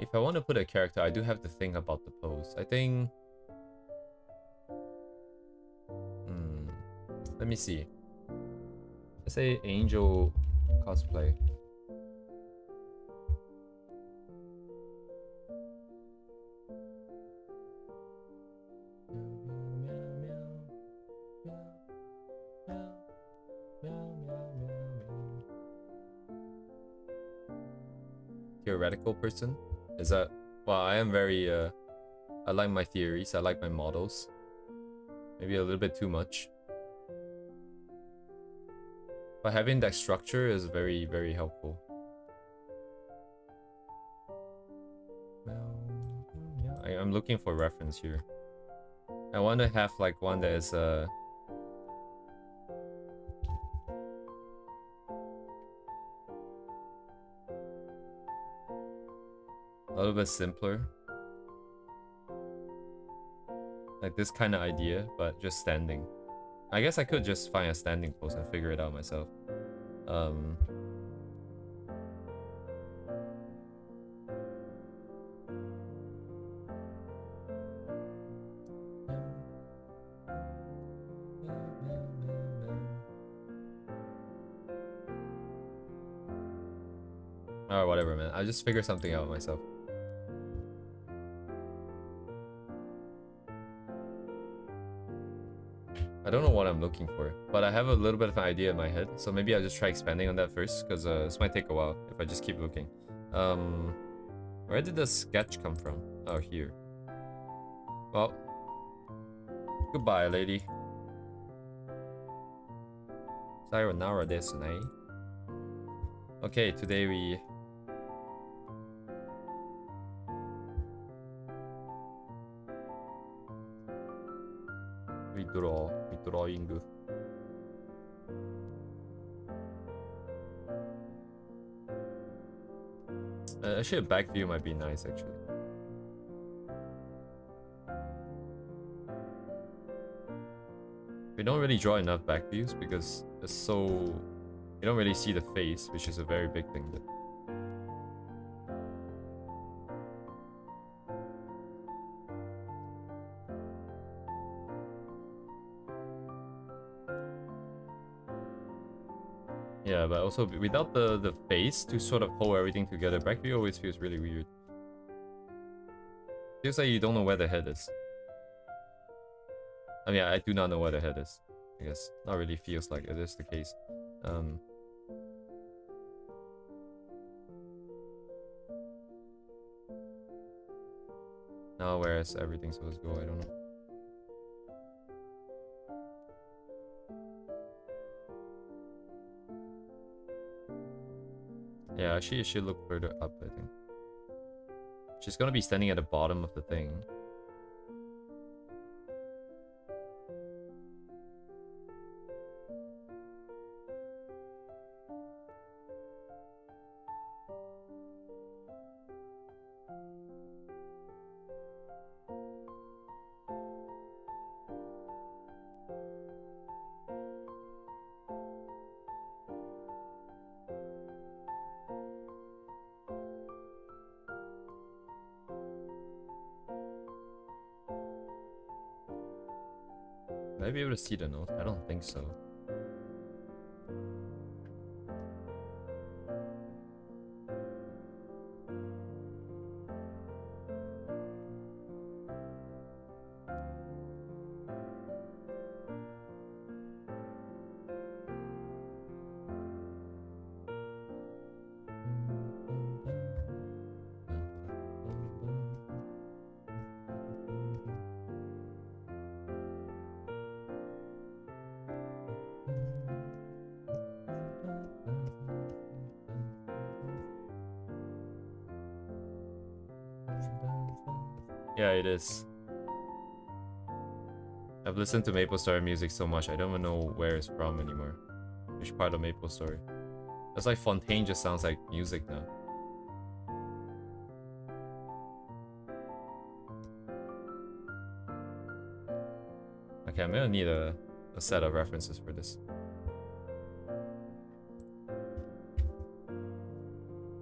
If I want to put a character, I do have to think about the pose. I think... let me see. Let's say angel cosplay. Theoretical person? Is that... Well, I am very... I like my theories, I like my models. Maybe a little bit too much. But having that structure is very, very helpful. I'm looking for reference here. I want to have like one that is a little bit simpler. Like this kind of idea, but just standing. I guess I could just find a standing pose and figure it out myself. Or whatever, man. I'll just figure something out myself. I don't know what I'm looking for, but I have a little bit of an idea in my head, so maybe I'll just try expanding on that first, because this might take a while if I just keep looking. Where did the sketch come from? Oh, here. Well, goodbye, lady. Sayonara desu ne. Okay, today we... drawing. Actually, a back view might be nice, actually. We don't really draw enough back views because it's so... You don't really see the face, which is a very big thing. Yeah, but also without the face to sort of hold everything together, back view always feels really weird. Feels like you don't know where the head is. I mean, I do not know where the head is. I guess not really feels like it is the case. Now where is everything supposed to go? I don't know. Yeah, she should look further up, I think. She's gonna be standing at the bottom of the thing. Will I be able to see the note? I don't think so. Yeah, it is. I've listened to Maple Story music so much, I don't even know where it's from anymore. Which part of Maple Story? It's like Fontaine just sounds like music now. Okay, I'm gonna need a set of references for this.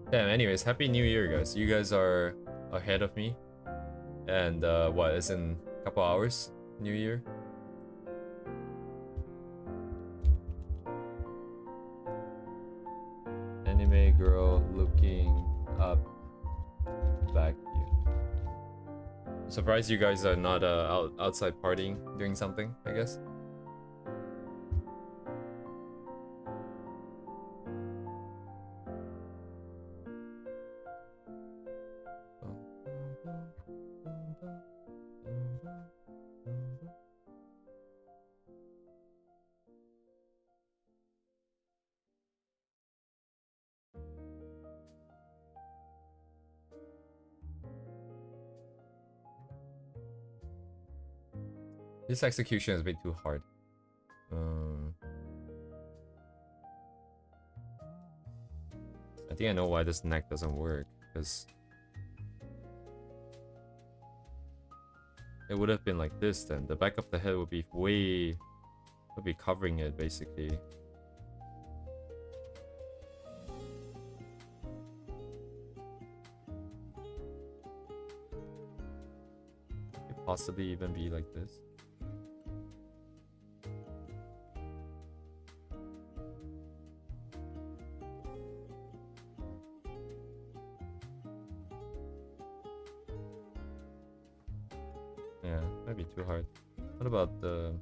Damn, anyways, Happy New Year, guys. You guys are ahead of me. And, what, it's in a couple hours? New Year? Anime girl looking up back you. I'm surprised you guys are not outside partying, doing something, I guess. This execution is a bit too hard. I think I know why this neck doesn't work, because it would have been like this then. The back of the head would be would be covering it basically. Could possibly even be like this. Yeah, might be too hard. What about the...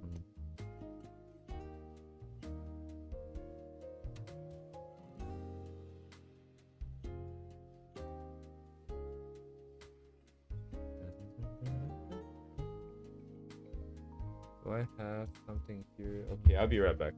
Do I have something here? Okay, I'll be right back.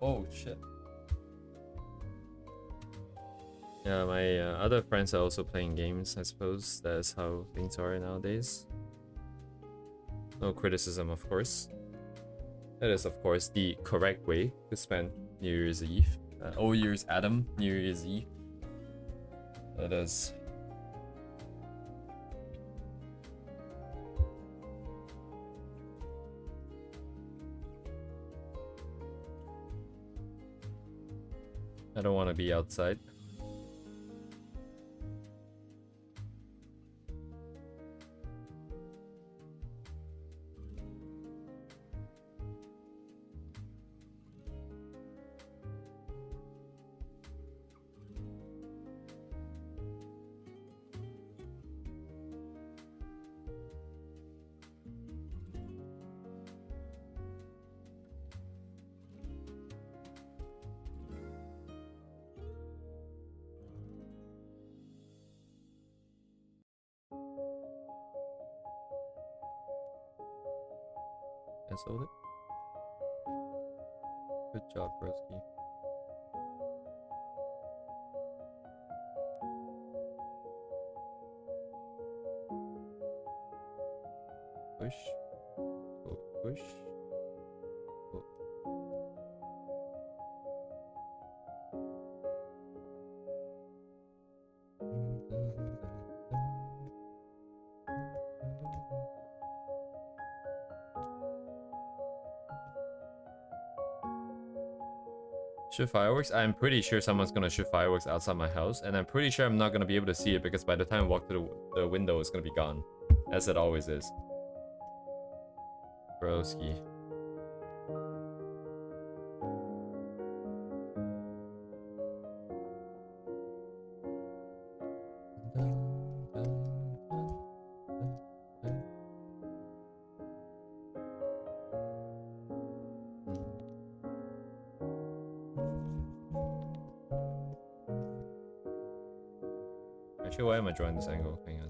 Oh shit. Yeah, my other friends are also playing games, I suppose. That's how things are nowadays. No criticism, of course. That is, of course, the correct way to spend New Year's Eve. Old Year's Adam, New Year's Eve. That is... I don't want to be outside. Cancelled it. Good job, broski. Push. Oh, push. Oh. Shoot fireworks? I'm pretty sure someone's gonna shoot fireworks outside my house, and I'm pretty sure I'm not gonna be able to see it because by the time I walk to the window, it's gonna be gone. As it always is. Broski. Actually, why am I drawing this angle? Hang on.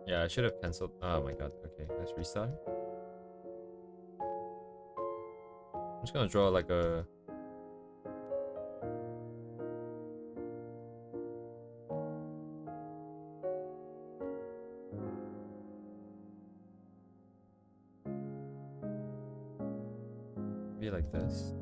Yeah, I should have cancelled. Oh my god. Okay, let's restart. I'm just gonna draw like a like this.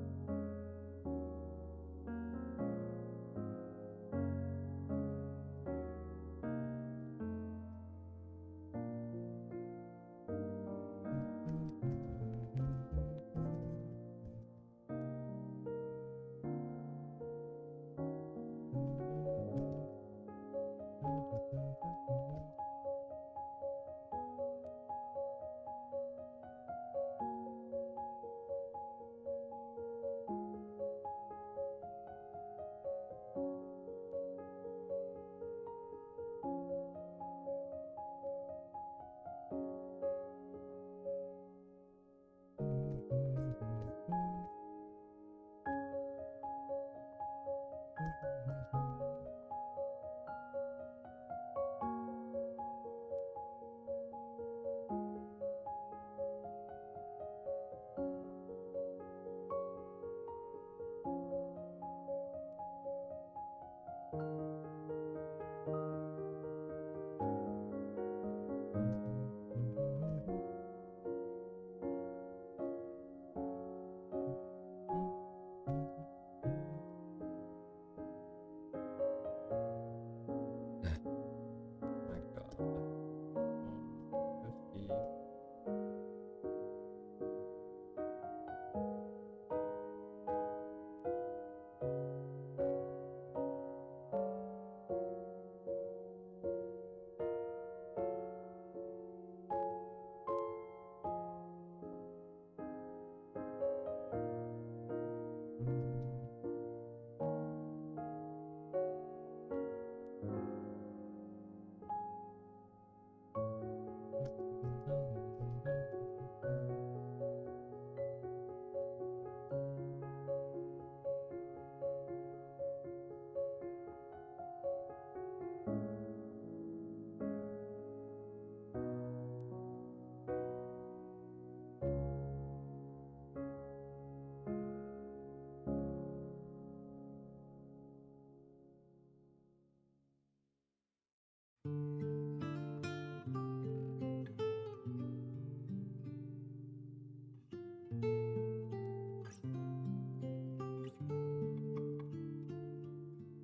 My God. 150.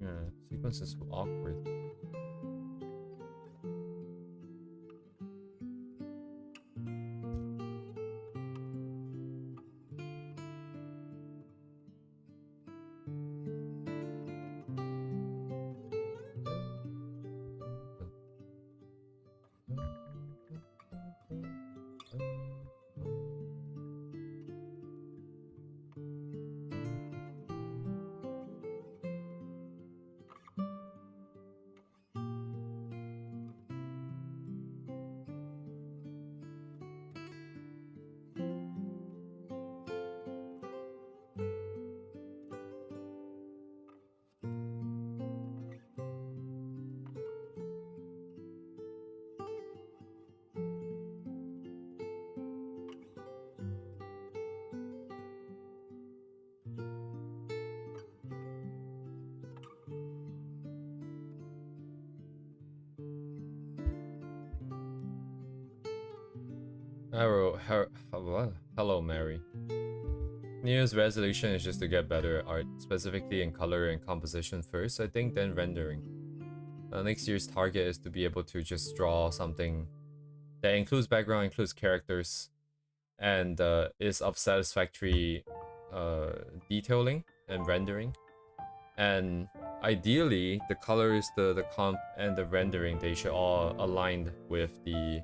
Yeah, sequence is awkward. Hello, Mary. New Year's resolution is just to get better at art, specifically in color and composition first, I think, then rendering. Next year's target is to be able to just draw something that includes background, includes characters, and is of satisfactory detailing and rendering. And ideally, the colors, the comp, and the rendering, they should all aligned with the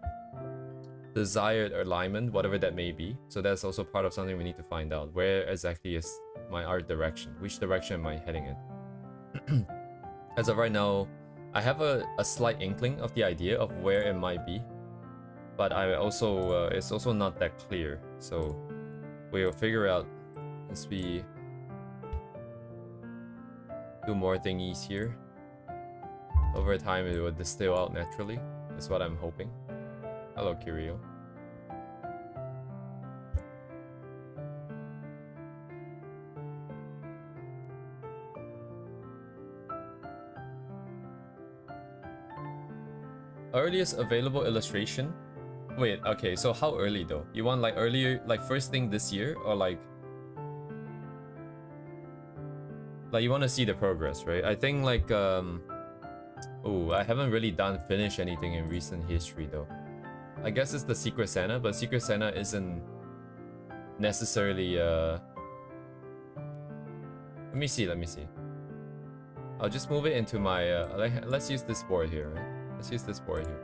desired alignment, whatever that may be. So that's also part of something we need to find out. Where exactly is my art direction? Which direction am I heading in? As of right now, I have a slight inkling of the idea of where it might be, but I also it's also not that clear. So we'll figure out as we do more thingies here. Over time, it will distill out naturally. Is what I'm hoping. Hello, Kirio. Earliest available illustration? Wait, okay, so how early though? You want like earlier, like first thing this year, or like like you want to see the progress, right? I think like oh, I haven't really finished anything in recent history though. I guess it's the Secret Santa, but Secret Santa isn't necessarily let me see. I'll just move it into my let's use this board here, right? Let's use this board here.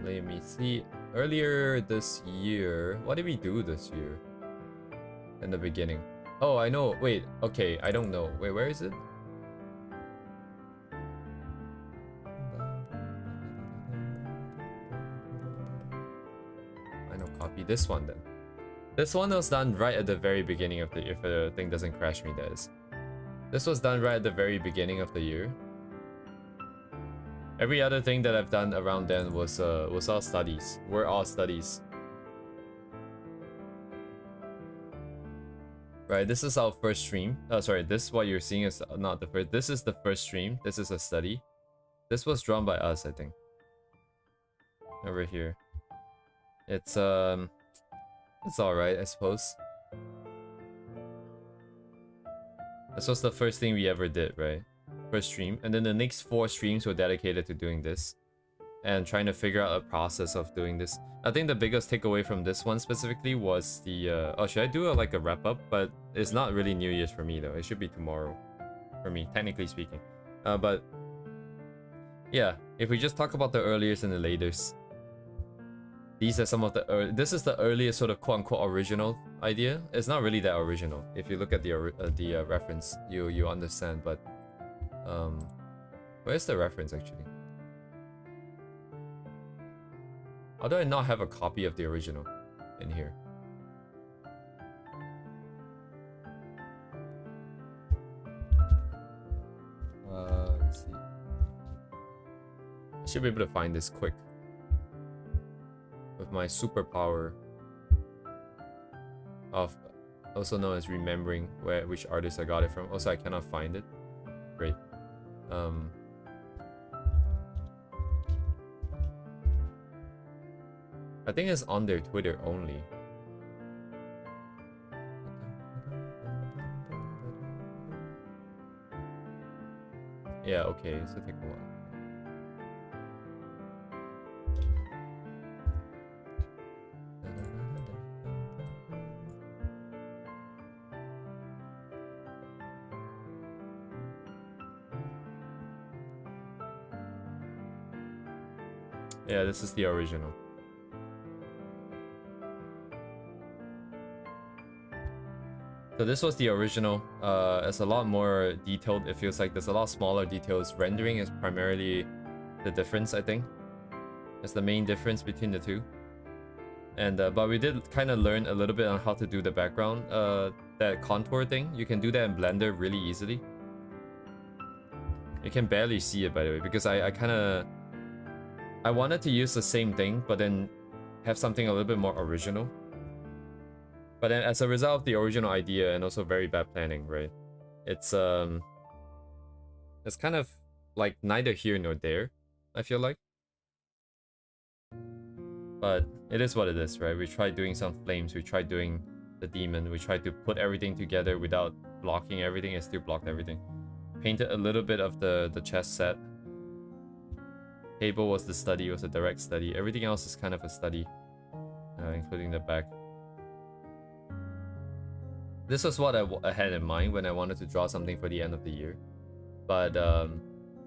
Let me see. Earlier this year, what did we do this year? In the beginning. Oh, I know. Wait, okay, I don't know. Wait, where is it? I know, copy this one then. This one was done right at the very beginning of the year, if the thing doesn't crash me, that is. This was done right at the very beginning of the year. Every other thing that I've done around then was all studies. Were all studies. Right, this is our first stream. Oh, sorry, this what you're seeing is not the first. This is the first stream. This is a study. This was drawn by us, I think. Over here. It's alright, I suppose. This was the first thing we ever did, right? First stream, and then the next 4 streams were dedicated to doing this and trying to figure out a process of doing this. I think the biggest takeaway from this one specifically was the oh, should I do like a wrap up? But it's not really New Year's for me though. It should be tomorrow for me, technically speaking. But yeah, if we just talk about the earliest and the latest, these are some of the this is the earliest sort of quote-unquote original idea. It's not really that original. If you look at the reference, you understand. But where's the reference actually? How do I not have a copy of the original in here? Let's see. I should be able to find this quick with my superpower of, also known as remembering which artist I got it from. Also, I cannot find it. Great. I think it's on their Twitter only. Yeah, okay, so take a while. Yeah, this is the original. So this was the original. It's a lot more detailed. It feels like there's a lot smaller details. Rendering is primarily the difference, I think. It's the main difference between the two. And but we did kind of learn a little bit on how to do the background, that contour thing. You can do that in Blender really easily. You can barely see it, by the way, because I wanted to use the same thing, but then have something a little bit more original. But then as a result of the original idea and also very bad planning, right? It's kind of like neither here nor there, I feel like. But it is what it is, right? We tried doing some flames, we tried doing the demon, we tried to put everything together without blocking everything. It still blocked everything. Painted a little bit of the chest set. Table was the study, was a direct study. Everything else is kind of a study, including the back. This was what I had in mind when I wanted to draw something for the end of the year. But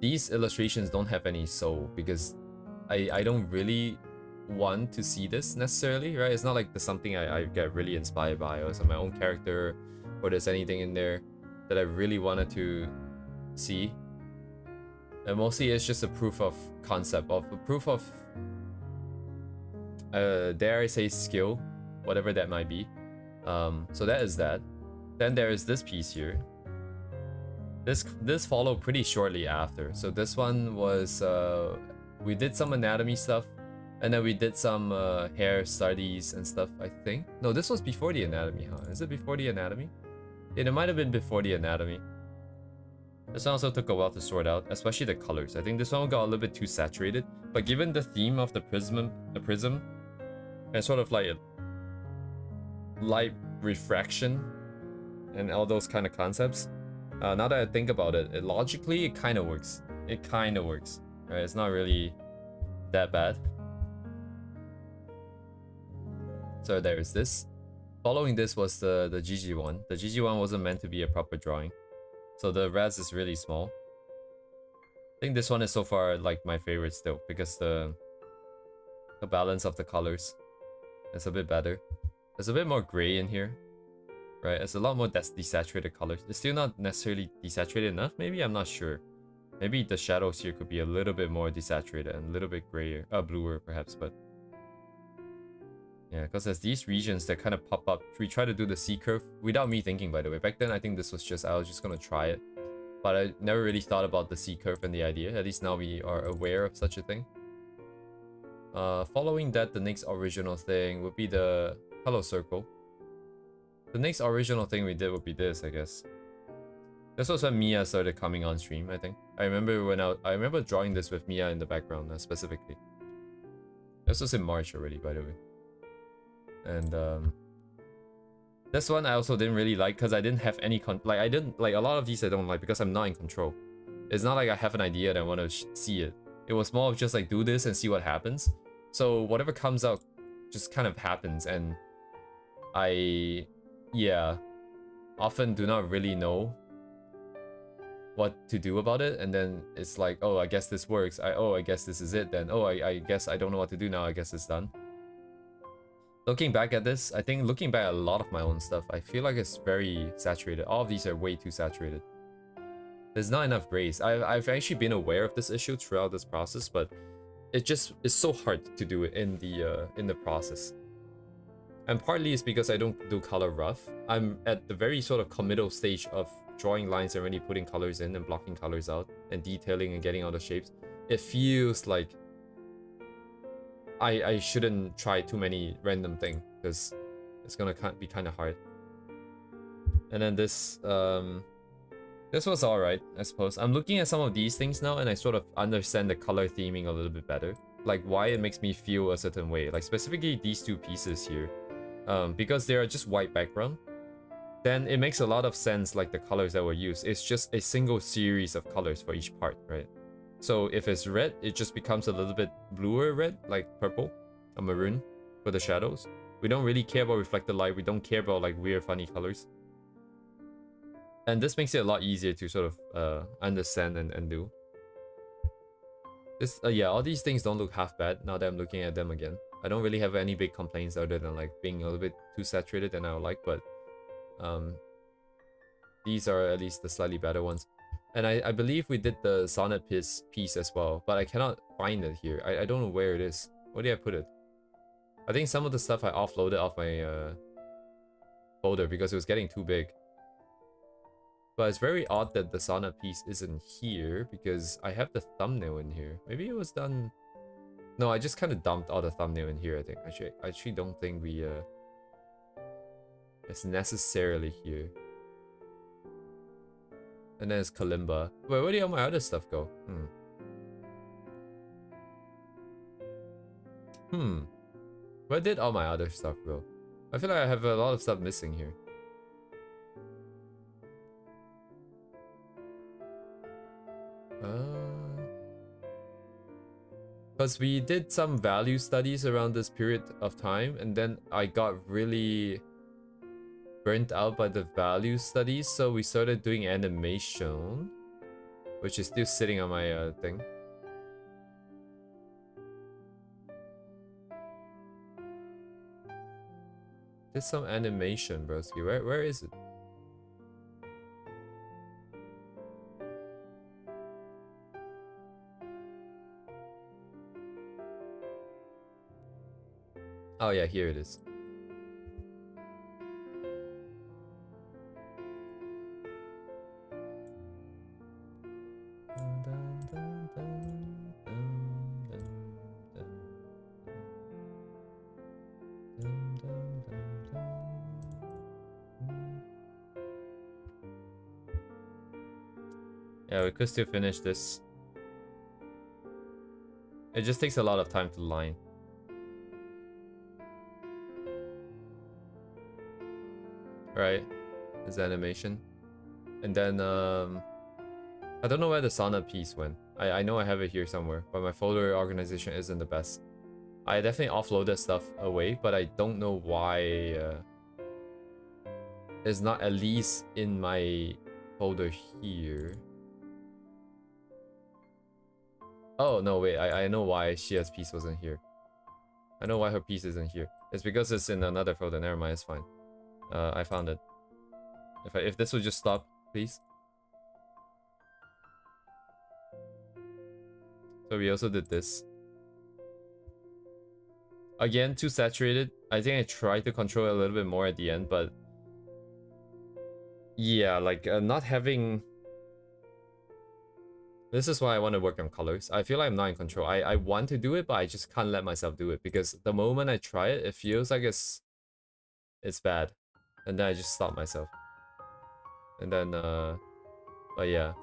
these illustrations don't have any soul because I don't really want to see this necessarily, right? It's not like there's something I get really inspired by, or it's my own character, or there's anything in there that I really wanted to see. And mostly it's just a proof of concept, of a proof of, dare I say, skill, whatever that might be. So that is that. Then there is this piece here. This followed pretty shortly after. So this one was, we did some anatomy stuff, And then we did some hair studies and stuff, I think. No, this was before the anatomy, huh? Is it before the anatomy? Yeah, it might have been before the anatomy. This one also took a while to sort out, especially the colors. I think this one got a little bit too saturated, but given the theme of the prism, and sort of like a light refraction and all those kind of concepts, now that I think about it, logically it kind of works. It kind of works, right? It's not really that bad. So there's this. Following this was the GG one. The GG one wasn't meant to be a proper drawing, so the res is really small. I think this one is so far like my favorite still, because the balance of the colors is a bit better. There's a bit more gray in here, right? It's a lot more desaturated colors. It's still not necessarily desaturated enough, maybe? I'm not sure. Maybe the shadows here could be a little bit more desaturated and a little bit grayer, bluer perhaps, but yeah, because there's these regions that kind of pop up. We try to do the C curve without me thinking, by the way. Back then, I think this was just, I was just gonna try it, but I never really thought about the C curve and the idea. At least now we are aware of such a thing. Following that, the next original thing would be the hello circle. The next original thing we did would be this, I guess. This was when Mia started coming on stream, I think. I remember drawing this with Mia in the background, specifically. This was in March already, by the way. And this one I also didn't really like because I didn't have any a lot of these I don't like because I'm not in control. It's not like I have an idea and I want to see it. It was more of just like do this and see what happens. So whatever comes out just kind of happens, and I, yeah, often do not really know what to do about it, and then it's like, oh, I guess this works. I guess this is it then. Oh, I guess I don't know what to do now. I guess it's done. Looking back at this, I think looking back at a lot of my own stuff, I feel like it's very saturated. All of these are way too saturated. There's not enough grays. I've actually been aware of this issue throughout this process, but it just is so hard to do it in the process. And partly it's because I don't do color rough. I'm at the very sort of committal stage of drawing lines and really putting colors in and blocking colors out and detailing and getting all the shapes. It feels like I shouldn't try too many random things because it's gonna be kind of hard. And then this was alright, I suppose. I'm looking at some of these things now and I sort of understand the color theming a little bit better. Like why it makes me feel a certain way. Like specifically these two pieces here. Because they are just white background, then it makes a lot of sense like the colors that were used. It's just a single series of colors for each part, right? So if it's red, it just becomes a little bit bluer red, like purple or maroon for the shadows. We don't really care about reflected light. We don't care about like weird funny colors. And this makes it a lot easier to sort of understand and do. This, yeah, all these things don't look half bad now that I'm looking at them again. I don't really have any big complaints other than like being a little bit too saturated than I would like, but these are at least the slightly better ones. And I believe we did the sonnet piece as well, but I cannot find it here. I don't know where it is. Where did I put it? I think some of the stuff I offloaded off my folder because it was getting too big. But it's very odd that the sonnet piece isn't here because I have the thumbnail in here. Maybe it was done... No, I just kind of dumped all the thumbnail in here, I think. I actually don't think we... it's necessarily here. And then it's Kalimba. Wait, where did all my other stuff go? Where did all my other stuff go? I feel like I have a lot of stuff missing here. Because we did some value studies around this period of time, and then I got really burnt out by the value studies, so we started doing animation, which is still sitting on my thing. Did some animation, broski. Where is it? Oh yeah, here it is. Yeah, we could still finish this. It just takes a lot of time to line. Right? This animation. And then, I don't know where the sauna piece went. I know I have it here somewhere, but my folder organization isn't the best. I definitely offloaded stuff away, but I don't know why it's not at least in my folder here. Oh, no, wait, I know why Shia's piece wasn't here. I know why her piece isn't here. It's because it's in another folder. Never mind, it's fine. I found it. If this would just stop, please. So we also did this. Again, too saturated. I think I tried to control it a little bit more at the end, but yeah, like not having... This is why I want to work on colors. I feel like I'm not in control. I want to do it, but I just can't let myself do it because the moment I try it, it feels like it's bad. And then I just stop myself. And then, but yeah.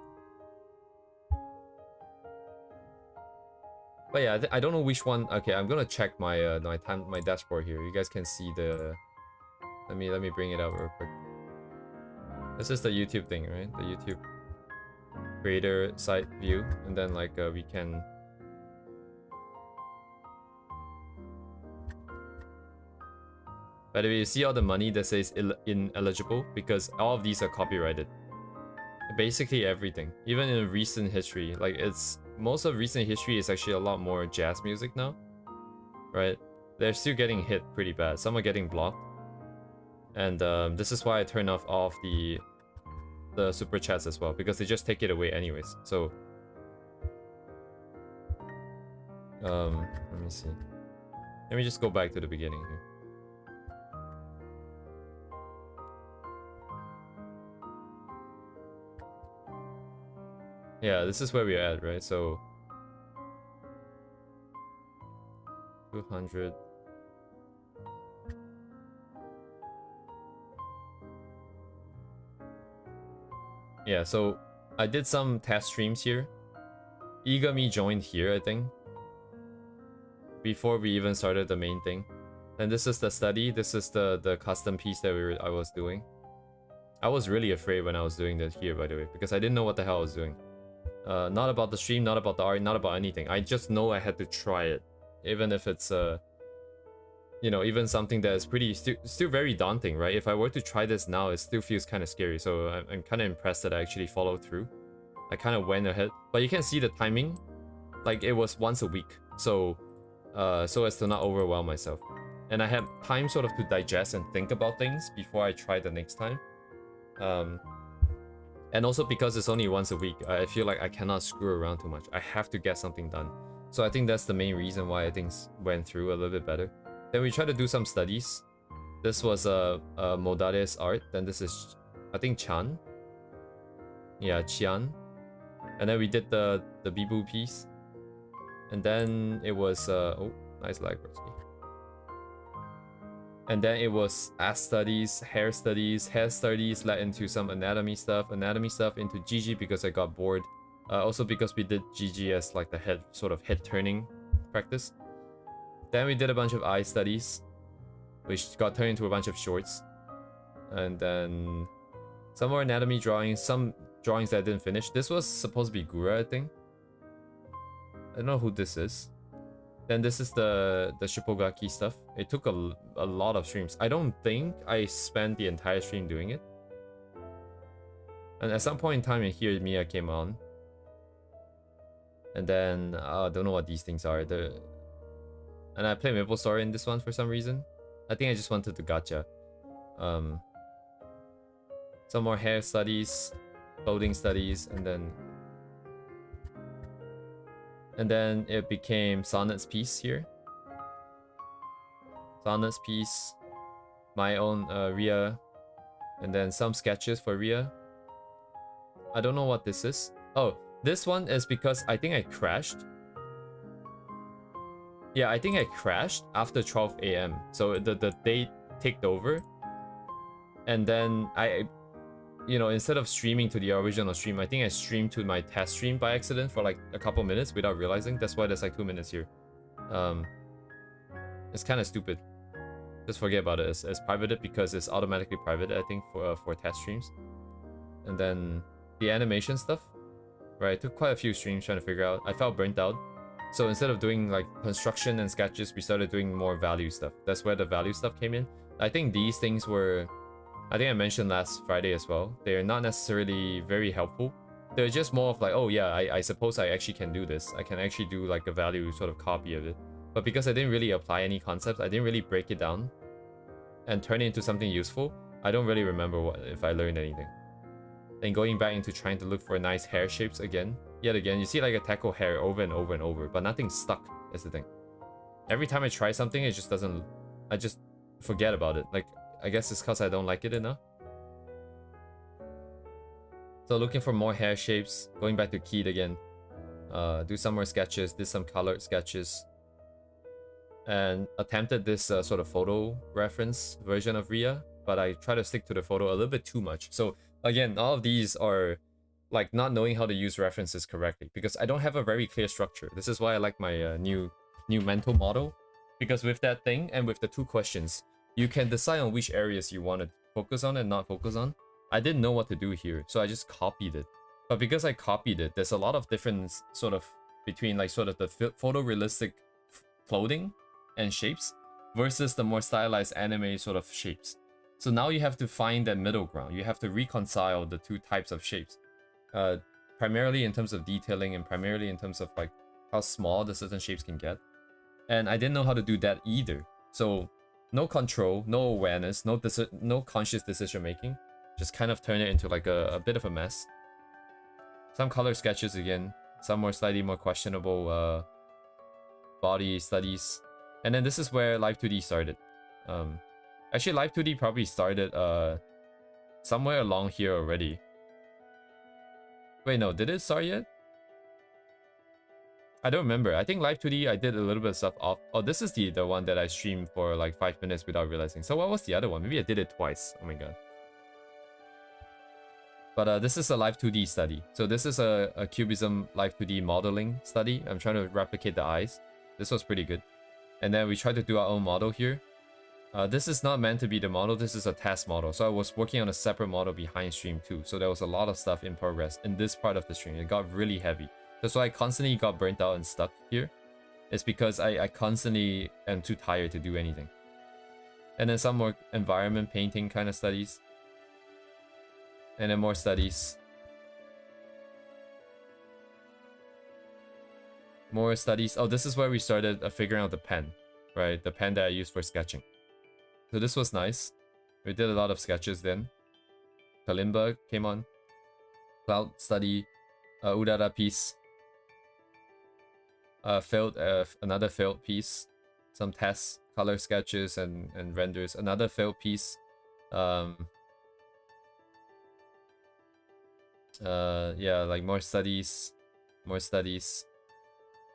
But yeah, I don't know which one. Okay, I'm gonna check my my dashboard here. You guys can see the... Let me bring it out real quick. This is the YouTube thing, right? The YouTube creator site view, and then like we can... By the way, you see all the money that says ineligible because all of these are copyrighted. Basically everything, even in recent history, like it's... Most of recent history is actually a lot more jazz music now, right? They're still getting hit pretty bad. Some are getting blocked, and this is why I turn off the super chats as well, because they just take it away anyways. So let me see. Let me just go back to the beginning here. Yeah, this is where we're at, right? So 200. Yeah, so I did some test streams here. Igami joined here, I think, before we even started the main thing. And this is the study. This is the custom piece that I was doing. I was really afraid when I was doing that here, by the way, because I didn't know what the hell I was doing. Not about the stream, not about the art, not about anything. I just know I had to try it, even if it's you know, even something that is pretty still very daunting, right? If I were to try this now, it still feels kind of scary. So I'm kind of impressed that I actually followed through. I kind of went ahead, but you can see the timing, like it was once a week, so so as to not overwhelm myself, and I had time sort of to digest and think about things before I try the next time. And also because it's only once a week, I feel like I cannot screw around too much. I have to get something done. So I think that's the main reason why things went through a little bit better. Then we tried to do some studies. This was Modare's art. Then this is, I think, Chan. Yeah, Chian. And then we did the Bibu piece. And then it was, oh, nice lag, broski. And then it was ass studies, hair studies led into some anatomy stuff into GG because I got bored. Also because we did GG as like the head turning practice. Then we did a bunch of eye studies, which got turned into a bunch of shorts. And then some more anatomy drawings, some drawings that I didn't finish. This was supposed to be Gura, I think. I don't know who this is. Then this is the Shippogaki stuff. It took a lot of streams. I don't think I spent the entire stream doing it. And at some point in time here, Mia came on. And then I don't know what these things are. And I played Maple Story in this one for some reason. I think I just wanted to gacha. Some more hair studies, clothing studies, and then it became Sonnet's piece here. Sonnet's piece, my own Ria, and then some sketches for Ria. I don't know what this is. Oh, this one is because I think I crashed. Yeah, I think I crashed after 12 a.m. So the day ticked over, and then instead of streaming to the original stream, I think I streamed to my test stream by accident for like a couple minutes without realizing. That's why there's like 2 minutes here. Um, it's kind of stupid. Just forget about it. It's privated because it's automatically private, I think, for test streams. And then the animation stuff, right? I took quite a few streams trying to figure out. I felt burnt out. So instead of doing like construction and sketches, we started doing more value stuff. That's where the value stuff came in. I think these things were, I think I mentioned last Friday as well, they're not necessarily very helpful. They're just more of like, oh yeah, I suppose I actually can do this. I can actually do like a value sort of copy of it. But because I didn't really apply any concepts, I didn't really break it down and turn it into something useful, I don't really remember if I learned anything. Then going back into trying to look for nice hair shapes again. Yet again, you see like a tackle hair over and over and over, but nothing stuck is the thing. Every time I try something, it just doesn't, I just forget about it. Like, I guess it's because I don't like it enough. So looking for more hair shapes, going back to Keith again. Do some more sketches, did some colored sketches. And attempted this sort of photo reference version of Rhea, but I try to stick to the photo a little bit too much. So again, all of these are like not knowing how to use references correctly because I don't have a very clear structure. This is why I like my new mental model, because with that thing and with the 2 questions, you can decide on which areas you want to focus on and not focus on. I didn't know what to do here, so I just copied it. But because I copied it, there's a lot of difference sort of between like sort of the photorealistic clothing and shapes versus the more stylized anime sort of shapes. So now you have to find that middle ground. You have to reconcile the 2 types of shapes. Primarily in terms of detailing and primarily in terms of like how small the certain shapes can get. And I didn't know how to do that either. So no control, no awareness, no conscious decision making. Just kind of turn it into like a bit of a mess. Some color sketches again. Some more slightly more questionable body studies. And then this is where Live 2D started. Actually, Live 2D probably started somewhere along here already. Wait, no, did it start yet? I don't remember. I think Live 2D, I did a little bit of stuff off. Oh, this is the one that I streamed for like 5 minutes without realizing. So what was the other one? Maybe I did it twice. Oh my god. But this is a Live 2D study. So this is a Cubism Live 2D modeling study. I'm trying to replicate the eyes. This was pretty good. And then we tried to do our own model here. This is not meant to be the model, this is a test model. So I was working on a separate model behind stream too. So there was a lot of stuff in progress in this part of the stream. It got really heavy. That's why I constantly got burnt out and stuck here. It's because I constantly am too tired to do anything. And then some more environment painting kind of studies. And then more studies. More studies. Oh, this is where we started figuring out the pen, right? The pen that I used for sketching. So this was nice. We did a lot of sketches then. Kalimba came on. Cloud study. Udara piece. Another failed piece. Some tests, color sketches and renders. Another failed piece. Yeah, like more studies. More studies.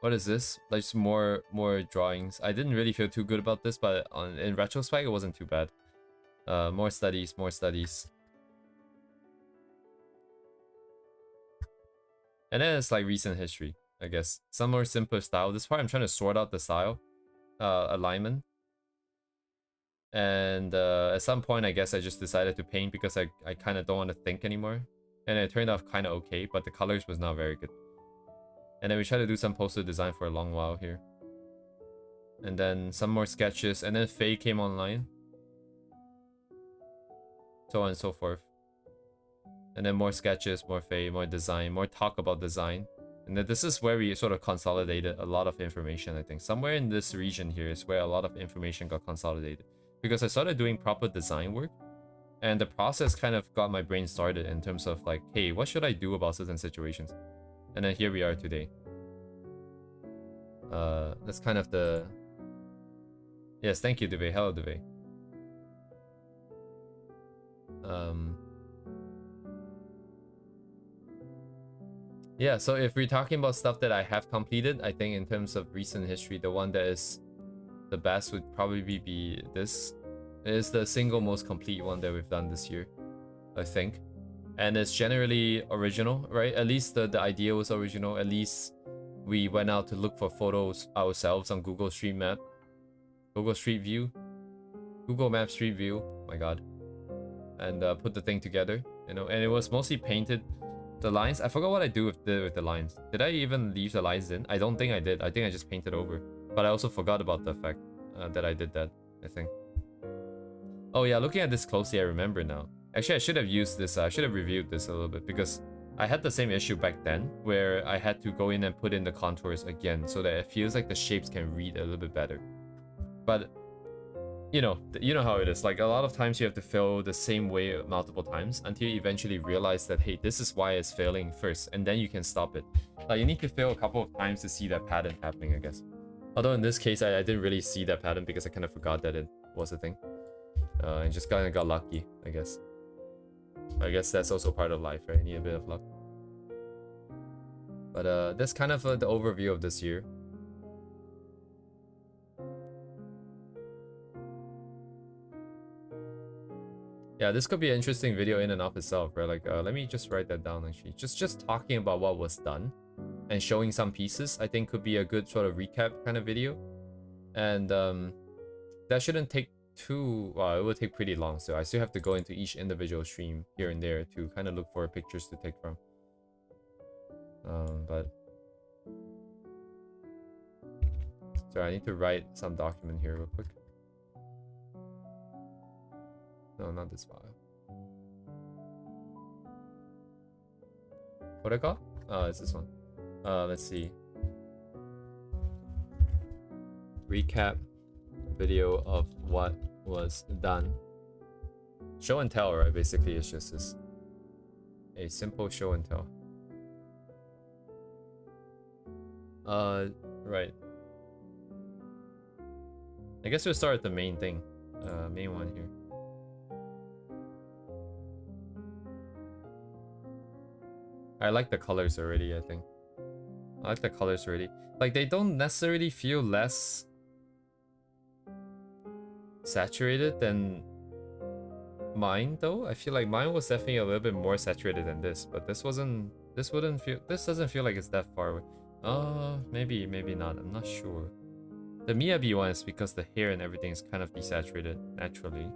What is this? Like just more drawings. I didn't really feel too good about this, but in retrospect, it wasn't too bad. More studies, more studies. And then it's like recent history, I guess. Some more simpler style. This part I'm trying to sort out the style. Alignment. And at some point, I guess I just decided to paint because I kind of don't want to think anymore. And it turned out kind of okay, but the colors was not very good. And then we tried to do some poster design for a long while here. And then some more sketches. And then Faye came online. So on and so forth. And then more sketches, more Faye, more design, more talk about design. And then this is where we sort of consolidated a lot of information, I think. Somewhere in this region here is where a lot of information got consolidated. Because I started doing proper design work. And the process kind of got my brain started in terms of like, hey, what should I do about certain situations? And then here we are today. That's kind of the... Yes, thank you, Duvey. Hello, Duvey. Yeah, so if we're talking about stuff that I have completed, I think in terms of recent history, the one that is the best would probably be this. It is the single most complete one that we've done this year, I think. And it's generally original, right? At least the idea was original. At least we went out to look for photos ourselves on Google Street Map, Google Street View, Google Map Street View, my god. And put the thing together, you know, and it was mostly painted. The lines, I forgot what I do with the lines. Did I even leave the lines in? I don't think I did. I think I just painted over. But I also forgot about the fact that I did that, I think. Oh yeah, looking at this closely, I remember now. Actually, I should have used this, I should have reviewed this a little bit, because I had the same issue back then, where I had to go in and put in the contours again, so that it feels like the shapes can read a little bit better. But you know how it is. Like, a lot of times you have to fill the same way multiple times until you eventually realize that, hey, this is why it's failing first, and then you can stop it. Like, you need to fail a couple of times to see that pattern happening, I guess. Although in this case, I didn't really see that pattern because I kind of forgot that it was a thing. And just kind of got lucky, I guess. I guess that's also part of life, right? You need a bit of luck. But that's kind of the overview of this year. Yeah, this could be an interesting video in and of itself, right? Like, let me just write that down, actually. Just talking about what was done and showing some pieces, I think could be a good sort of recap kind of video. And that shouldn't take too... Well, it will take pretty long, so I still have to go into each individual stream here and there to kind of look for pictures to take from. But... Sorry, I need to write some document here real quick. No, not this file. What I got? Oh, it's this one. Let's see. Recap video of what was done. Show and tell, right? Basically, it's just this. A simple show and tell. Right. I guess we'll start with the main thing. Main one here. I like the colors already, I think. I like the colors already. Like, they don't necessarily feel less saturated than mine, though. I feel like mine was definitely a little bit more saturated than this, but this doesn't feel like it's that far away. Maybe not. I'm not sure. The Miyabi one is because the hair and everything is kind of desaturated naturally.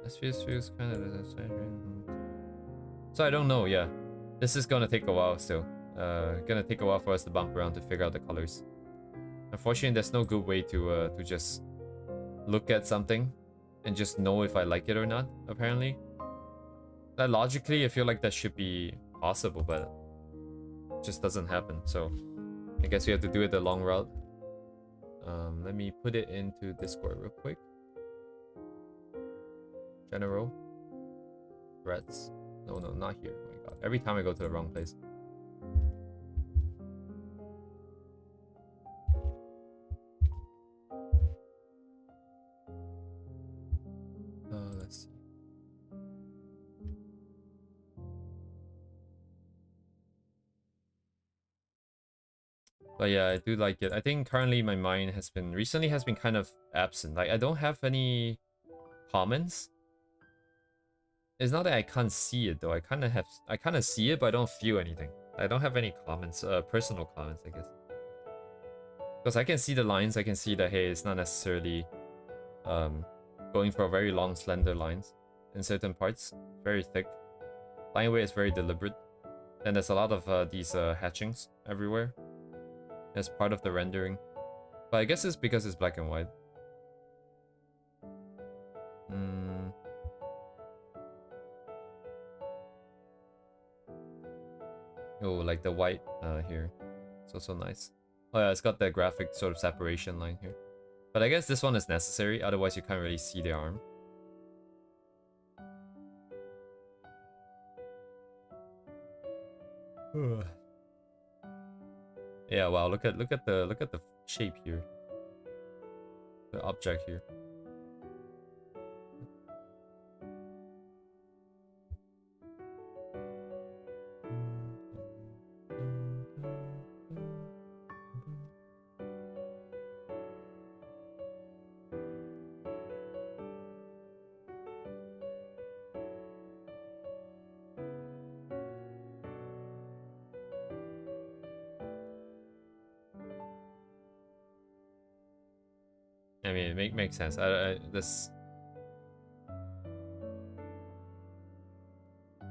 This feels kind of desaturated. So I don't know, yeah. This is gonna take a while still. Gonna take a while for us to bump around to figure out the colors. Unfortunately, there's no good way to just look at something and just know if I like it or not, apparently. That logically, I feel like that should be possible, but it just doesn't happen. So I guess we have to do it the long route. Let me put it into Discord real quick. General. Reds. No, not here. Oh my god. Every time I go to the wrong place. Let's see. But yeah, I do like it. I think currently my mind recently has been kind of absent. Like, I don't have any comments. It's not that I can't see it though. I kind of see it, but I don't feel anything. I don't have any comments, personal comments, I guess. Because I can see the lines, I can see that, hey, it's not necessarily going for very long, slender lines in certain parts. Very thick. Line weight is very deliberate. And there's a lot of these hatchings everywhere as part of the rendering. But I guess it's because it's black and white. Oh, like the white here. It's also nice. Oh yeah, it's got the graphic sort of separation line here. But I guess this one is necessary, otherwise you can't really see the arm. Yeah, wow, look at the shape here. The object here. I mean, it makes sense. This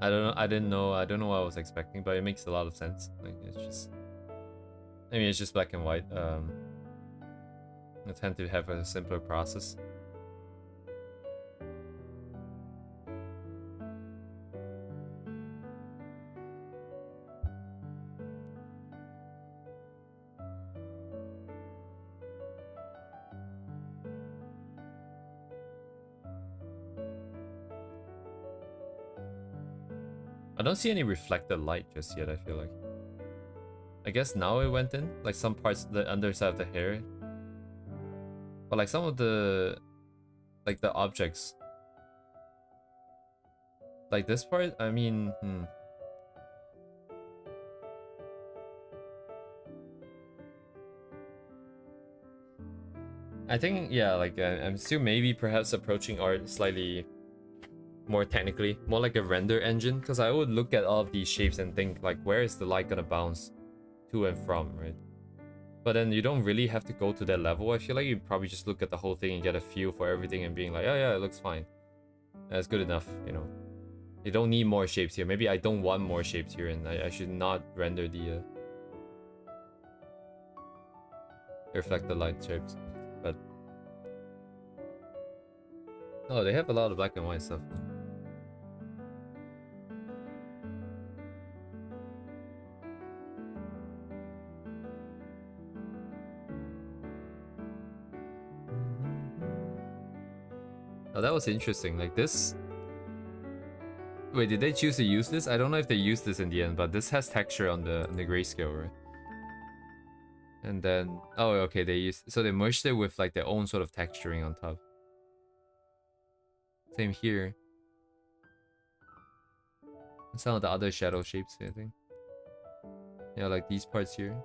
I don't know. I didn't know. I don't know what I was expecting, but it makes a lot of sense. Like it's just. I mean, it's just black and white. I tend to have a simpler process. I don't see any reflected light just yet, I feel like. I guess now it went in, like some parts, the underside of the hair. But like some of the, like the objects. Like this part, I mean, I think, yeah, like I'm still maybe perhaps approaching art slightly more technically, more like a render engine, because I would look at all of these shapes and think like, where is the light gonna bounce to and from, right? But then you don't really have to go to that level. I feel like you probably just look at the whole thing and get a feel for everything and being like, oh yeah, it looks fine. That's good enough, you know. You don't need more shapes here. Maybe I don't want more shapes here and I should not render the reflect the light shapes. But oh, they have a lot of black and white stuff. Oh, that was interesting. Like this. Wait, did they choose to use this? I don't know if they used this in the end, but this has texture on the grayscale, right? And then, oh, okay, so they merged it with like their own sort of texturing on top. Same here. Some of the other shadow shapes, I think. Yeah, like these parts here.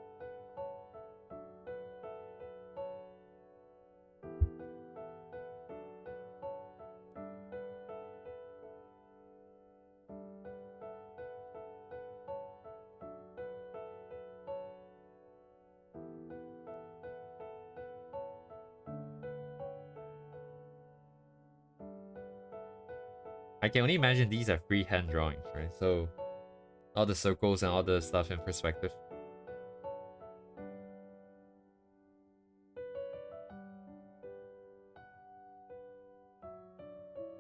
I can only imagine these are freehand drawings, right? So all the circles and all the stuff in perspective.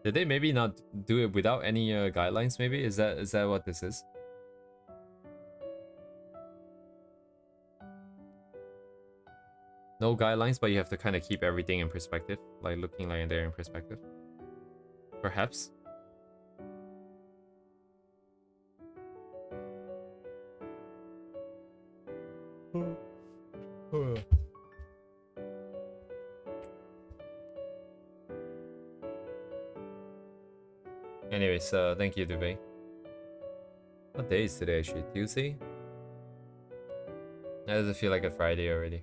Did they maybe not do it without any guidelines? Maybe is that what this is? No guidelines, but you have to kind of keep everything in perspective, like looking like they're in perspective. Perhaps. Anyways, thank you, Duvet. What day is today, actually? Tuesday? That doesn't feel like a Friday already.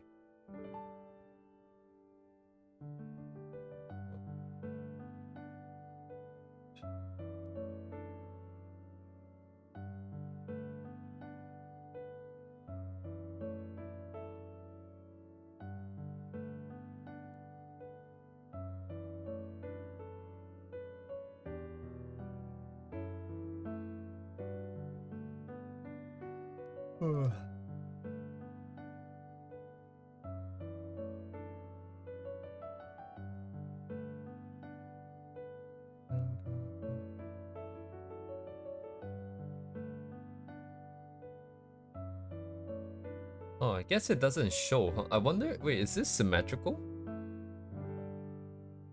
Oh, I guess it doesn't show. Huh? I wonder, wait, is this symmetrical?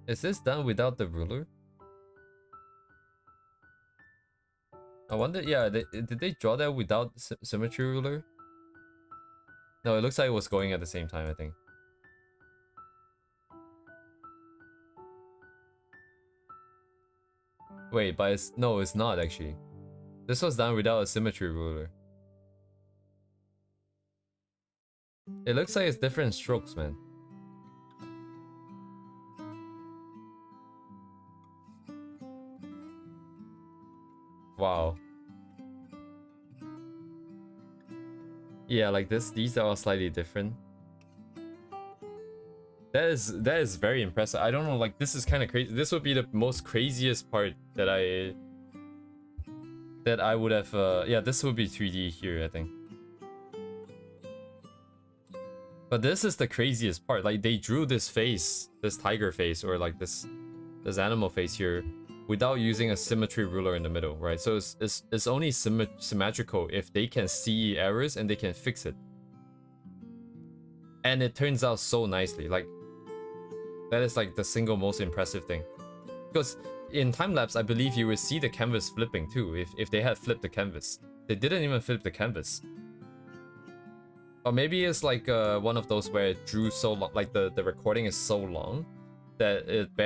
Is this done without the ruler? I wonder, yeah, did they draw that without symmetry ruler? No, it looks like it was going at the same time, I think. Wait, but no, it's not actually. This was done without a symmetry ruler. It looks like it's different strokes, man. Wow. Yeah, like these are all slightly different. That is very impressive. I don't know, like this is kind of crazy. This would be the most craziest part that I would have yeah, this would be 3D here, I think. But this is the craziest part. Like they drew this face, this tiger face, or like this animal face here without using a symmetry ruler in the middle, right? So it's only symmetrical if they can see errors and they can fix it. And it turns out so nicely. Like that is like the single most impressive thing. Because in time-lapse, I believe you would see the canvas flipping too, if they had flipped the canvas. They didn't even flip the canvas. Or maybe it's like one of those where it drew so long, like the recording is so long that it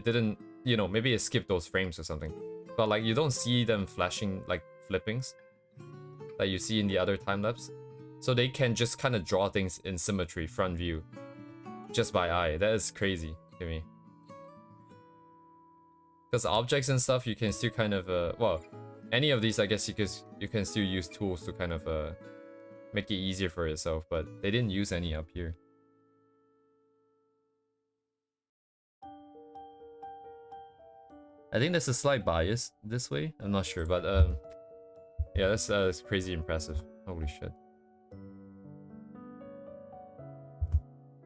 didn't, you know, maybe it skipped those frames or something. But like you don't see them flashing like flippings that you see in the other time-lapse. So they can just kind of draw things in symmetry, front view, just by eye. That is crazy to me. Because objects and stuff, you can still kind of, well, any of these, I guess you can still use tools to kind of make it easier for yourself, but they didn't use any up here. I think there's a slight bias this way. I'm not sure, but yeah, that's crazy impressive. Holy shit.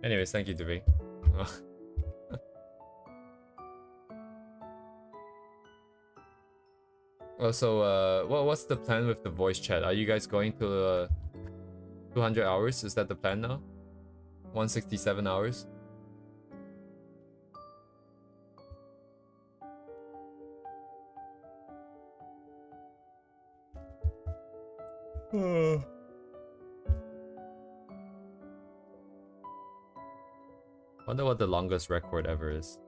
Anyways, thank you, Duvey. Also, what's the plan with the voice chat? Are you guys going to 200 hours? Is that the plan now? 167 hours? Wonder what the longest record ever is.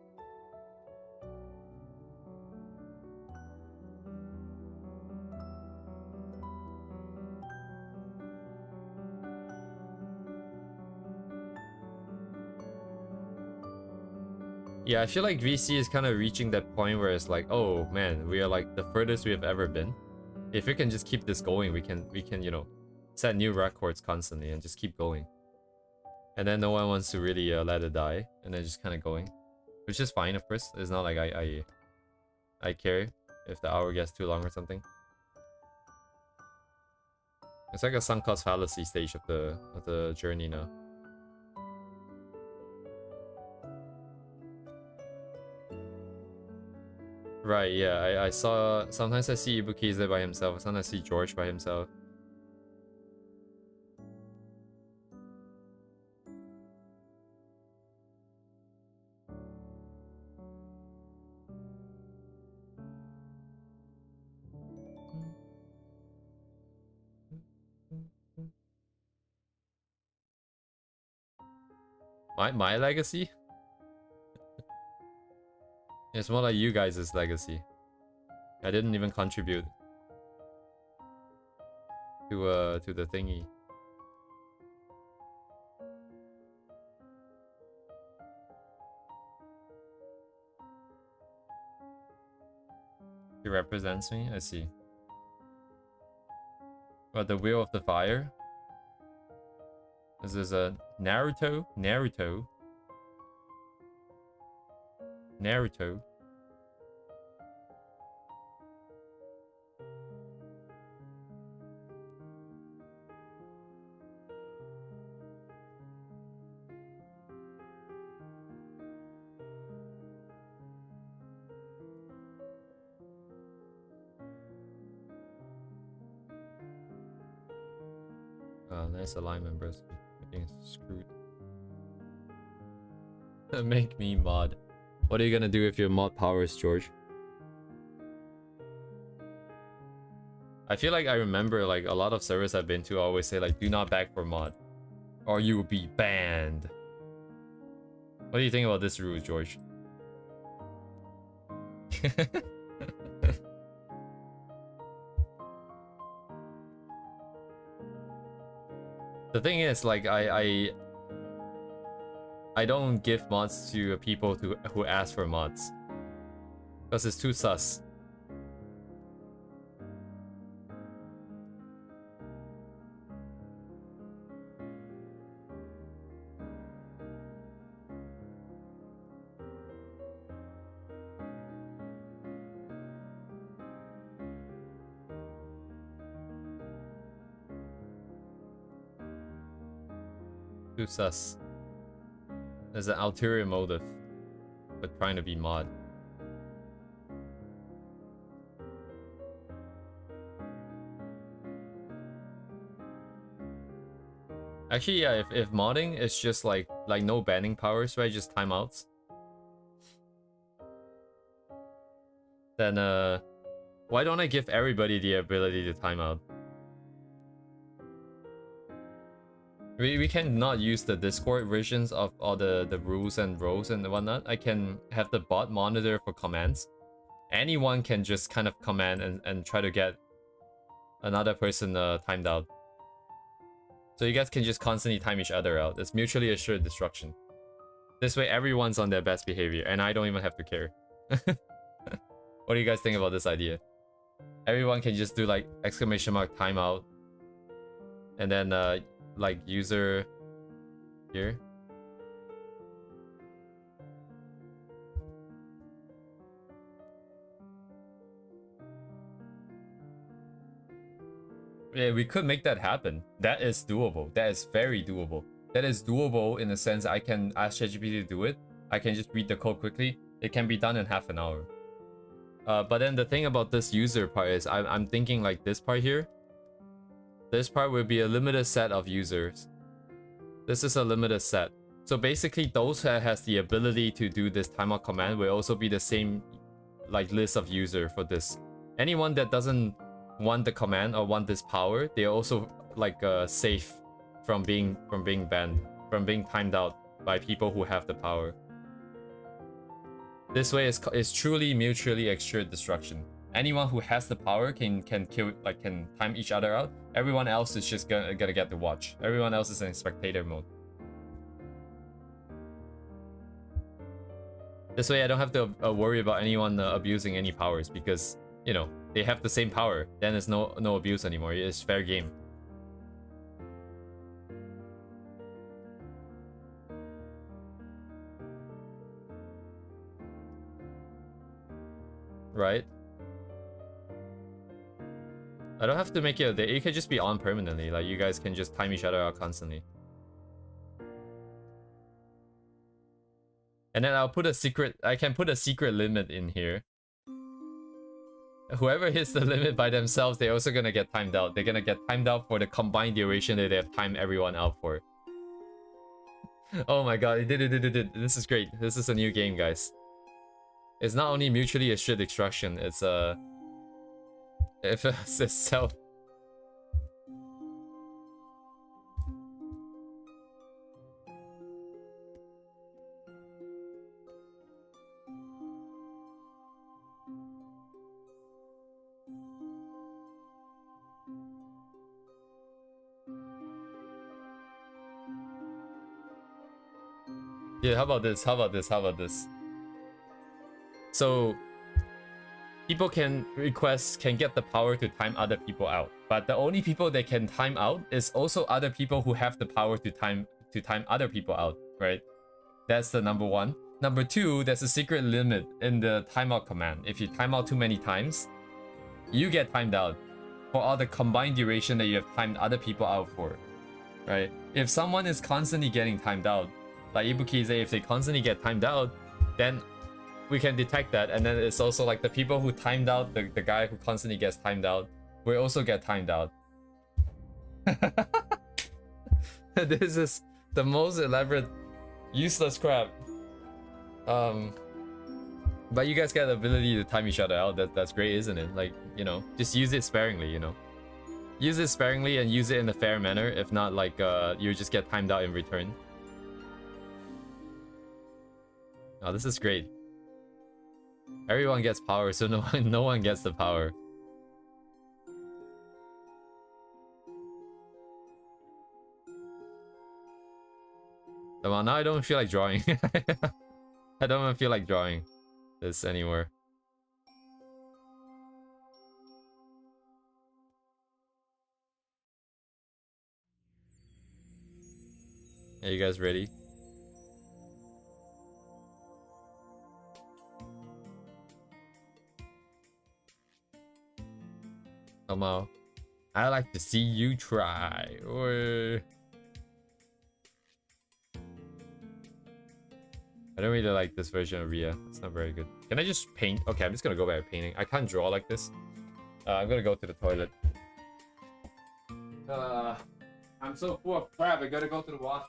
Yeah, I feel like VC is kind of reaching that point where it's like, oh man, we are like the furthest we have ever been. If we can just keep this going, we can, you know, set new records constantly and just keep going. And then no one wants to really let it die, and then just kind of going, which is fine, of course. It's not like I care if the hour gets too long or something. It's like a sunk cost fallacy stage of the journey now. Right, yeah, I saw, sometimes I see Ibuki there by himself, sometimes I see George by himself. My legacy? It's more like you guys' legacy. I didn't even contribute to the thingy. He represents me? I see. But the Wheel of the Fire? This is a Naruto? Naruto? Naruto? Nice alignment, bros. Getting screwed. Make me mod. What are you gonna do if your mod powers, George? I feel like I remember like a lot of servers I've been to always say like, do not beg for mod, or you will be banned. What do you think about this rule, George? The thing is, like, I don't give mods to people who ask for mods, because it's too sus. Too sus. There's an ulterior motive for trying to be mod. Actually, yeah, if modding is just like no banning powers, right? Just timeouts. Then why don't I give everybody the ability to timeout? We can not use the Discord versions of all the rules and roles and whatnot. I can have the bot monitor for commands. Anyone can just kind of command and try to get another person timed out. So you guys can just constantly time each other out. It's mutually assured destruction. This way everyone's on their best behavior and I don't even have to care. What do you guys think about this idea? Everyone can just do like exclamation mark timeout. And then like user here. Yeah, we could make that happen. That is doable. That is very doable. That is doable in the sense I can ask ChatGPT to do it. I can just read the code quickly. It can be done in half an hour. But then the thing about this user part is I'm thinking like this part here. This part will be a limited set of users. This is a limited set. So basically those that has the ability to do this timeout command will also be the same like list of user for this. Anyone that doesn't want the command or want this power, they're also like safe from being banned, from being timed out by people who have the power. This way is truly mutually assured destruction. Anyone who has the power can kill, like can time each other out. Everyone else is just gonna get to watch. Everyone else is in spectator mode. This way I don't have to worry about anyone abusing any powers because, you know, they have the same power. Then there's no abuse anymore. It's fair game. Right? I don't have to make it a day. It can just be on permanently. Like you guys can just time each other out constantly. And then I'll put a secret. I can put a secret limit in here. Whoever hits the limit by themselves, they're also gonna get timed out. They're gonna get timed out for the combined duration that they have timed everyone out for. Oh my god, it did. This is great. This is a new game, guys. It's not only mutually assured destruction, it's if it's itself. Yeah, how about this? How about this? How about this? So people can get the power to time other people out, but the only people that can time out is also other people who have the power to time other people out, right? That's the number one. Number two, there's a secret limit in the timeout command. If you time out too many times, you get timed out for all the combined duration that you have timed other people out for, right? If someone is constantly getting timed out, like Ibukize, if they constantly get timed out, then we can detect that, and then it's also like the people who timed out the guy who constantly gets timed out will also get timed out. This is the most elaborate, useless crap. But you guys get the ability to time each other out. That's great, isn't it? Like, you know, just use it sparingly, you know. Use it sparingly and use it in a fair manner. If not, like, you just get timed out in return. Oh, this is great. Everyone gets power, so no one gets the power. Well, now I don't feel like drawing. I don't even feel like drawing this anymore. Are you guys ready? Somehow, I like to see you try. Or I don't really like this version of Rhea. It's not very good. Can I just paint? Okay, I'm just gonna go back to painting. I can't draw like this. I'm gonna go to the toilet. I'm so full of crap. I gotta go to the wash.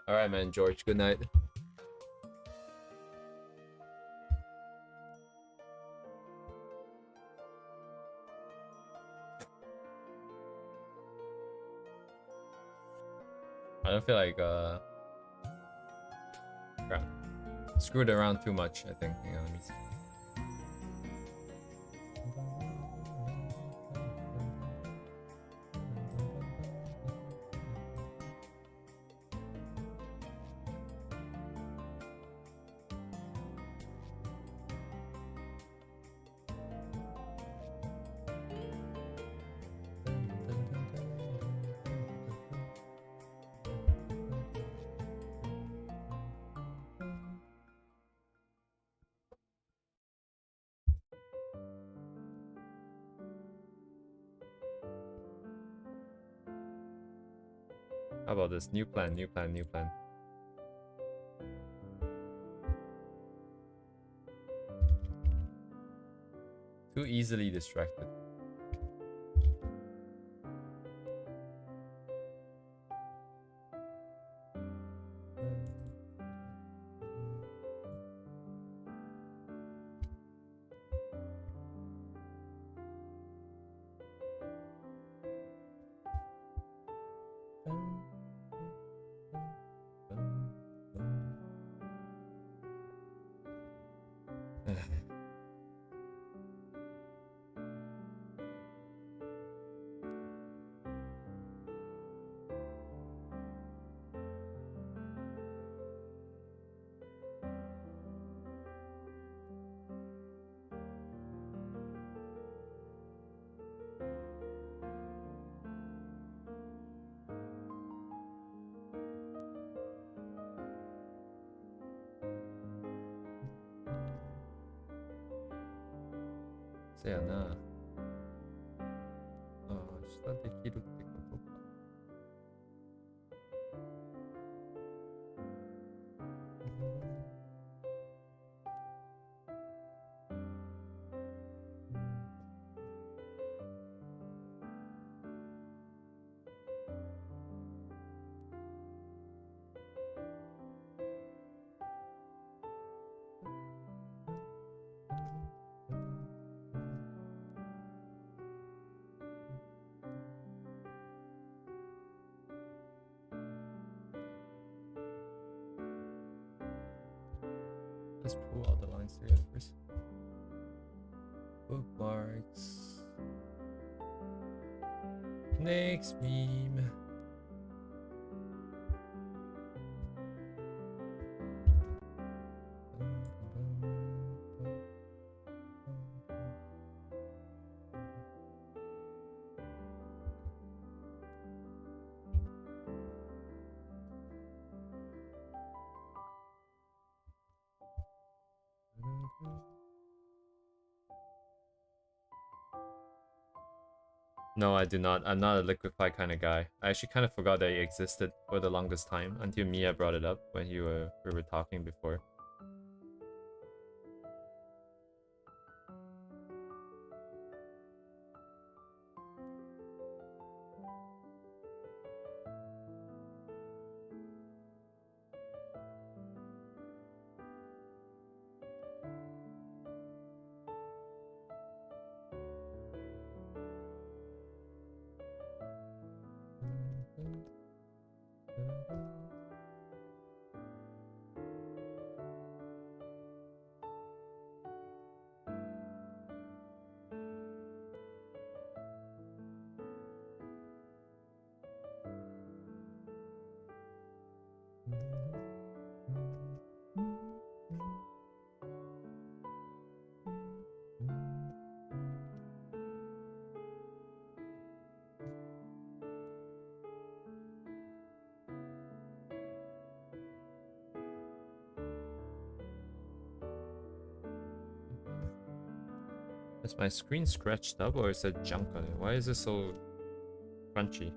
Alright, man, George, good night. I don't feel like, crap. Screwed around too much, I think. Hang on, let me see. How about this? New plan, new plan, new plan. Too easily distracted. Saya na. Shita dekiruってことか。Let's pull all the lines together first. Bookmarks. Next meme. No, I do not. I'm not a liquefy kind of guy. I actually kind of forgot that it existed for the longest time until Mia brought it up when we were talking before. Is my screen scratched up or is it junk on it? Why is it so crunchy?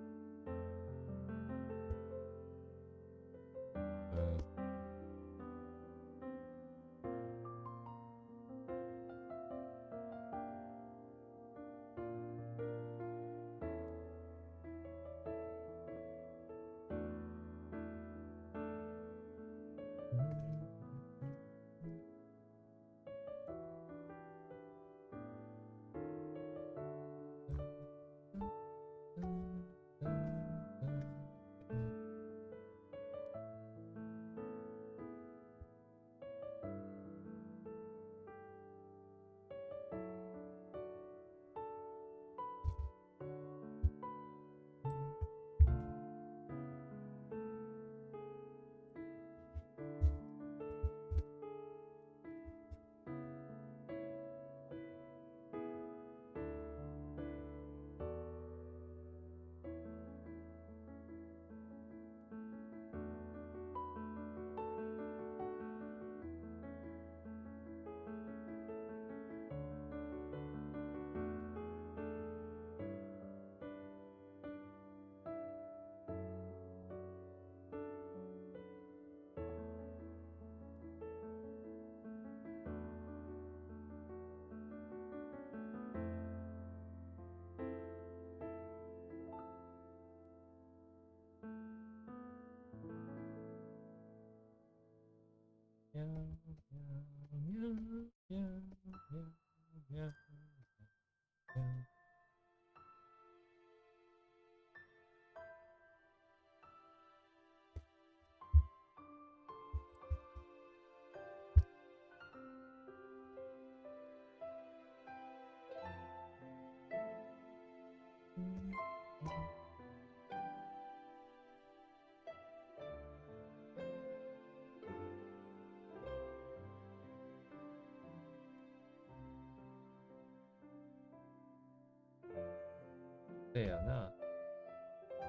Yeah, な。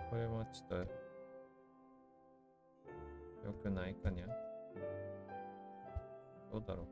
これもちょっと良くないかにゃ。どうだろう。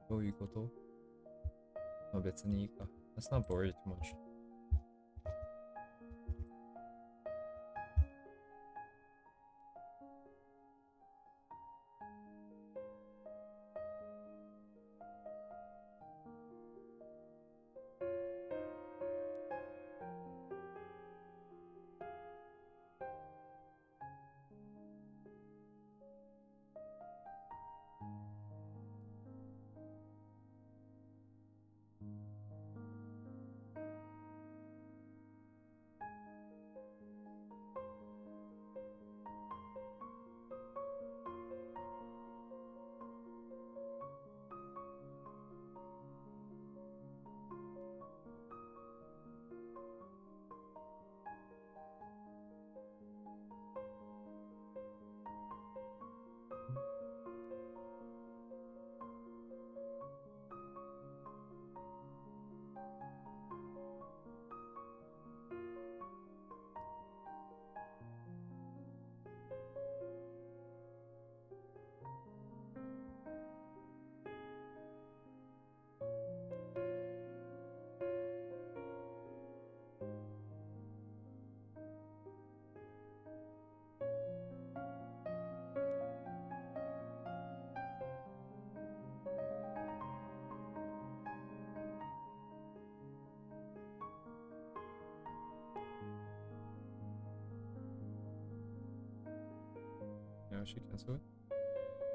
どういうこと？まあ別にいいか。Let's not bore you too much. I should cancel it.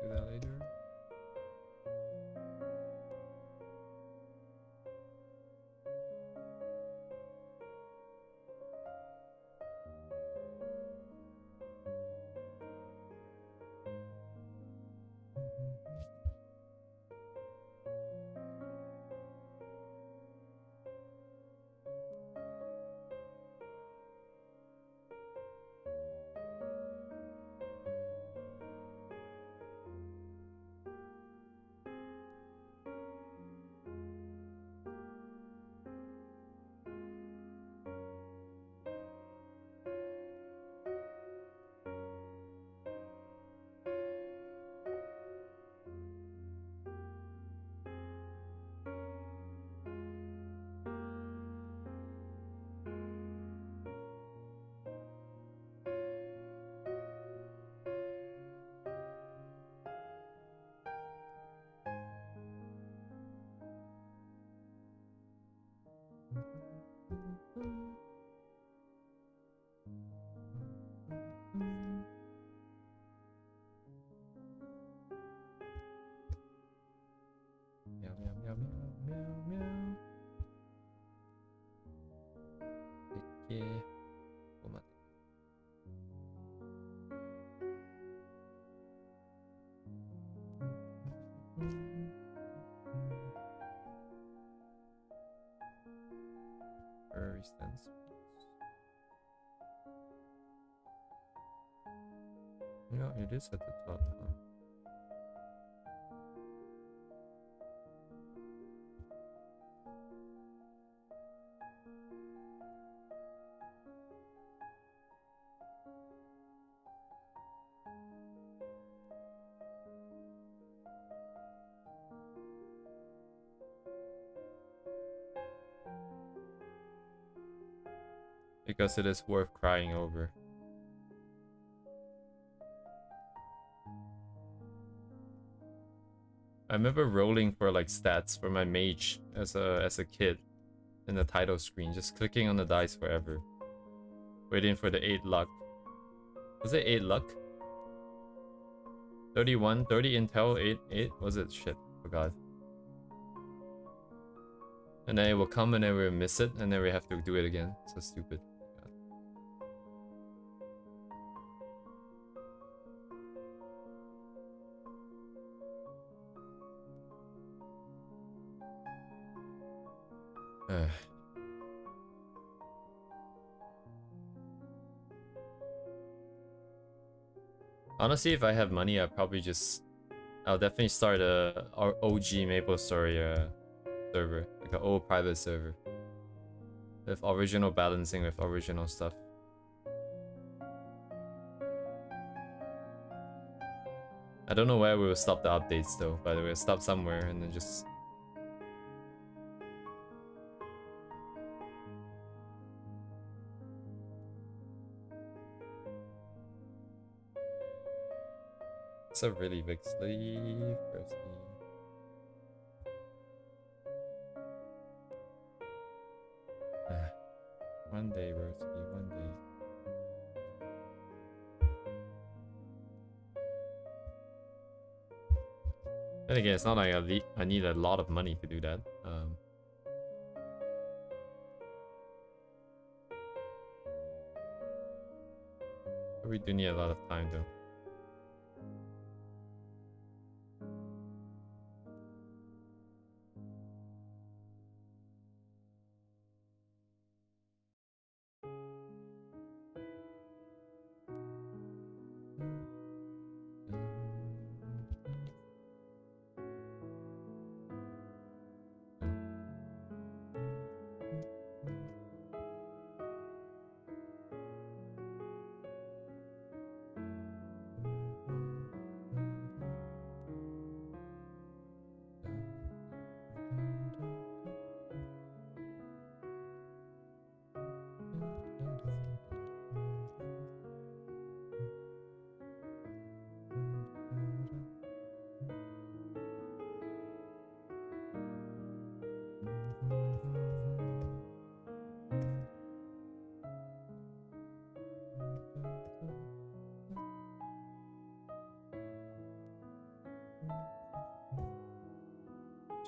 Do that later. Meow, meow, meow, meow, meow, meow. Okay. Oh my. Very sense. No, it is at the top, huh? Because it is worth crying over. I remember rolling for like stats for my mage as a kid in the title screen, just clicking on the dice forever. Waiting for the 8 luck. Was it 8 luck? 31, 30 intel, 8. Was it? Shit, forgot. And then it will come and then we'll miss it and then we have to do it again. So stupid. Honestly, if I have money, I'll definitely start a OG Maple Story server, like an old private server, with original balancing, with original stuff. I don't know where we will stop the updates though. By the way, stop somewhere and then just. It's a really big sleeve. One day, Rosie, one day. Then again, it's not like I need a lot of money to do that. But we do need a lot of time though.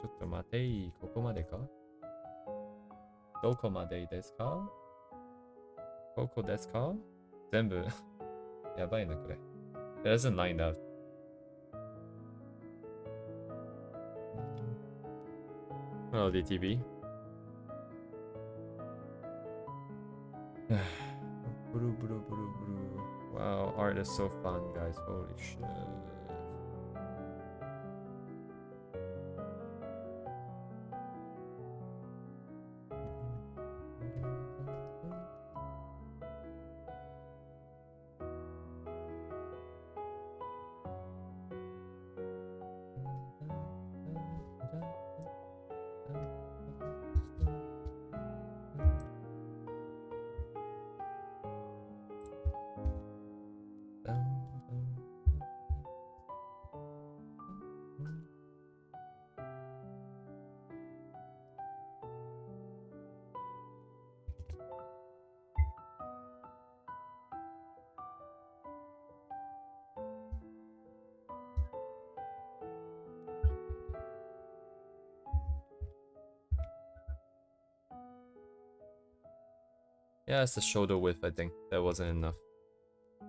ちょっと待てい。ここまでか？どこまでですか？ここですか？全部やばいなこれ。It doesn't line up. Hello, DTB. Wow, art is so fun, guys. Holy shit. Yeah, it's the shoulder width, I think. That wasn't enough. I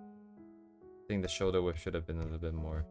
think the shoulder width should have been a little bit more.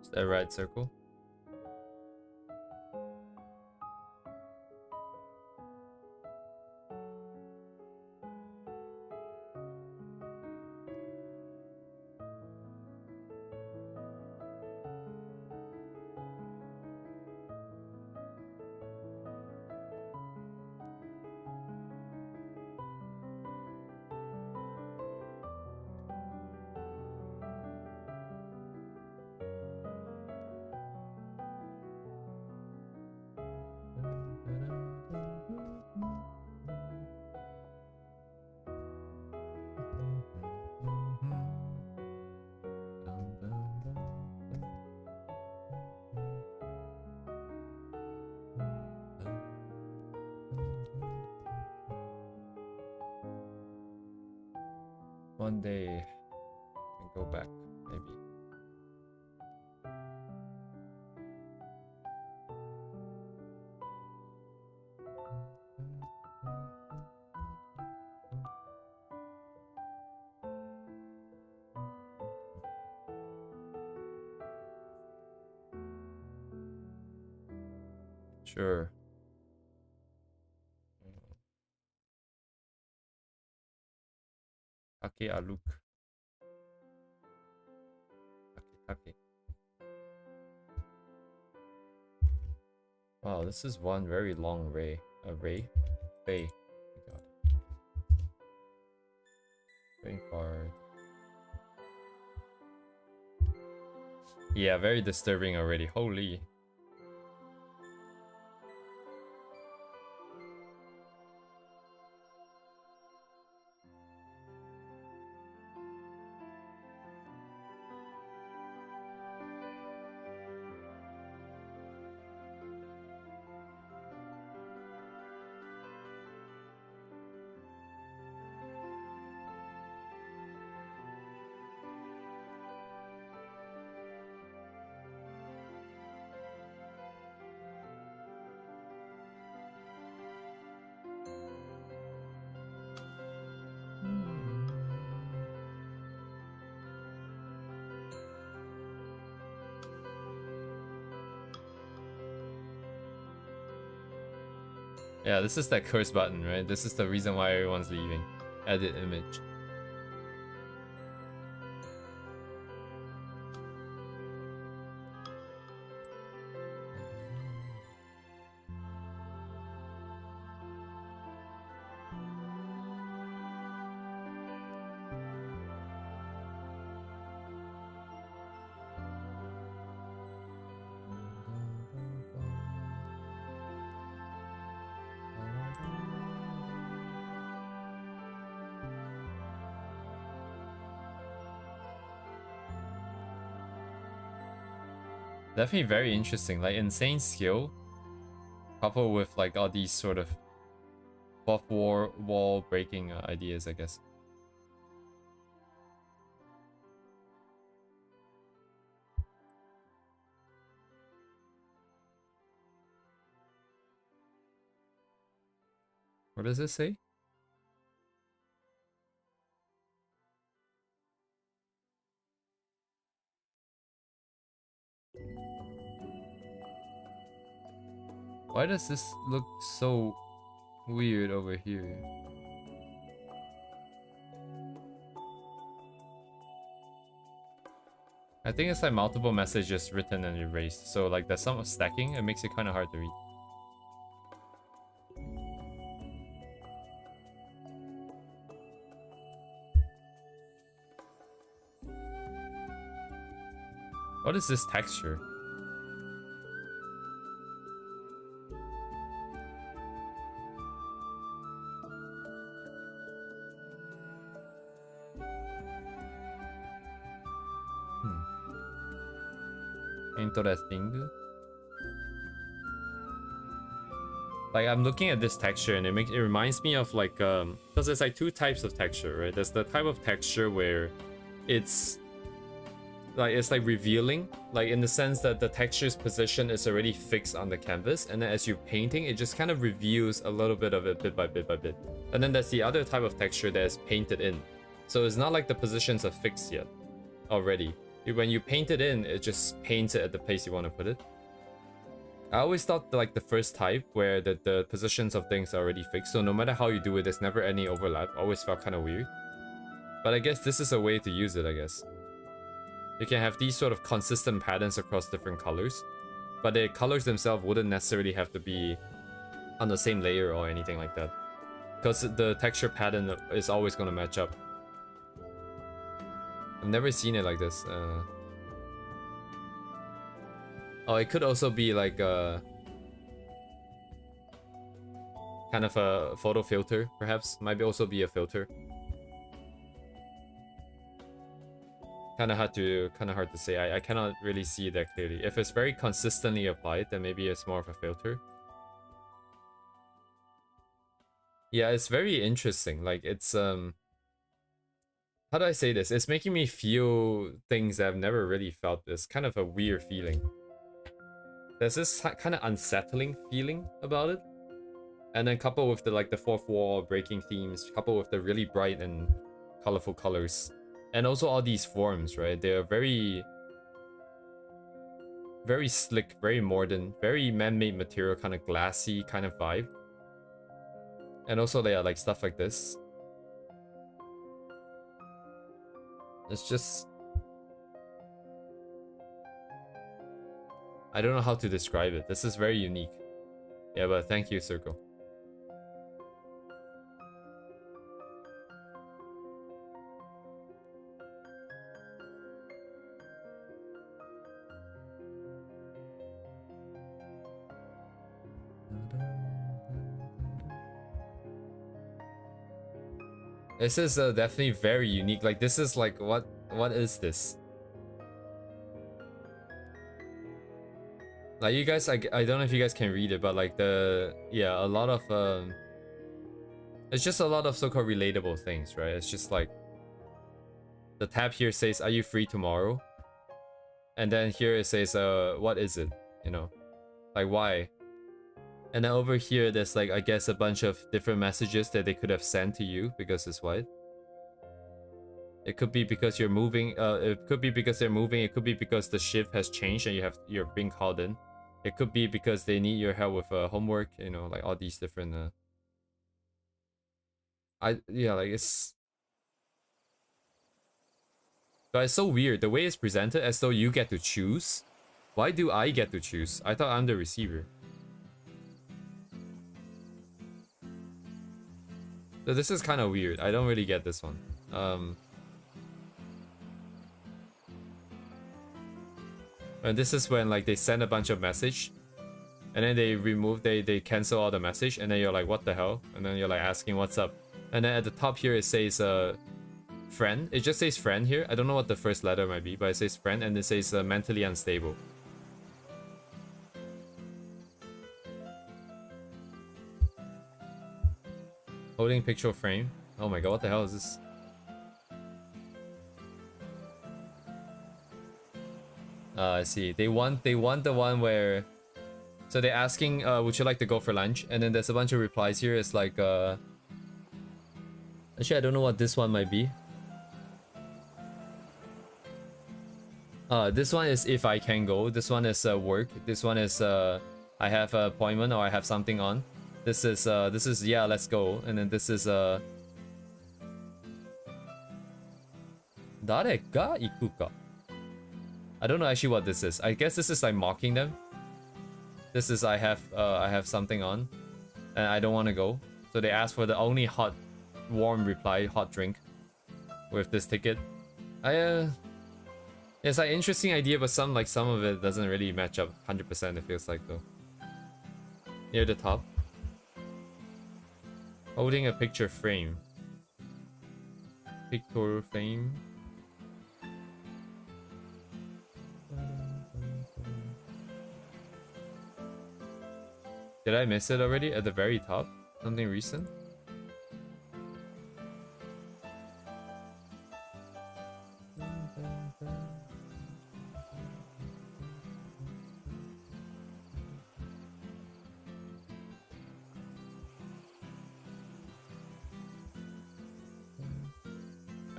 Is that right circle? One day I can go back, maybe. Sure. Take a look. Take. Wow, this is one very long ray. Ray? Bay. Oh my god. Trading card. Yeah, very disturbing already. Holy. Yeah, this is that curse button, right? This is the reason why everyone's leaving. Edit image. Definitely very interesting. Like insane skill, coupled with like all these sort of fourth wall breaking ideas, I guess. What does this say? Why does this look so weird over here? I think it's like multiple messages written and erased. So like there's some stacking. It makes it kind of hard to read. What is this texture? Interesting. Like I'm looking at this texture and it reminds me of like because there's like two types of texture, right? There's the type of texture where it's like revealing, like in the sense that the texture's position is already fixed on the canvas, and then as you're painting, it just kind of reveals a little bit of it bit by bit by bit. And then there's the other type of texture that is painted in. So it's not like the positions are fixed yet already. When you paint it in, it just paints it at the place you want to put it. I always thought like the first type where the positions of things are already fixed, so no matter how you do it, there's never any overlap. Always felt kind of weird. But I guess this is a way to use it, I guess. You can have these sort of consistent patterns across different colors, but the colors themselves wouldn't necessarily have to be on the same layer or anything like that, because the texture pattern is always going to match up. I've never seen it like this. Oh, it could also be like a kind of a photo filter, perhaps. Might also be a filter. Kind of hard to say. I cannot really see that clearly. If it's very consistently applied, then maybe it's more of a filter. Yeah, it's very interesting. Like it's how do I say this? It's making me feel things that I've never really felt. It's kind of a weird feeling. There's this kind of unsettling feeling about it. And then coupled with the fourth wall breaking themes, coupled with the really bright and colorful colors. And also all these forms, right? They are very slick, very modern, very man-made material, kind of glassy kind of vibe. And also they are like stuff like this. It's just, I don't know how to describe it. This is very unique. Yeah, but thank you, Circle. This is definitely very unique. Like this is like what is this? Like you guys, I don't know if you guys can read it, but like a lot of it's just a lot of so-called relatable things, right? It's just like the tab here says, "Are you free tomorrow?" And then here it says, what is it? You know, like why? And then over here, there's like, I guess, a bunch of different messages that they could have sent to you because it's white. It could be because you're moving. It could be because they're moving. It could be because the shift has changed and you're being called in. It could be because they need your help with homework. You know, like all these different. Like it's. But it's so weird the way it's presented, as though you get to choose. Why do I get to choose? I thought I'm the receiver. So this is kind of weird. I don't really get this one. And this is when like they send a bunch of message, and then they cancel all the message, and then you're like, what the hell? And then you're like asking what's up. And then at the top here it says friend. It just says friend here. I don't know what the first letter might be, but it says friend, and it says mentally unstable. Holding picture frame. Oh my god, what the hell is this? I see. They want the one where, so they're asking, would you like to go for lunch? And then there's a bunch of replies here. It's like, actually, I don't know what this one might be. This one is if I can go. This one is work. This one is I have an appointment or I have something on. This is yeah, let's go. And then this is Dare ga iku ka? I don't know actually what this is. I guess this is like mocking them. This is I have something on and I don't want to go. So they ask for the only hot warm reply, hot drink with this ticket. It's like interesting idea, but some of it doesn't really match up 100%. It feels like though. Near the top, holding a picture frame. Picture frame. Did I miss it already at the very top? Something recent?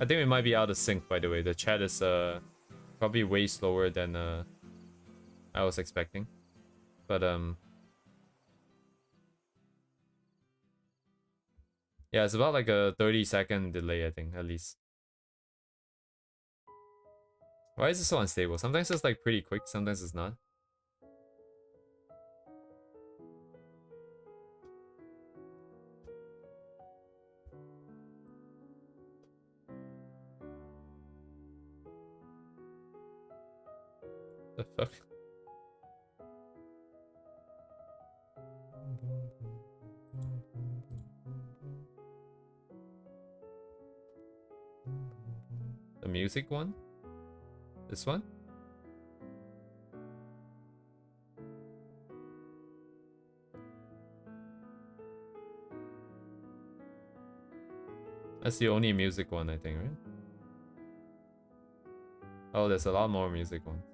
I think we might be out of sync, by the way. The chat is probably way slower than I was expecting. But yeah, it's about like a 30-second delay, I think, at least. Why is it so unstable? Sometimes it's like pretty quick, sometimes it's not. The fuck? The music one? This one? That's the only music one, I think, right? Oh, there's a lot more music ones.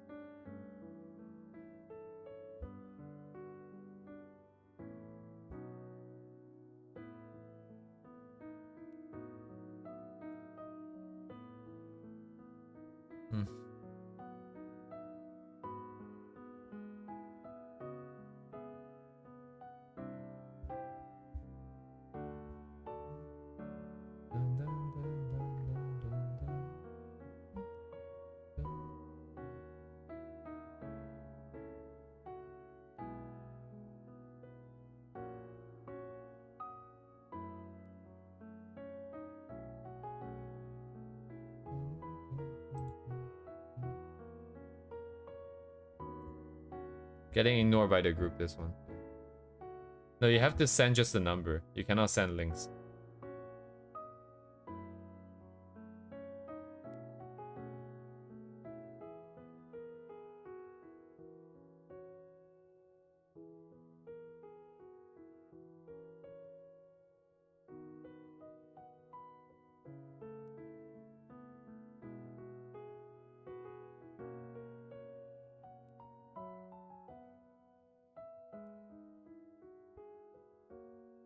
Getting ignored by the group, this one. No, you have to send just the number. You cannot send links.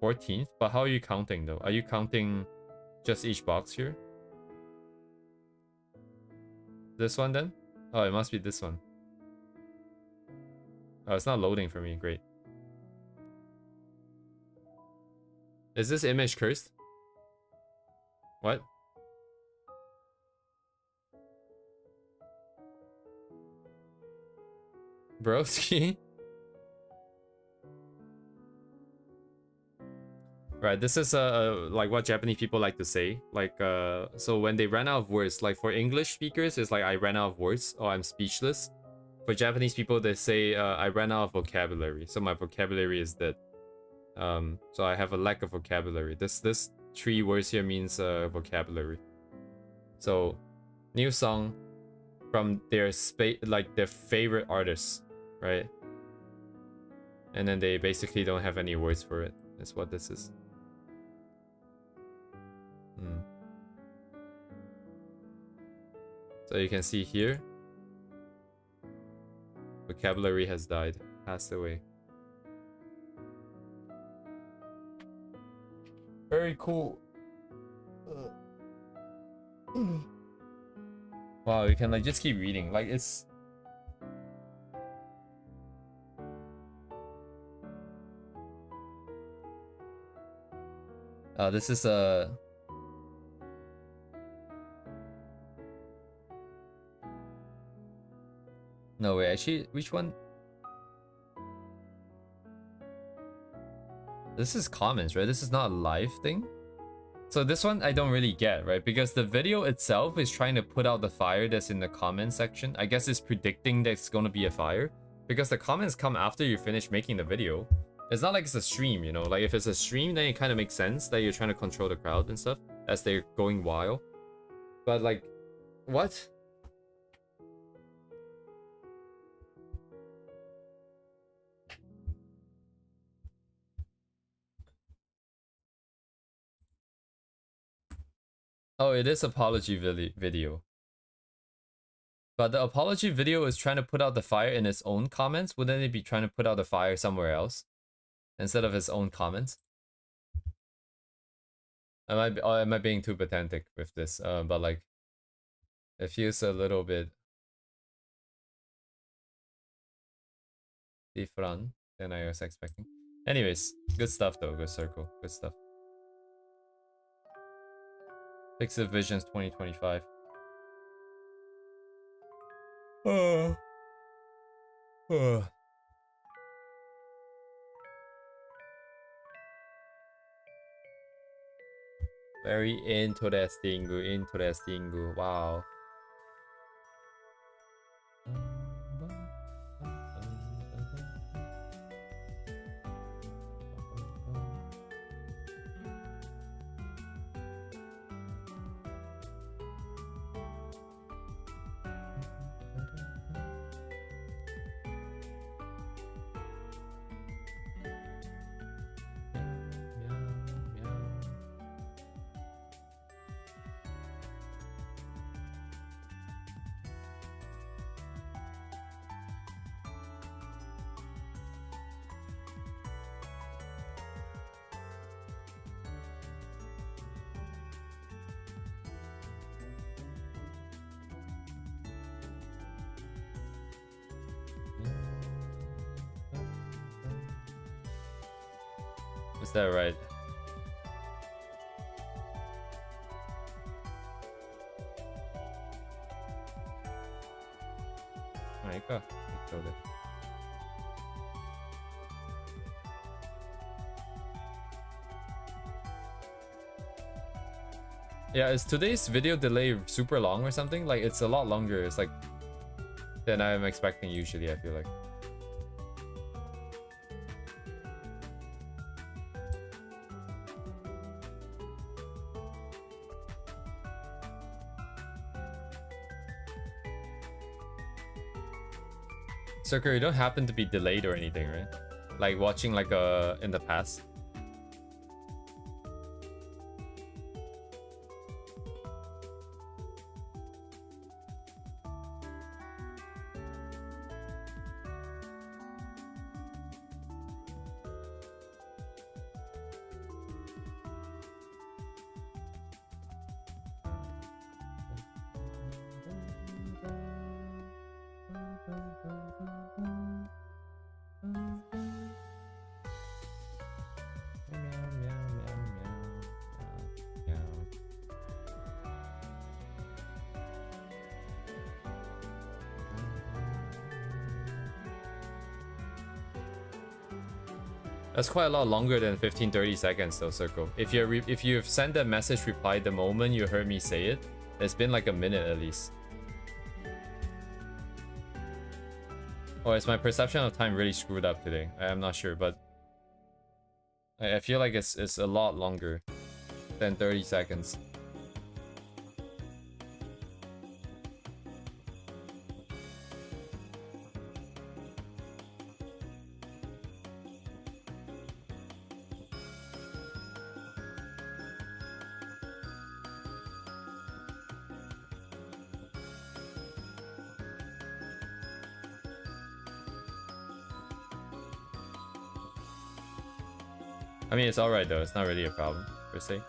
$14th? But how are you counting though? Are you counting just each box here? This one then? Oh, it must be this one. Oh, it's not loading for me. Great. Is this image cursed? What? Broski? Right, this is like what Japanese people like to say. Like so when they run out of words, like for English speakers, it's like I ran out of words or I'm speechless. For Japanese people, they say I ran out of vocabulary, so my vocabulary is dead. So I have a lack of vocabulary. This 3 words here means vocabulary. So new song from their their favorite artists, right? And then they basically don't have any words for it. That's what this is. So you can see here, vocabulary has died, passed away. Very cool. Wow, you can like just keep reading. Like it's this is a no way. Actually, which one? This is comments, right? This is not a live thing. So this one I don't really get, right? Because the video itself is trying to put out the fire that's in the comment section. I guess it's predicting that it's going to be a fire. Because the comments come after you finish making the video. It's not like it's a stream, you know? Like if it's a stream, then it kind of makes sense that you're trying to control the crowd and stuff as they're going wild. But like, what? Oh, it is apology video. But the apology video is trying to put out the fire in its own comments. Wouldn't it be trying to put out the fire somewhere else instead of its own comments? Am I being too pedantic with this? But like, it feels a little bit different than I was expecting. Anyways, good stuff though. Good circle. Good stuff. Pixel Visions 2025. Very interesting. Interesting. Wow. Is that right? Alright, go. Killed it. Yeah, is today's video delay super long or something? Like, it's a lot longer. It's like than I'm expecting usually, I feel like. Circle, you don't happen to be delayed or anything, right? Like watching like in the past. That's quite a lot longer than 15-30 seconds though, Circle. If you've sent a message reply the moment you heard me say it, it's been like a minute at least. Or is my perception of time really screwed up today? I'm not sure, but I feel like it's a lot longer than 30 seconds. I mean, it's alright though. It's not really a problem, per se.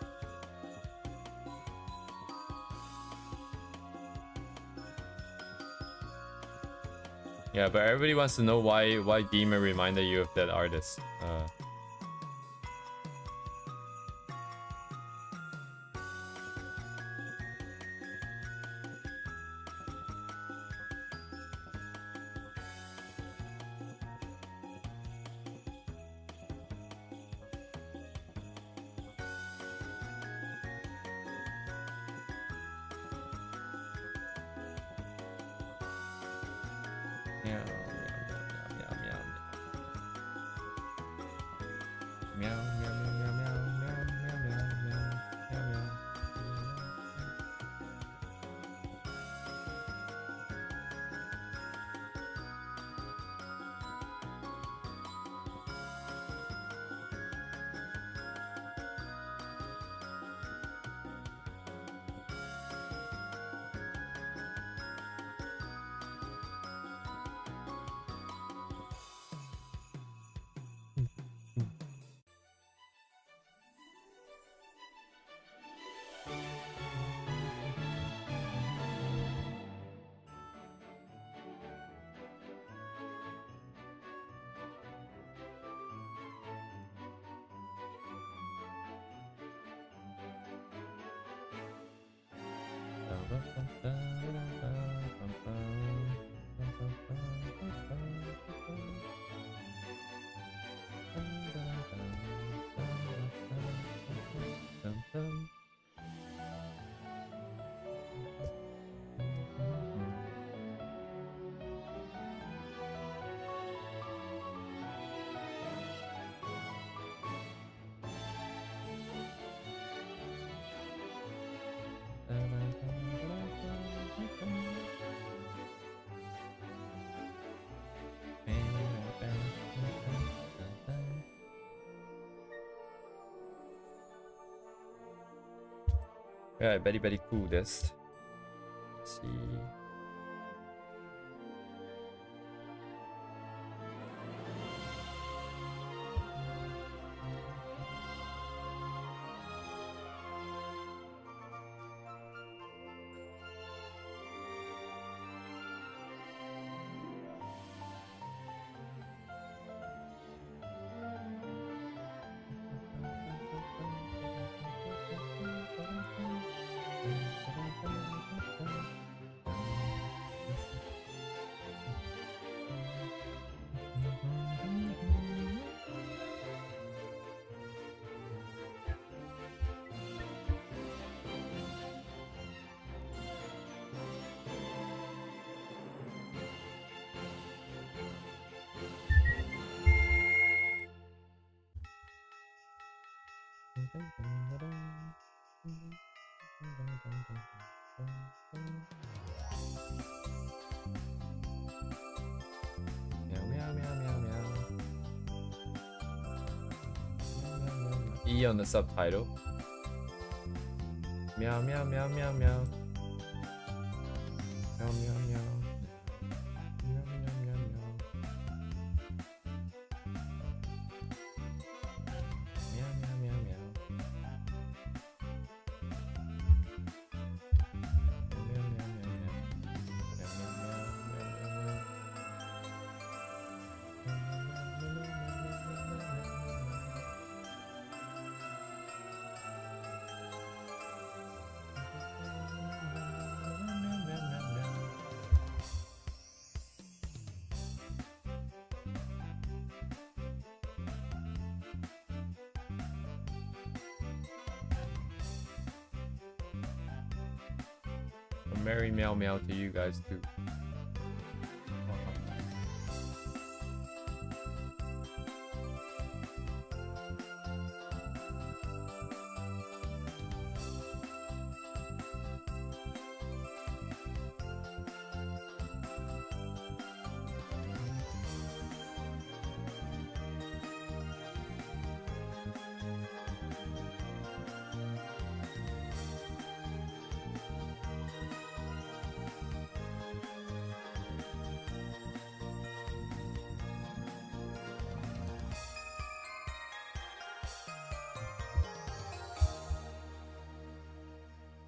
Yeah, but everybody wants to know why Demon reminded you of that artist. Yeah, very cool this. Let's see. E on the subtitle. Meow meow meow meow meow. Meow meow meow. Meow meow meow meow. Meow meow meow meow. Meow meow meow meow. Meow meow meow meow meow. A merry meow meow to you guys too.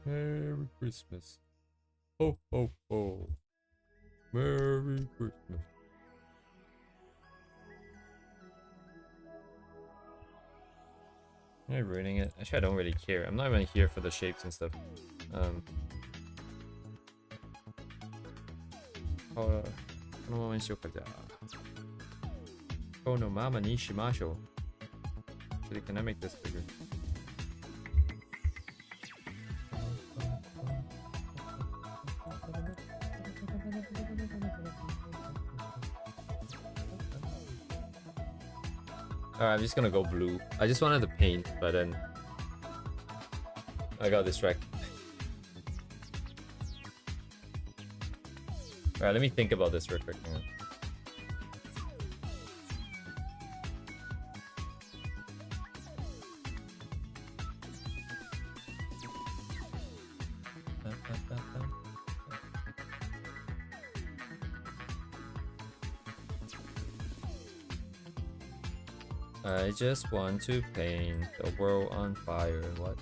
Merry Christmas. Ho ho ho. Merry Christmas. Am I ruining it? Actually, I don't really care. I'm not even here for the shapes and stuff. Oh no, mama ni shimasho. Actually, can I make this bigger? Alright, I'm just gonna go blue. I just wanted to paint, but then I got distracted. Alright, let me think about this real quick. I just want to paint the world on fire. What?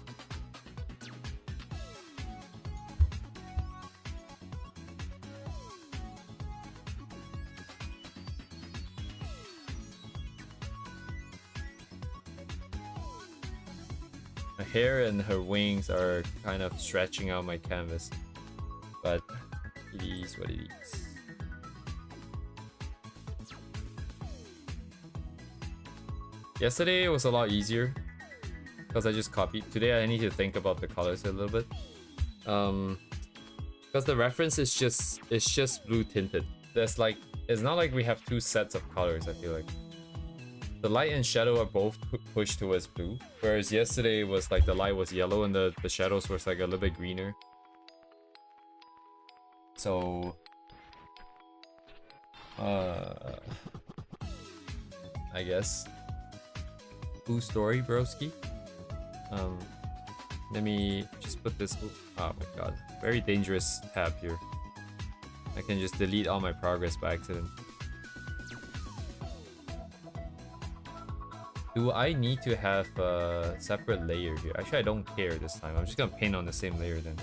Her hair and her wings are kind of stretching out my canvas, but it is what it is. Yesterday it was a lot easier because I just copied. Today I need to think about the colors a little bit. Because the reference is just blue tinted. There's like, it's not like we have two sets of colors. I feel like the light and shadow are both pushed towards blue, whereas yesterday was like the light was yellow and the shadows was like a little bit greener. So I guess blue story, broski. Let me just put this. Oh my god, very dangerous tab here. I can just delete all my progress by accident. Do I need to have a separate layer here? Actually, I don't care this time. I'm just gonna paint on the same layer then.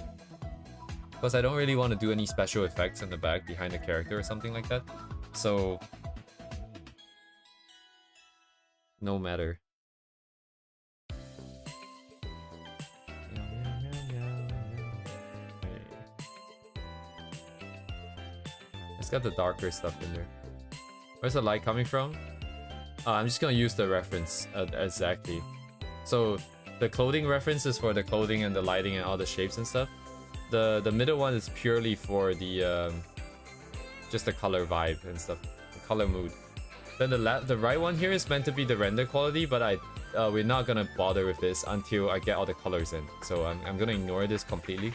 Because I don't really want to do any special effects in the back behind the character or something like that. So, no matter. It's got the darker stuff in there. Where's the light coming from? I'm just gonna use the reference exactly. So the clothing reference is for the clothing and the lighting and all the shapes and stuff. The middle one is purely for the just the color vibe and stuff, the color mood. Then the right one here is meant to be the render quality, but we're not gonna bother with this until I get all the colors in. So I'm gonna ignore this completely.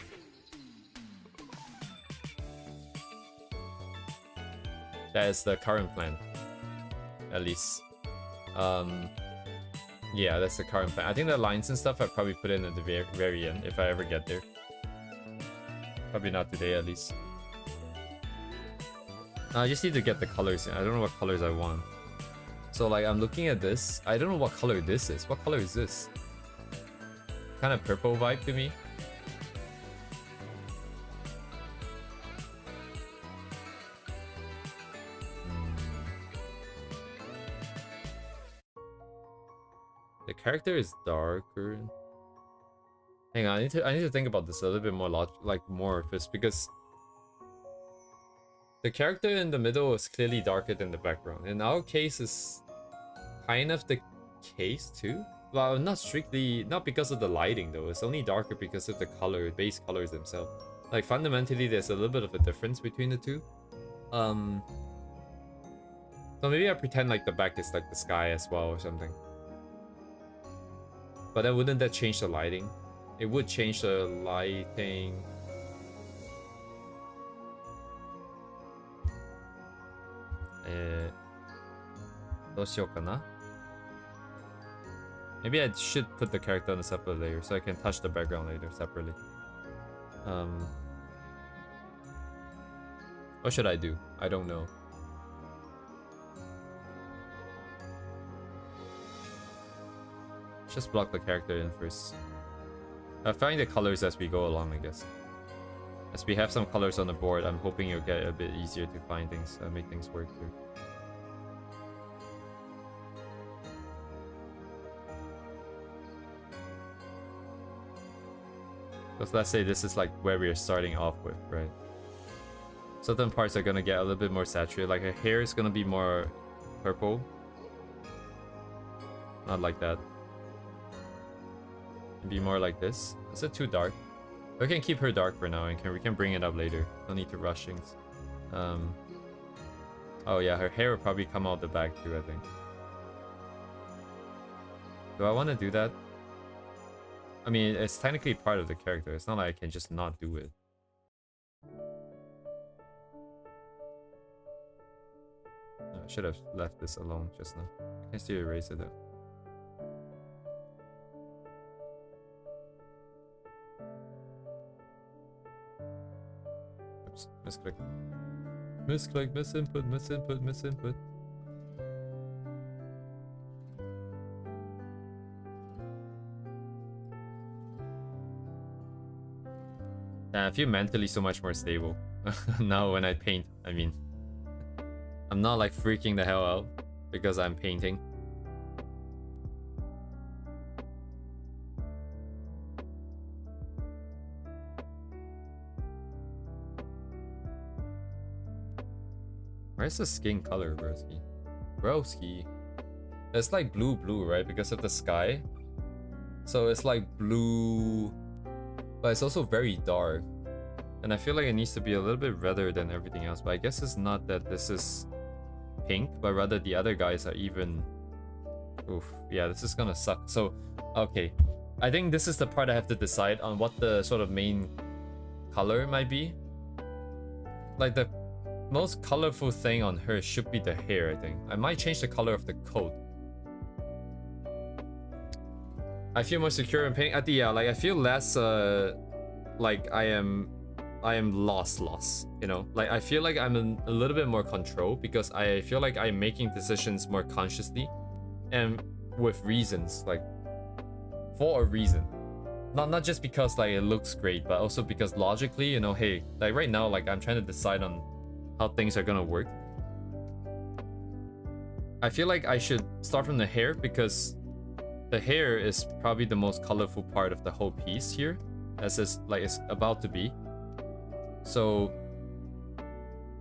That is the current plan, at least. Yeah, that's the current plan. I think the lines and stuff I probably put in at the very end if I ever get there. Probably not today, at least. I just need to get the colors in. I don't know what colors I want. So like I'm looking at this. I don't know what color this is. What color is this? Kind of purple vibe to me. The character is darker. Hang on, I need to think about this a little bit more more first, because the character in the middle is clearly darker than the background. In our case, is kind of the case too. Well, not strictly, not because of the lighting though. It's only darker because of the color, base colors themselves. Like fundamentally, there's a little bit of a difference between the two. So maybe I pretend like the back is like the sky as well or something. But then wouldn't that change the lighting? It would change the lighting. Maybe I should put the character on a separate layer so I can touch the background later separately. What should I do? I don't know. Just block the character in first. Find the colors as we go along, I guess. As we have some colors on the board, I'm hoping it'll get a bit easier to find things, make things work here. Because let's say this is like where we're starting off with, right? Certain parts are gonna get a little bit more saturated, like her hair is gonna be more purple. Not like that. It'd be more like this. Is it too dark? We can keep her dark for now, and we can bring it up later. No need to rush things. Oh yeah, her hair will probably come out the back too, I think. Do I want to do that? I mean, it's technically part of the character. It's not like I can just not do it. I should have left this alone just now. I can still erase it though. Oops, misclick. Misclick, misinput, misinput, misinput. I feel mentally so much more stable now when I paint. I mean, I'm not like freaking the hell out because I'm painting. Where's the skin color, broski? Broski. It's like blue, right? Because of the sky. So it's like blue, but it's also very dark. And I feel like it needs to be a little bit redder than everything else. But I guess it's not that this is pink, but rather the other guys are even... Oof. Yeah, this is gonna suck. So, okay. I think this is the part I have to decide on what the sort of main color might be. Like the most colorful thing on her should be the hair, I think. I might change the color of the coat. I feel more secure in painting. Yeah, like I feel less like I am lost, you know? Like I feel like I'm in a little bit more control because I feel like I'm making decisions more consciously and with reasons, like for a reason. Not just because like it looks great, but also because logically, you know, hey, like right now, like I'm trying to decide on how things are gonna work. I feel like I should start from the hair because the hair is probably the most colorful part of the whole piece here, as it's like it's about to be. So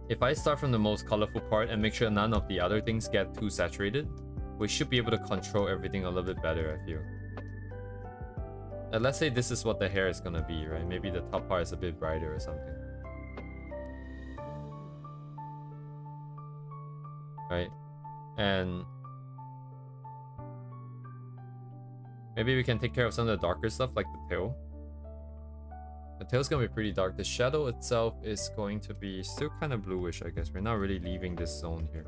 if I start from the most colorful part and make sure none of the other things get too saturated, we should be able to control everything a little bit better, I feel. And let's say this is what the hair is gonna be, right? Maybe the top part is a bit brighter or something. Right? And maybe we can take care of some of the darker stuff like the tail. The tail's gonna be pretty dark. The shadow itself is going to be still kind of bluish, I guess. We're not really leaving this zone here.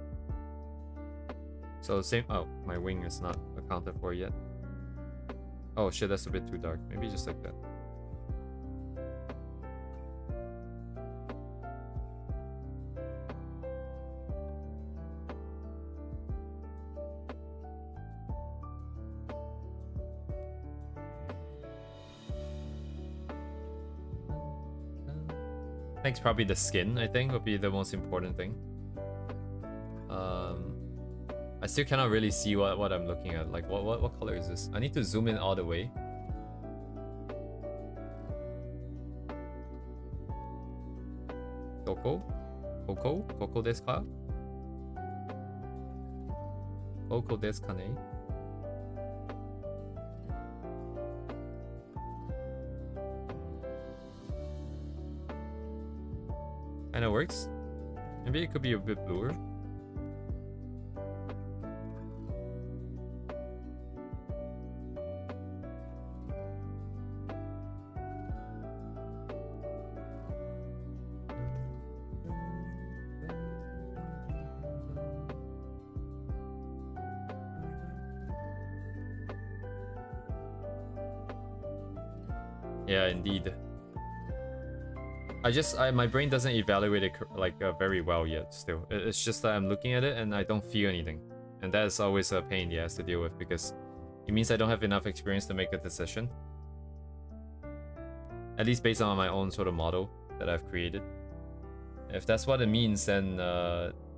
So same... Oh, my wing is not accounted for yet. Oh shit, that's a bit too dark. Maybe just like that. I think probably the skin, I think, would be the most important thing. I still cannot really see what I'm looking at. Like, what color is this? I need to zoom in all the way. Koko desu ka? Koko desu ka ne? Kinda works. Maybe it could be a bit bluer. Yeah, indeed. My brain doesn't evaluate it like very well yet still. It's just that I'm looking at it and I don't feel anything. And that is always a pain in the ass to deal with because it means I don't have enough experience to make a decision. At least based on my own sort of model that I've created. If that's what it means, then,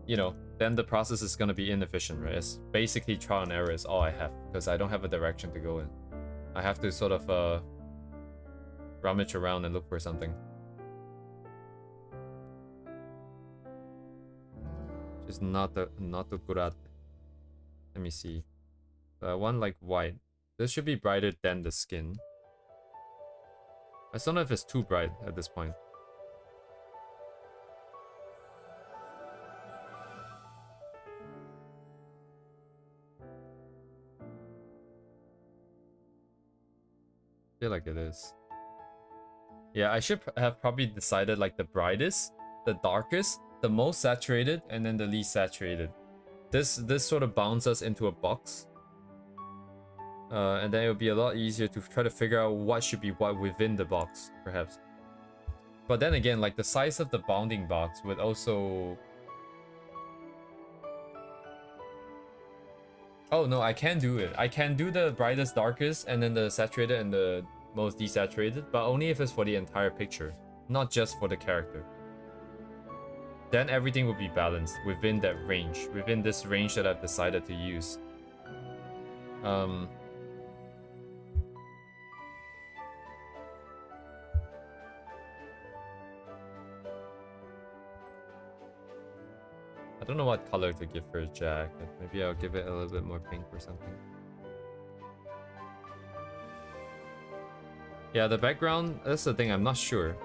you know, then the process is going to be inefficient, right? It's basically trial and error is all I have, because I don't have a direction to go in. I have to sort of rummage around and look for something. Just not the good. Let me see. One like white. This should be brighter than the skin. I don't know if it's too bright at this point. I feel like it is. Yeah, I should have probably decided like the brightest, the darkest, the most saturated, and then the least saturated. This sort of bounds us into a box. And then it would be a lot easier to try to figure out what should be what within the box, perhaps. But then again, like the size of the bounding box would also... Oh no, I can do it. I can do the brightest, darkest, and then the saturated and the most desaturated, but only if it's for the entire picture, not just for the character. Then everything will be balanced within that range, within this range that I've decided to use. I don't know what color to give for a jacket. Maybe I'll give it a little bit more pink or something. Yeah, the background, that's the thing, I'm not sure.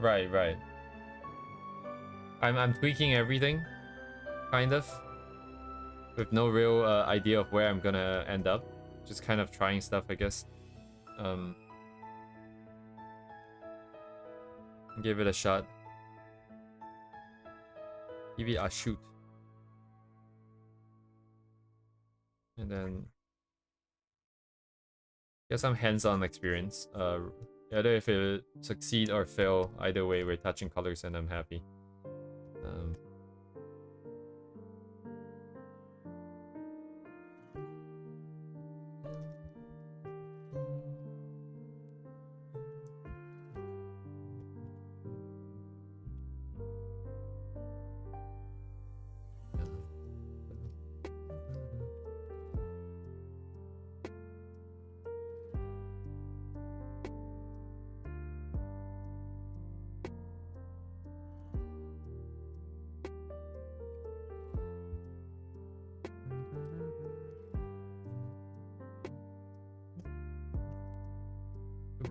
Right. I'm tweaking everything, kind of, with no real idea of where I'm gonna end up. Just kind of trying stuff, I guess. Give it a shot. Give it a shoot. And then get some hands-on experience. Either if it succeed or fail, either way we're touching colors and I'm happy.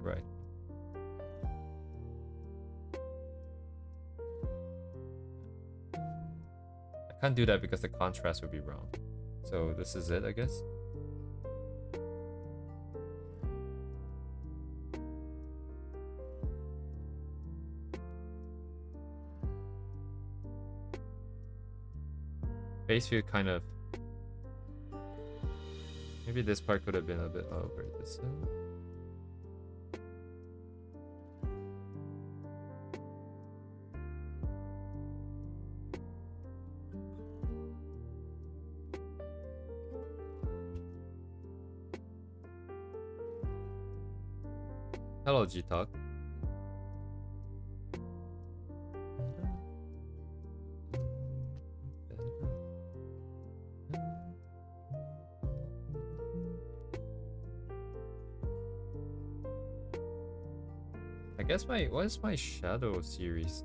Right. I can't do that because the contrast would be wrong. So this is it, I guess. Base view kind of... Maybe this part could have been a bit over this side. Hello, G-Talk. I guess what is my shadow series?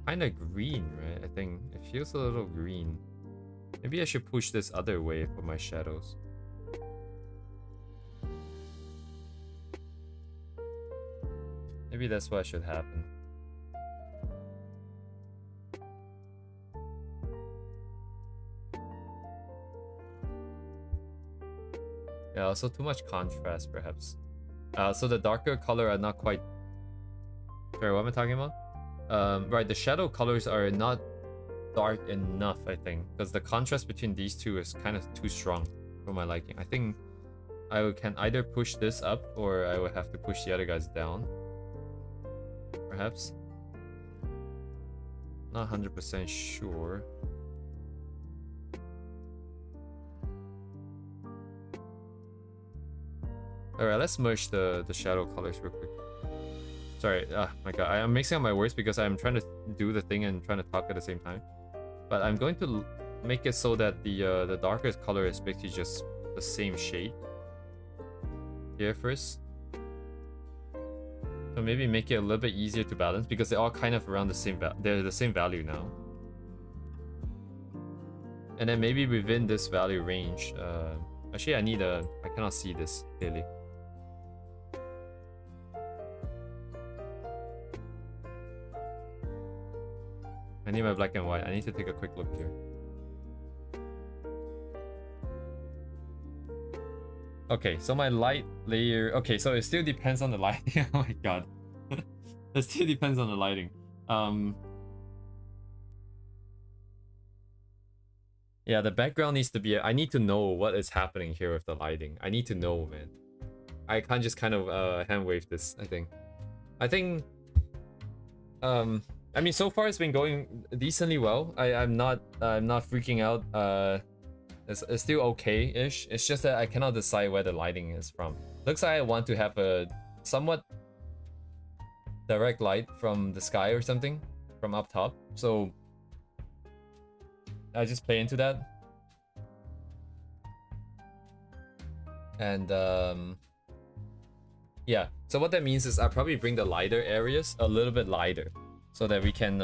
Kind of green, right? I think it feels a little green. Maybe I should push this other way for my shadows. Maybe that's what should happen. Yeah, also too much contrast, perhaps. So the darker color are not quite... Sorry, what am I talking about? Right, the shadow colors are not dark enough, I think, because the contrast between these two is kind of too strong for my liking. I think I can either push this up or I would have to push the other guys down. Perhaps. Not 100% sure. Alright, let's merge the shadow colors real quick. Sorry, my god, I'm mixing up my words because I'm trying to do the thing and trying to talk at the same time. But I'm going to make it so that the darkest color is basically just the same shade. Here first. So maybe make it a little bit easier to balance because they're all kind of around the same they're the same value now. And then maybe within this value range, actually I cannot see this clearly. I need my black and white. I need to take a quick look here. Okay, so my light layer... Okay, so it still depends on the lighting. Oh my god. It still depends on the lighting. Yeah, the background needs to be... I need to know what is happening here with the lighting. I need to know, man. I can't just kind of hand wave this, I think. I mean, so far it's been going decently well. I'm not freaking out. It's still okay-ish. It's just that I cannot decide where the lighting is from. Looks like I want to have a somewhat direct light from the sky or something, from up top. So I just play into that. And yeah, so what that means is I'll probably bring the lighter areas a little bit lighter so that we can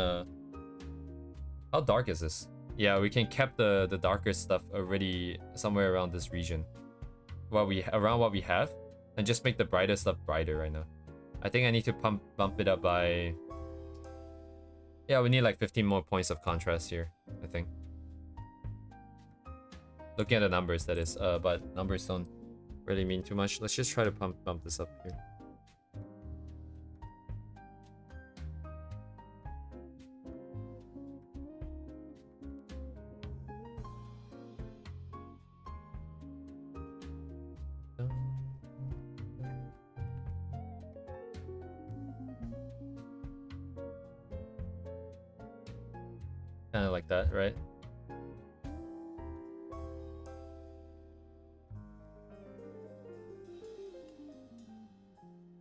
how dark is this? Yeah, we can cap the darker stuff already somewhere around this region. Around what we have, and just make the brighter stuff brighter right now. I think I need to bump it up by... Yeah, we need like 15 more points of contrast here, I think. Looking at the numbers, that is, but numbers don't really mean too much. Let's just try to bump this up here. Kind of like that, right?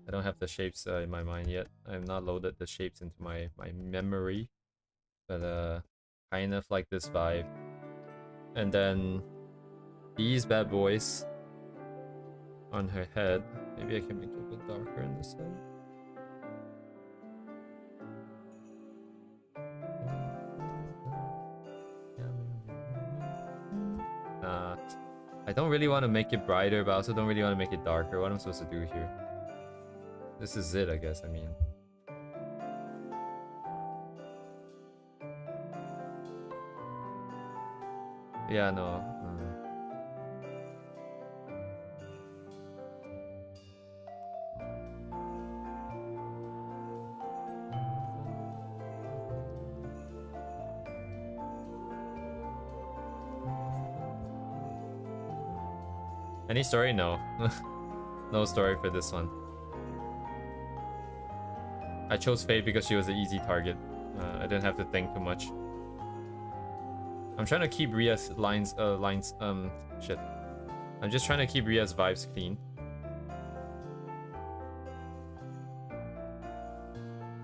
I don't have the shapes in my mind yet. I have not loaded the shapes into my memory. But kind of like this vibe. And then these bad boys on her head. Maybe I can make it a bit darker on this side. I don't really want to make it brighter, but I also don't really want to make it darker. What am I supposed to do here? This is it, I guess. I mean, yeah, no. Any story? No. No story for this one. I chose Faye because she was an easy target. I didn't have to think too much. I'm trying to keep Ria's shit. I'm just trying to keep Ria's vibes clean.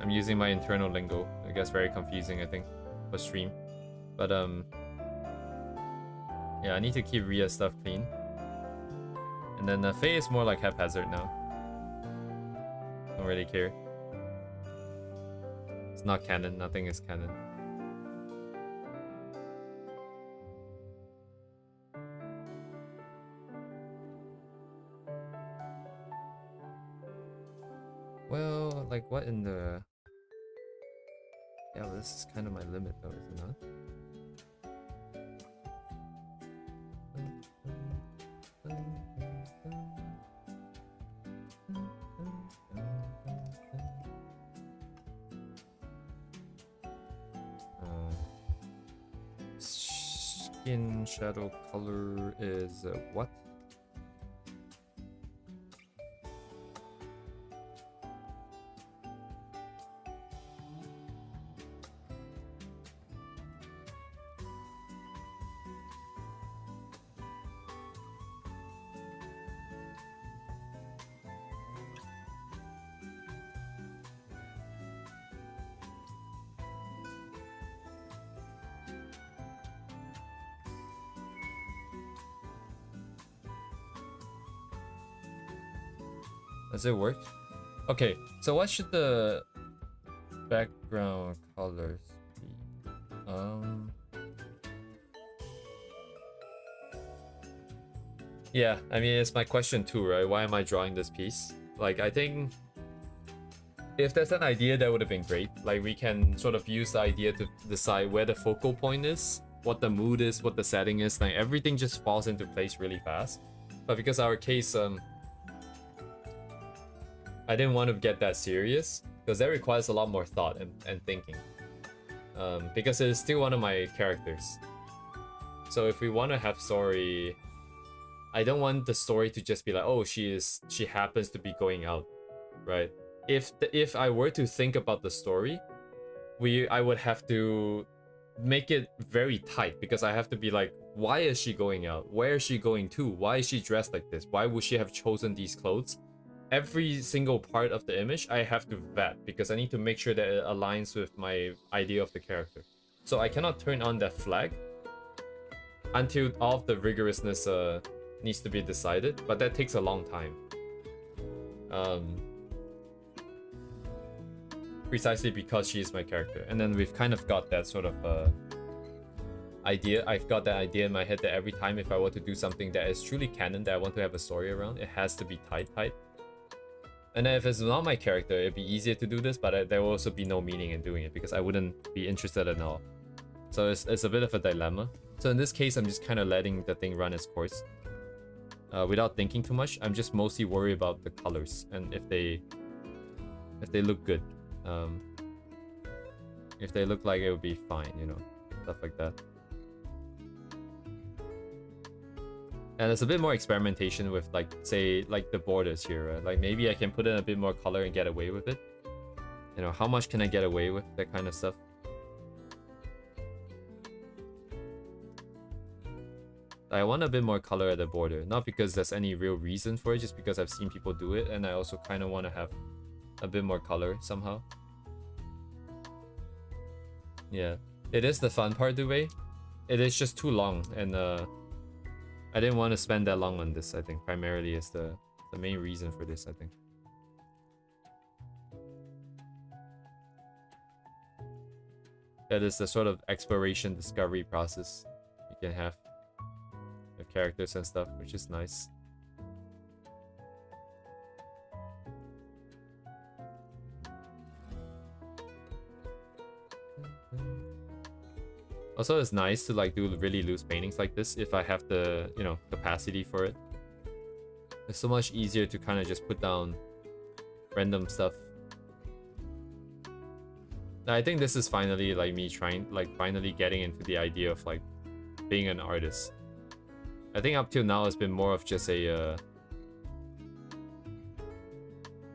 I'm using my internal lingo. I guess very confusing, I think, for stream. But yeah, I need to keep Ria's stuff clean. And then Faye is more like haphazard now. Don't really care. It's not canon. Nothing is canon. Well, like what in the... Yeah, well, this is kind of my limit though, is it not? skin shadow color is what? Does it work? Okay, so what should the background colors be? Yeah, I mean, it's my question too, right? Why am I drawing this piece? Like, I think if there's an idea, that would have been great. Like, we can sort of use the idea to decide where the focal point is, what the mood is, what the setting is. Like, everything just falls into place really fast. But because our case, I didn't want to get that serious, because that requires a lot more thought and thinking. Because it is still one of my characters. So if we want to have story, I don't want the story to just be like, oh, she happens to be going out, right? If I were to think about the story, I would have to make it very tight, because I have to be like, why is she going out? Where is she going to? Why is she dressed like this? Why would she have chosen these clothes? Every single part of the image I have to vet, because I need to make sure that it aligns with my idea of the character. So I cannot turn on that flag until all of the rigorousness needs to be decided, but that takes a long time. Precisely because she is my character. And then we've kind of got that sort of idea. I've got that idea in my head that every time if I want to do something that is truly canon, that I want to have a story around, it has to be tight. And then if it's not my character, it'd be easier to do this, but there will also be no meaning in doing it, because I wouldn't be interested at all. So it's a bit of a dilemma. So in this case, I'm just kind of letting the thing run its course. Without thinking too much. I'm just mostly worried about the colors and if they look good. If they look like it would be fine, you know, stuff like that. And there's a bit more experimentation with, like, say, like the borders here, right? Like, maybe I can put in a bit more color and get away with it. You know, how much can I get away with that kind of stuff? I want a bit more color at the border, not because there's any real reason for it, just because I've seen people do it, and I also kind of want to have a bit more color somehow. Yeah, it is the fun part, Dubey. It is just too long, and I didn't want to spend that long on this. I think primarily is the main reason for this, I think. That is the sort of exploration discovery process you can have with characters and stuff, which is nice. Also, it's nice to like do really loose paintings like this if I have the, you know, capacity for it. It's so much easier to kind of just put down random stuff. I think this is finally like me finally getting into the idea of like being an artist. I think up till now it's been more of just a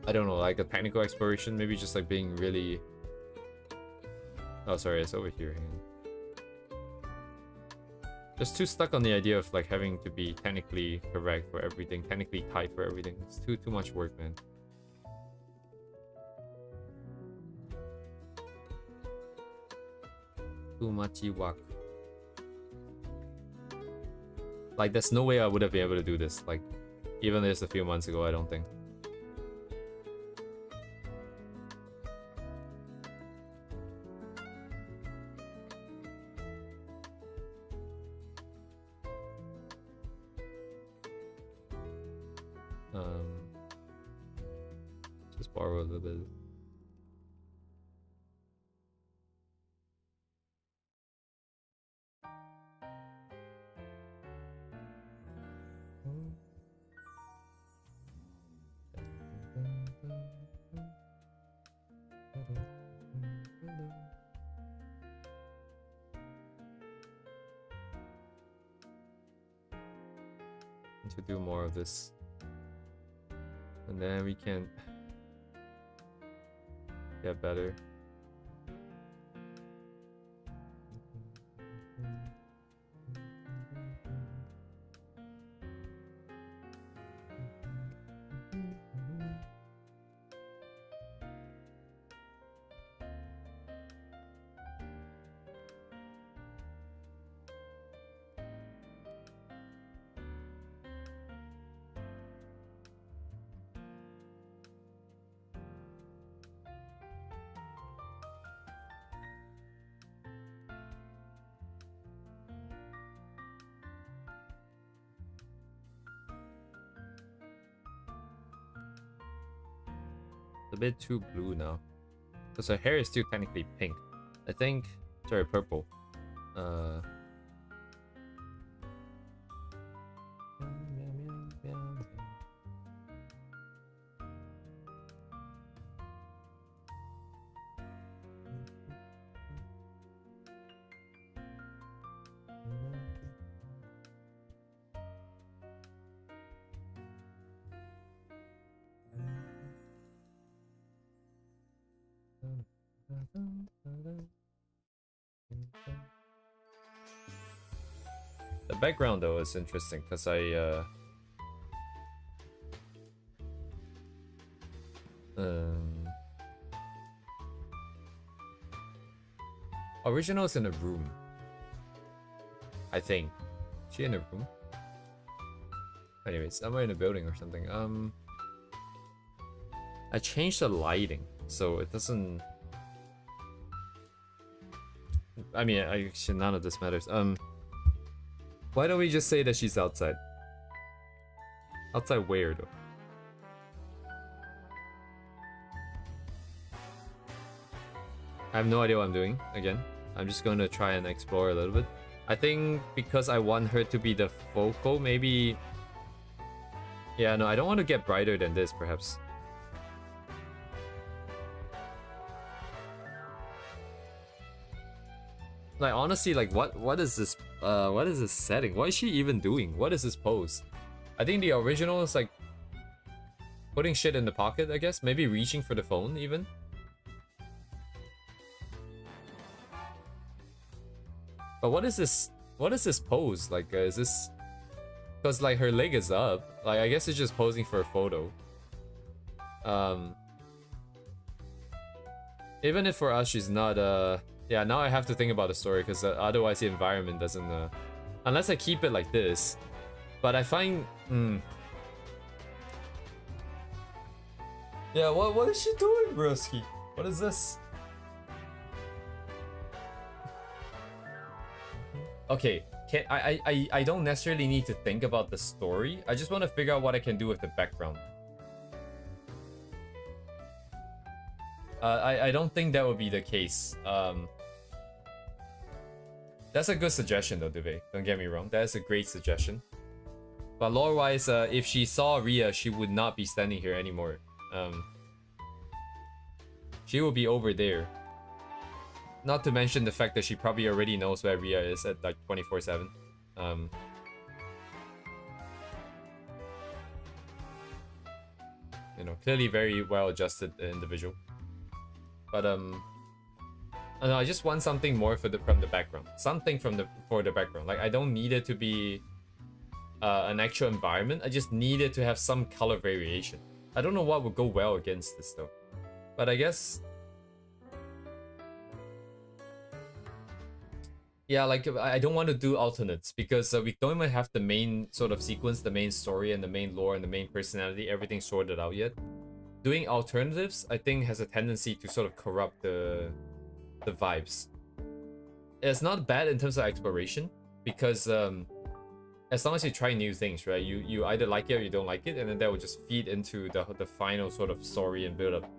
I don't know, like a technical exploration, maybe just like being really... Oh, sorry, it's over here. Hang on. Just too stuck on the idea of like having to be technically correct for everything, technically tight for everything. It's too much work, man. Too much work. Like, there's no way I would have been able to do this. Like, even just a few months ago, I don't think. Just borrow a little bit. Need to do more of this. And then we can get better. A bit too blue now, because her hair is still technically pink. I think, sorry, purple. The background though is interesting because original's in a room. I think. Is she in a room? Anyways, somewhere in a building or something. I changed the lighting so it doesn't. I mean, actually, none of this matters. Why don't we just say that she's outside? Outside where though? I have no idea what I'm doing again. I'm just gonna try and explore a little bit. I think because I want her to be the focal, maybe. Yeah, no, I don't want to get brighter than this, perhaps. Like honestly, like what is this setting? What is she even doing? What is this pose? I think the original is like putting shit in the pocket, I guess. Maybe reaching for the phone even. But what is this? What is this pose? Like is this because like her leg is up? Like I guess it's just posing for a photo. Even if for us she's not yeah, now I have to think about the story because otherwise the environment doesn't unless I keep it like this. But I find yeah, what is she doing, broski? What is this? Okay, I don't necessarily need to think about the story. I just want to figure out what I can do with the background. I don't think that would be the case. That's a good suggestion though, Dube. Don't get me wrong. That is a great suggestion. But lore-wise, if she saw Rhea, she would not be standing here anymore. She will be over there. Not to mention the fact that she probably already knows where Rhea is at like 24/7. You know, clearly very well-adjusted individual. But I just want something more from the background. Something for the background. Like I don't need it to be an actual environment. I just need it to have some color variation. I don't know what would go well against this though. But I guess yeah, like I don't want to do alternates because we don't even have the main sort of sequence, the main story and the main lore and the main personality, everything sorted out yet. Doing alternatives, I think, has a tendency to sort of corrupt the vibes. It's not bad in terms of exploration because as long as you try new things, right? You either like it or you don't like it, and then that will just feed into the final sort of story and build up.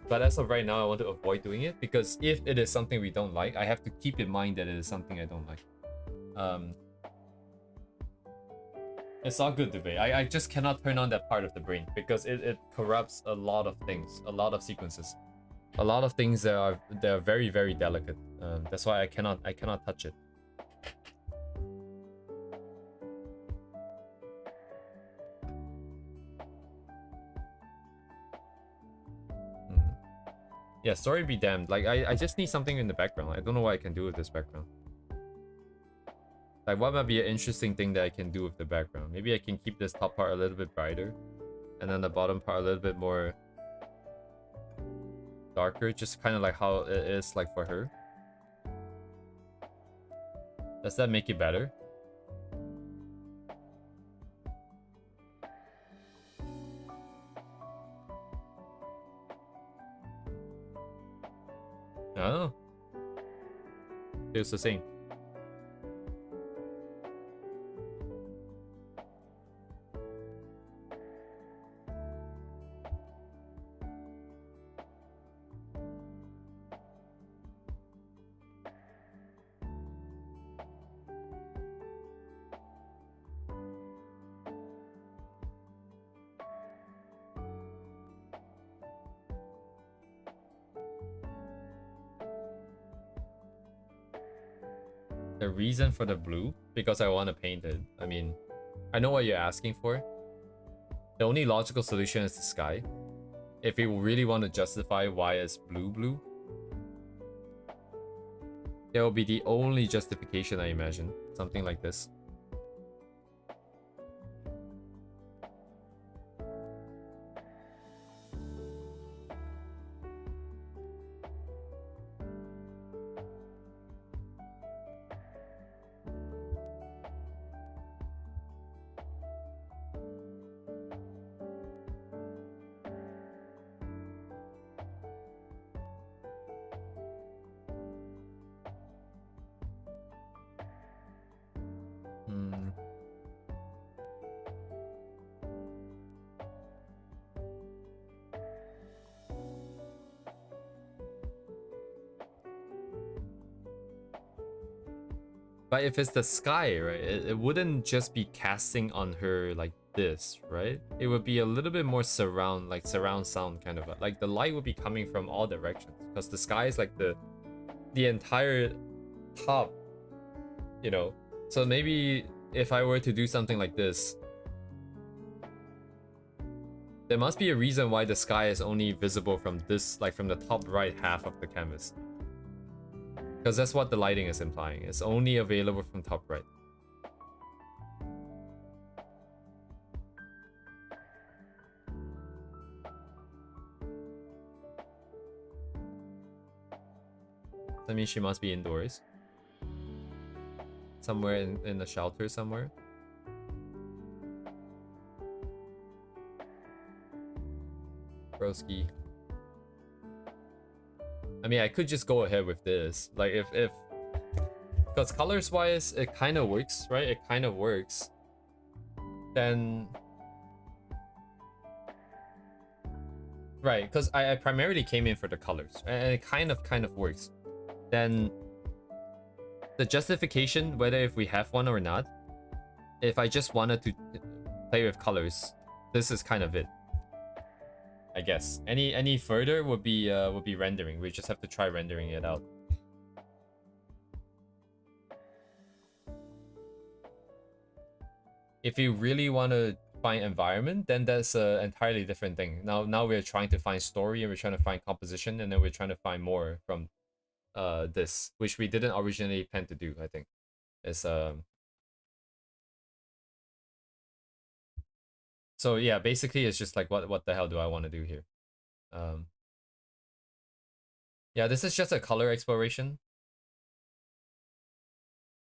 But as of right now, I want to avoid doing it because if it is something we don't like, I have to keep in mind that it is something I don't like. It's all good debate. I just cannot turn on that part of the brain because it corrupts a lot of things, a lot of sequences, a lot of things that are very, very delicate. That's why I cannot touch it. Yeah, story be damned. Like, I just need something in the background. I don't know what I can do with this background. Like, what might be an interesting thing that I can do with the background? Maybe I can keep this top part a little bit brighter. And then the bottom part a little bit more darker. Just kind of like how it is like for her. Does that make it better? I don't know. Feels the same. The reason for the blue? Because I want to paint it. I mean, I know what you're asking for. The only logical solution is the sky. If you really want to justify why it's blue, it will be the only justification I imagine. Something like this. But if it's the sky, right, it wouldn't just be casting on her like this, right? It would be a little bit more surround, like surround sound kind of. Like the light would be coming from all directions. Because the sky is like the entire top, you know? So maybe if I were to do something like this, there must be a reason why the sky is only visible from this, like from the top right half of the canvas. Because that's what the lighting is implying. It's only available from top right. That means she must be indoors. Somewhere in a shelter somewhere. Broski. I mean, I could just go ahead with this. Like, if... Because colors-wise, it kind of works, right? It kind of works. Then... Right, because I primarily came in for the colors. And it kind of works. Then... The justification, whether if we have one or not, if I just wanted to play with colors, this is kind of it. I guess any further would be rendering. We just have to try rendering it out. If you really want to find environment, then that's an entirely different thing. Now we're trying to find story and we're trying to find composition, and then we're trying to find more from this, which we didn't originally plan to do. I think it's So yeah, basically it's just like what the hell do I want to do here? Yeah, this is just a color exploration.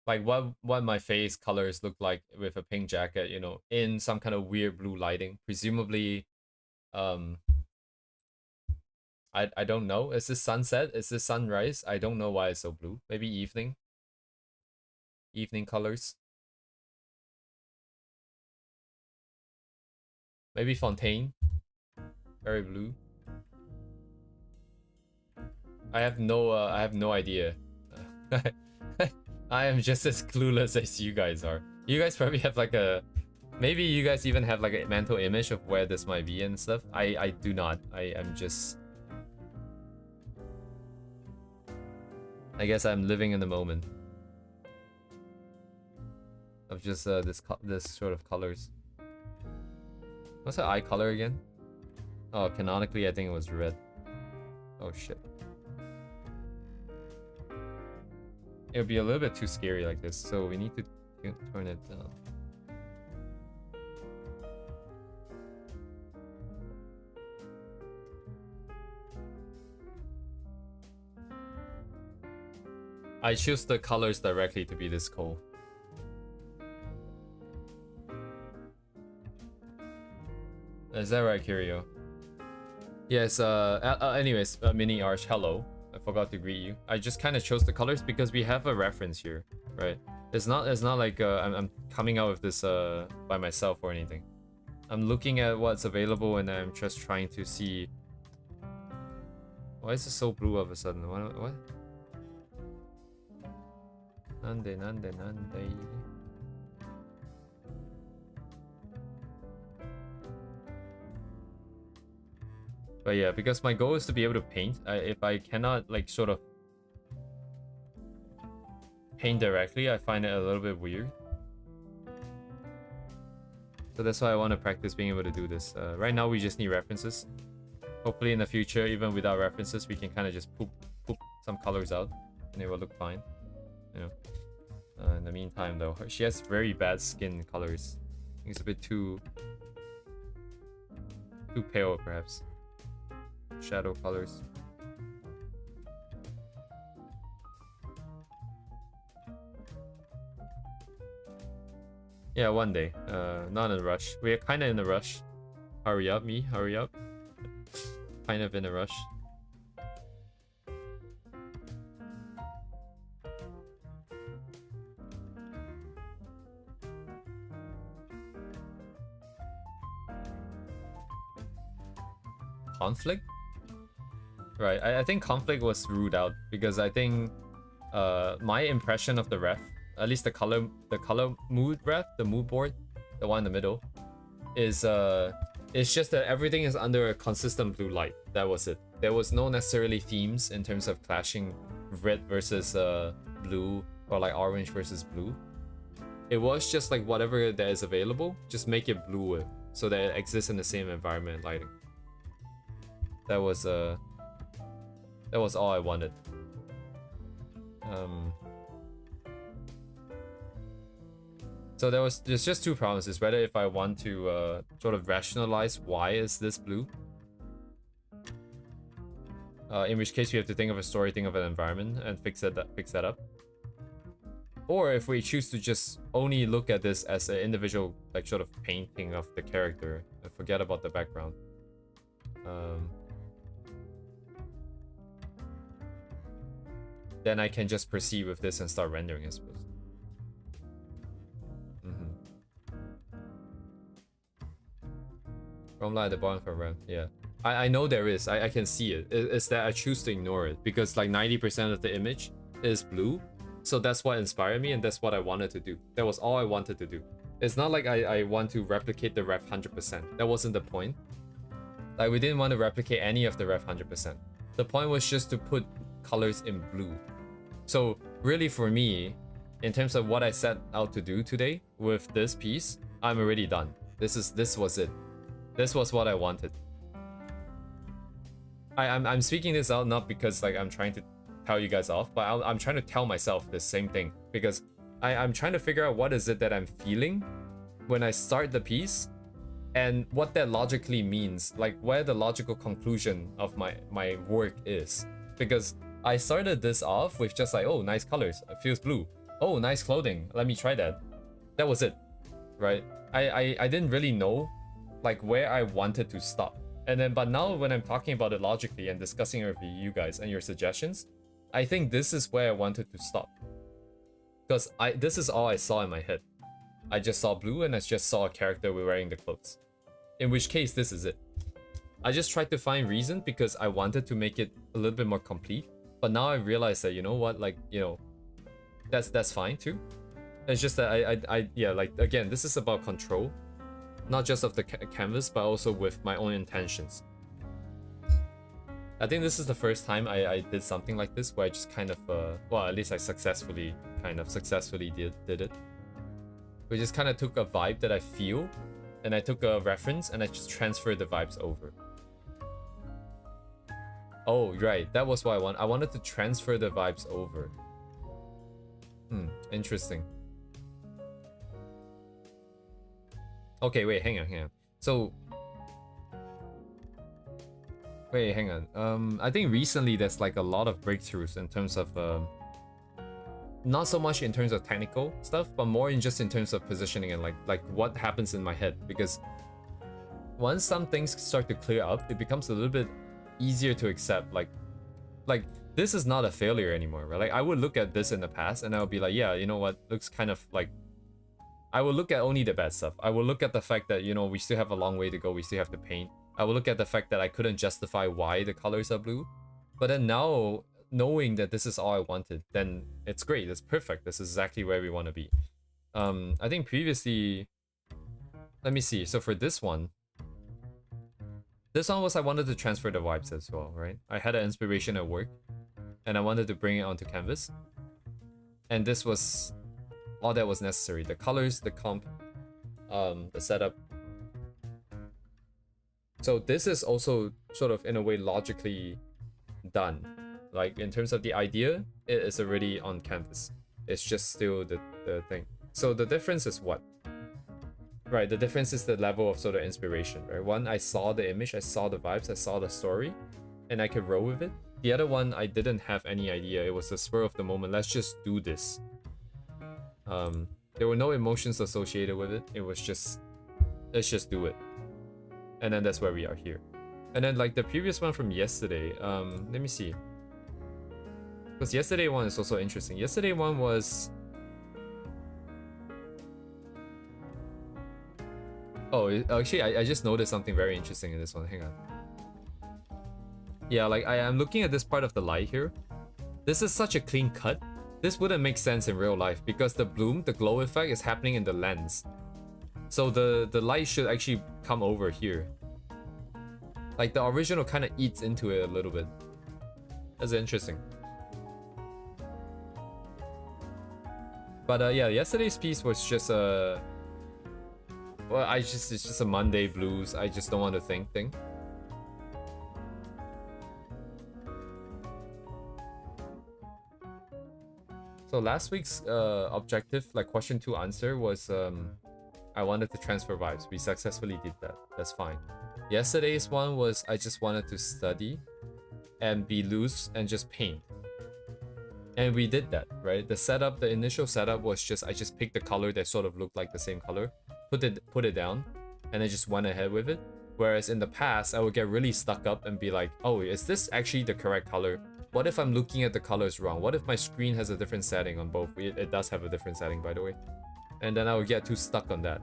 Like what my face colors look like with a pink jacket, you know, in some kind of weird blue lighting. Presumably, I don't know. Is this sunset? Is this sunrise? I don't know why it's so blue. Maybe evening. Evening colors. Maybe Fontaine. Very blue. I have no idea. I am just as clueless as you guys are. You guys probably have like a... Maybe you guys even have like a mental image of where this might be and stuff. I do not. I am just... I guess I'm living in the moment. Of just this sort of colors. What's the eye color again? Oh, canonically I think it was red. Oh shit. It'll be a little bit too scary like this, so we need to turn it down. I choose the colors directly to be this cool. Is that right, Curio? Yes, anyways, Mini Arch, hello. I forgot to greet you. I just kind of chose the colors because we have a reference here, right? It's not like I'm coming out with this by myself or anything. I'm looking at what's available and I'm just trying to see. Why is it so blue all of a sudden? What? Nande. But yeah, because my goal is to be able to paint. If I cannot like sort of paint directly, I find it a little bit weird. So that's why I want to practice being able to do this. Right now we just need references. Hopefully in the future, even without references, we can kind of just poop some colors out and it will look fine. You know. In the meantime though, she has very bad skin colors. I think it's a bit too pale perhaps. Shadow colors. Yeah, one day. Not in a rush. We're kind of in a rush. Hurry up, me. Hurry up. Kind of in a rush. Conflict? Right, I think conflict was ruled out because I think my impression of the ref, at least the color mood ref, the mood board, the one in the middle, is it's just that everything is under a consistent blue light. That was it. There was no necessarily themes in terms of clashing red versus blue or like orange versus blue. It was just like whatever that is available, just make it blue so that it exists in the same environment and lighting. That was all I wanted. So there's just two problems. Is whether if I want to sort of rationalize why is this blue. In which case we have to think of a story, think of an environment, and fix that up. Or if we choose to just only look at this as an individual, like sort of painting of the character and forget about the background. Then I can just proceed with this and start rendering, I suppose. From light at the bottom for round, yeah. I know there is. I can see it. It's that I choose to ignore it because like 90% of the image is blue. So that's what inspired me and that's what I wanted to do. That was all I wanted to do. It's not like I want to replicate the ref 100%. That wasn't the point. Like we didn't want to replicate any of the ref 100%. The point was just to put colors in blue. So really for me, in terms of what I set out to do today with this piece, I'm already done. This was it. This was what I wanted. I'm speaking this out not because like I'm trying to tell you guys off, but I'm trying to tell myself the same thing because I'm trying to figure out what is it that I'm feeling when I start the piece and what that logically means, like where the logical conclusion of my work is. Because I started this off with just like, oh, nice colors, it feels blue. Oh, nice clothing, let me try that. That was it, right? I didn't really know like where I wanted to stop. And then, but now when I'm talking about it logically and discussing it with you guys and your suggestions, I think this is where I wanted to stop. Because this is all I saw in my head. I just saw blue and I just saw a character wearing the clothes. In which case, this is it. I just tried to find reason because I wanted to make it a little bit more complete. But now I realize that, you know what, like, you know, that's fine too. It's just that yeah, like, again, this is about control. Not just of the canvas, but also with my own intentions. I think this is the first time I did something like this, where I just kind of, well, at least I successfully did it. We just kind of took a vibe that I feel, and I took a reference, and I just transferred the vibes over. Oh, right. That was what I want. I wanted to transfer the vibes over. Interesting. Okay, wait, hang on. So, wait, hang on. I think recently there's like a lot of breakthroughs in terms of not so much in terms of technical stuff, but more in just in terms of positioning and like what happens in my head. Because once some things start to clear up, it becomes a little bit easier to accept. Like this is not a failure anymore, right? Like I would look at this in the past and I would be like, yeah, you know what, looks kind of like, I will look at only the bad stuff. I will look at the fact that, you know, we still have a long way to go, we still have to paint. I will look at the fact that I couldn't justify why the colors are blue. But then now, knowing that this is all I wanted, then it's great, it's perfect, this is exactly where we want to be. I think previously, let me see, so for this one was I wanted to transfer the vibes as well, right? I had an inspiration at work, and I wanted to bring it onto canvas. And this was all that was necessary. The colors, the comp, the setup. So this is also sort of in a way logically done. Like in terms of the idea, it is already on canvas. It's just still the thing. So the difference is what? Right, the difference is the level of sort of inspiration, right? One, I saw the image, I saw the vibes, I saw the story, and I could roll with it. The other one, I didn't have any idea. It was the spur of the moment. Let's just do this. There were no emotions associated with it. It was just, let's just do it. And then that's where we are here. And then like the previous one from yesterday, let me see. Because yesterday one is also interesting. Yesterday one was... Oh, actually, I just noticed something very interesting in this one. Hang on. Yeah, like I'm looking at this part of the light here. This is such a clean cut. This wouldn't make sense in real life because the bloom, the glow effect is happening in the lens. So the light should actually come over here. Like the original kind of eats into it a little bit. That's interesting. But yeah, yesterday's piece was just a... Well, it's just a Monday blues. I just don't want to think thing. So last week's objective, like question 2 answer was I wanted to transfer vibes. We successfully did that. That's fine. Yesterday's one was I just wanted to study and be loose and just paint. And we did that, right? The setup, the initial setup was just I just picked the color that sort of looked like the same color, put it down, and I just went ahead with it. Whereas in the past, I would get really stuck up and be like, oh, is this actually the correct color? What if I'm looking at the colors wrong? What if my screen has a different setting on both? It does have a different setting, by the way. And then I would get too stuck on that.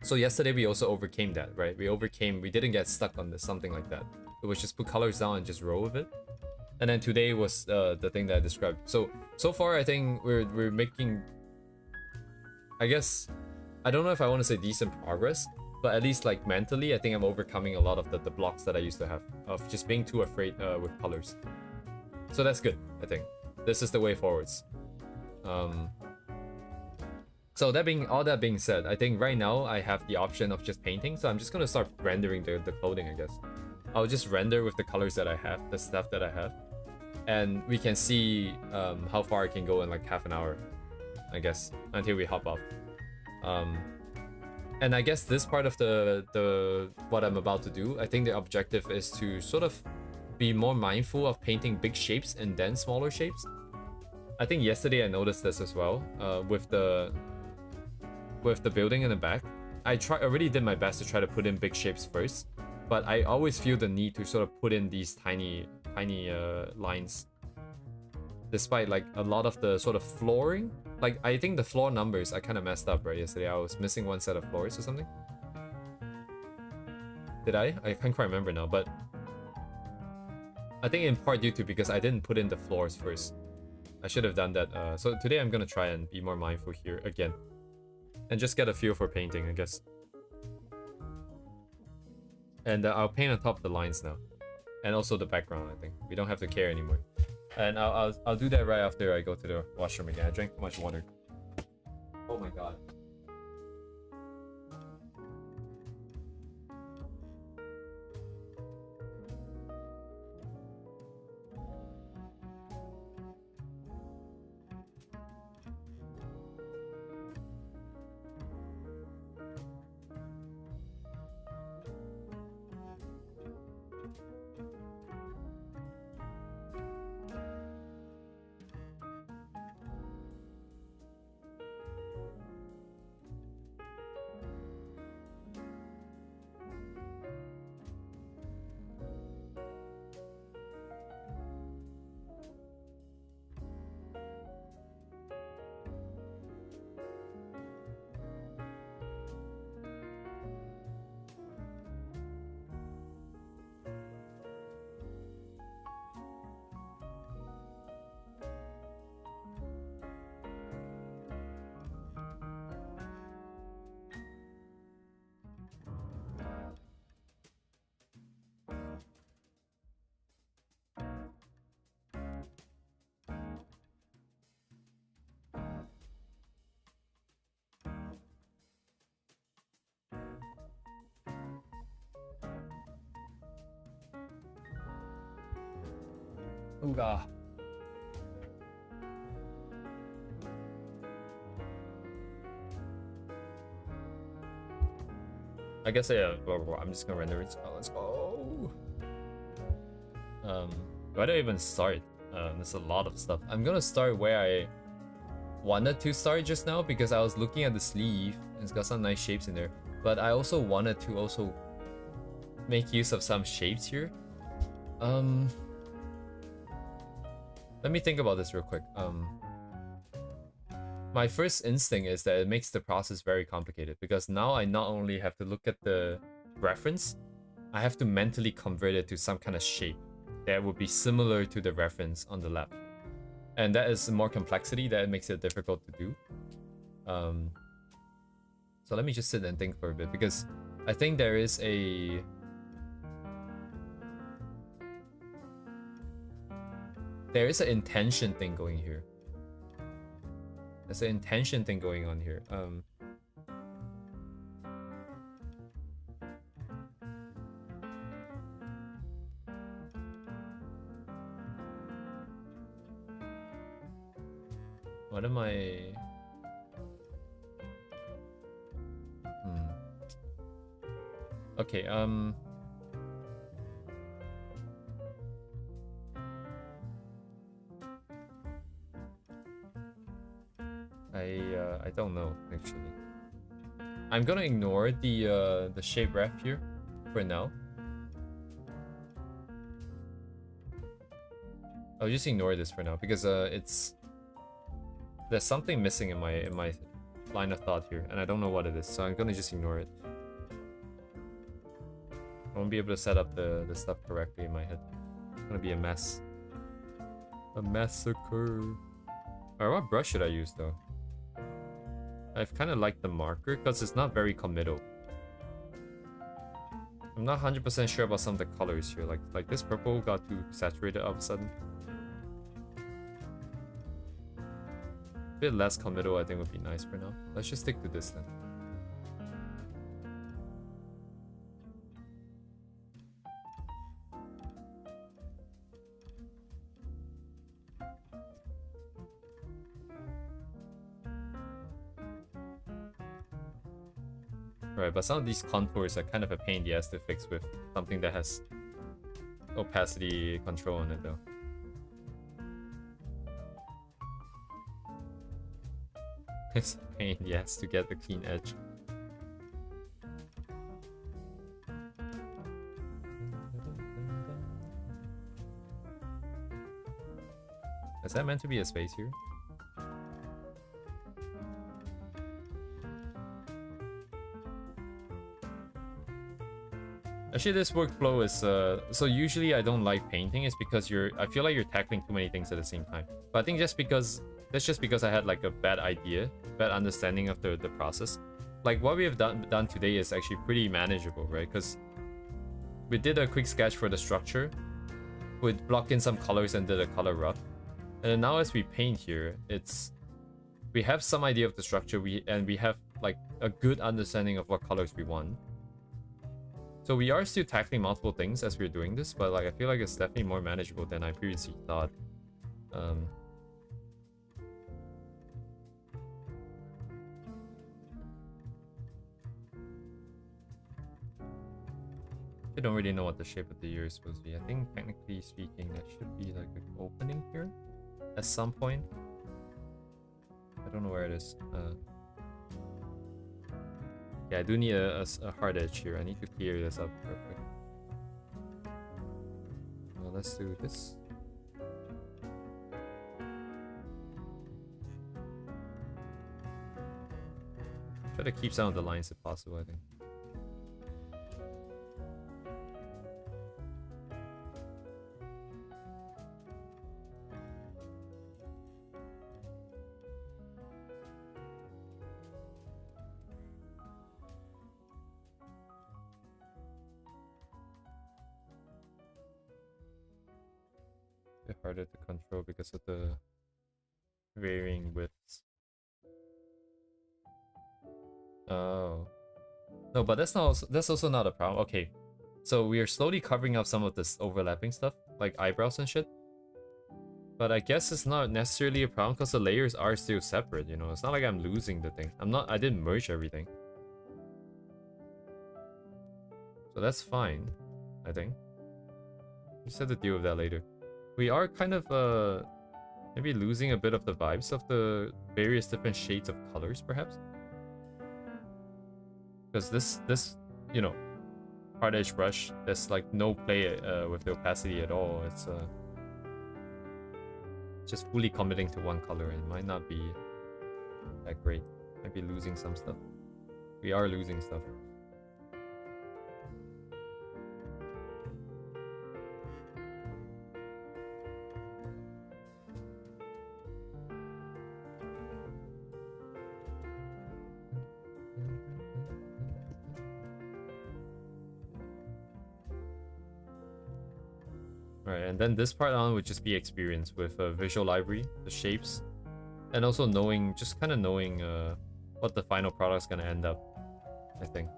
So yesterday we also overcame that, right? We didn't get stuck on this, something like that. It was just put colors down and just roll with it. And then today was the thing that I described. So far I think we're making, I guess, I don't know if I want to say decent progress, but at least like mentally, I think I'm overcoming a lot of the blocks that I used to have of just being too afraid with colors. So that's good, I think. This is the way forwards. So all that being said, I think right now I have the option of just painting, so I'm just gonna start rendering the clothing, I guess. I'll just render with the colors that I have, the stuff that I have, and we can see how far I can go in like half an hour, I guess, until we hop off. And I guess this part of the what I'm about to do, I think the objective is to sort of be more mindful of painting big shapes and then smaller shapes. I think yesterday I noticed this as well with the building in the back. I already did my best to try to put in big shapes first, but I always feel the need to sort of put in these tiny lines, despite like a lot of the sort of flooring. Like I think the floor numbers I kind of messed up right yesterday. I was missing one set of floors or something. Did I can't quite remember now, but I think in part due to because I didn't put in the floors first. I should have done that. So today I'm gonna try and be more mindful here again, and just get a feel for painting, I guess. And I'll paint on top of the lines now, and also the background. I think we don't have to care anymore. And I'll do that right after I go to the washroom again. I drank too much water. Oh my god. Ooga. I guess yeah, I'm just gonna render it. Oh, let's go. Where do I even start? There's a lot of stuff. I'm gonna start where I wanted to start just now because I was looking at the sleeve. It's got some nice shapes in there, but I also wanted to also make use of some shapes here. Let me think about this real quick. My first instinct is that it makes the process very complicated because now I not only have to look at the reference, I have to mentally convert it to some kind of shape that would be similar to the reference on the left. And that is more complexity that makes it difficult to do. So let me just sit and think for a bit because I think there is an intention thing going here. There's an intention thing going on here. What am I? Okay, I don't know actually. I'm gonna ignore the shape ref here for now. I'll just ignore this for now because there's something missing in my line of thought here, and I don't know what it is, so I'm gonna just ignore it. I won't be able to set up the stuff correctly in my head. It's gonna be a mess. A massacre. Alright, what brush should I use though? I've kind of liked the marker because it's not very committal. I'm not 100% sure about some of the colors here. Like this purple got too saturated all of a sudden. A bit less committal I think would be nice for now. Let's just stick to this then. Right, but some of these contours are kind of a pain in the ass to fix with something that has opacity control on it though. It's a pain in the ass to get the clean edge. Is that meant to be a space here? Actually, this workflow is so usually I don't like painting. It's because I feel like you're tackling too many things at the same time. But I think that's just because I had like a bad idea, bad understanding of the process. Like what we have done today is actually pretty manageable, right? Because we did a quick sketch for the structure, we blocked in some colors and did a color rough. And now as we paint here, we have some idea of the structure, and we have like a good understanding of what colors we want. So we are still tackling multiple things as we're doing this, but like I feel like it's definitely more manageable than I previously thought. I don't really know what the shape of the ear is supposed to be. I think technically speaking, there should be like an opening here at some point. I don't know where it is. Yeah, I do need a hard edge here. I need to clear this up real quick. Well, let's do this. Try to keep some of the lines if possible, I think. Harder to control because of the varying widths. Oh no, but that's also not a problem. Okay, so we are slowly covering up some of this overlapping stuff like eyebrows and shit, But I guess it's not necessarily a problem because the layers are still separate, you know? It's not like I'm losing the thing. I didn't merge everything. So that's fine, I think. We just have to deal with that later. We are kind of, maybe losing a bit of the vibes of the various different shades of colors, perhaps? Because this, you know, hard edge brush, there's like no play with the opacity at all. It's just fully committing to one color and it might not be that great. Might be losing some stuff. We are losing stuff. Right, and then this part on would just be experience with visual library, the shapes, and also knowing, just kind of knowing what the final product's gonna end up, I think.